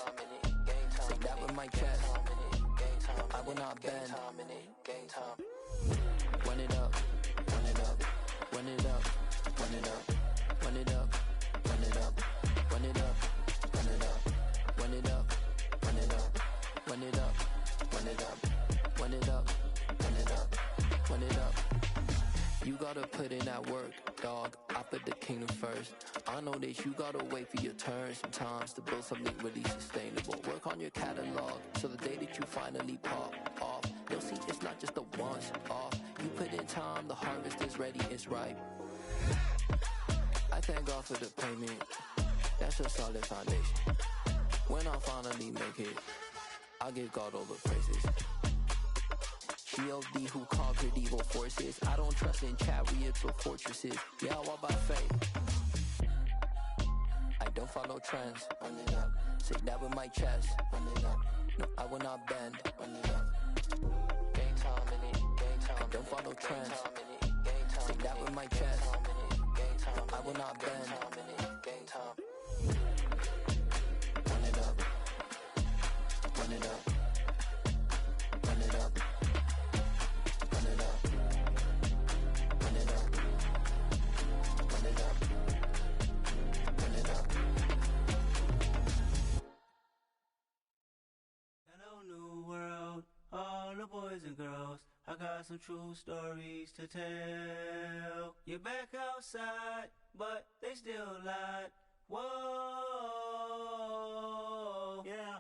Say that with my chest. I will not bend. Run it up, run it up, run it up, run it up, run it up, run it up, run it up, run it up, run it up, run it up, run it up, run it up, run it up, run it up, run it up. You gotta put in that work, dog. I put the kingdom first. I know that you gotta wait for your turn sometimes to build something really sustainable. Work on your catalog so the day that you finally pop off, you'll see it's not just a once off. You put in time, the harvest is ready, it's ripe. I thank God for the payment. That's a solid foundation. When I finally make it, I give God all the praises. G.O.D. who conquered evil forces. I don't trust in chariots or fortresses. Yeah, I walk by faith. I don't follow trends. Say that with my chest. No, I will not bend. Game time in it. I don't follow trends. Say that with my chest. No, I will not bend. Run it up. Run it up. Run it up. Run it up. Run it up. Run it up. Run it up. Hello, new world, all the boys and girls. I got some true stories to tell. You're back outside, but they still lied. Whoa, yeah.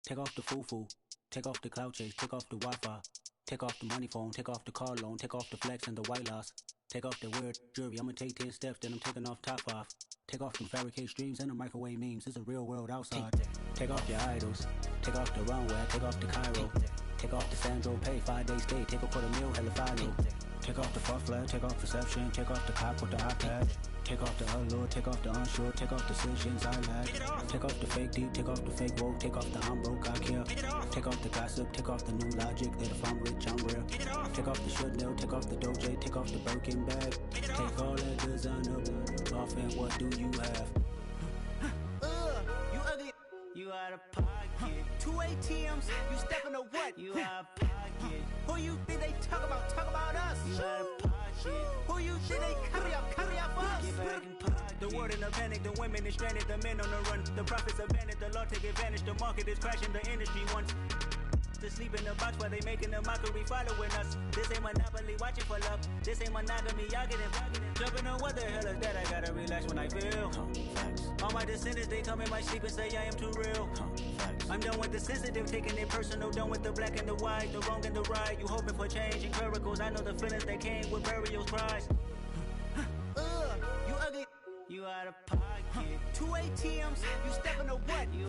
Take off the foo-foo, take off the cloud chase, take off the Wi-Fi, take off the money phone, take off the car loan, take off the flex and the white loss, take off the weird jewelry. I'ma take 10 steps, then I'm taking off top 5. Take off them fabricated streams and the microwave memes. It's a real world outside. Take off your idols, take off the runway, take off the Cairo, take off the Sandro Pay, 5 days stay, take a $250,000, hella follow. Take off the fuck flag, take off perception, take off the cop with the iPad. Take off the allure, take off the unsure, take off decisions I lack. Take off the fake deep, take off the fake woke, take off the I'm broke, I care. Take off the gossip, take off the new logic that if I'm rich, I'm real. Take off the should know, take off the Doja, take off the Birkin bag. Take all that designer off and what do you have? You ugly, you out of pocket. 2 ATMs, you stepping to what? You out of pocket. Who you think they talk about? Talk about us. You out of pocket. Who you think they carry up for us? Get back in pocket. The world in a panic, the women is stranded, the men on the run. The profits abandoned, the law take advantage. The market is crashing, the industry wants to sleep in the box while they making a mockery following us. This ain't Monopoly, watching for love. This ain't monogamy, y'all getting jumping on what the hell is that? I gotta relax when I feel. All my descendants, they come in my sleep and say I am too real. I'm done with the sensitive, taking it personal. Done with the black and the white, the wrong and the right. You hoping for change and miracles. I know the feelings that came with burial's price. You ugly, you out of pocket. 2 ATMs, you stepping to what?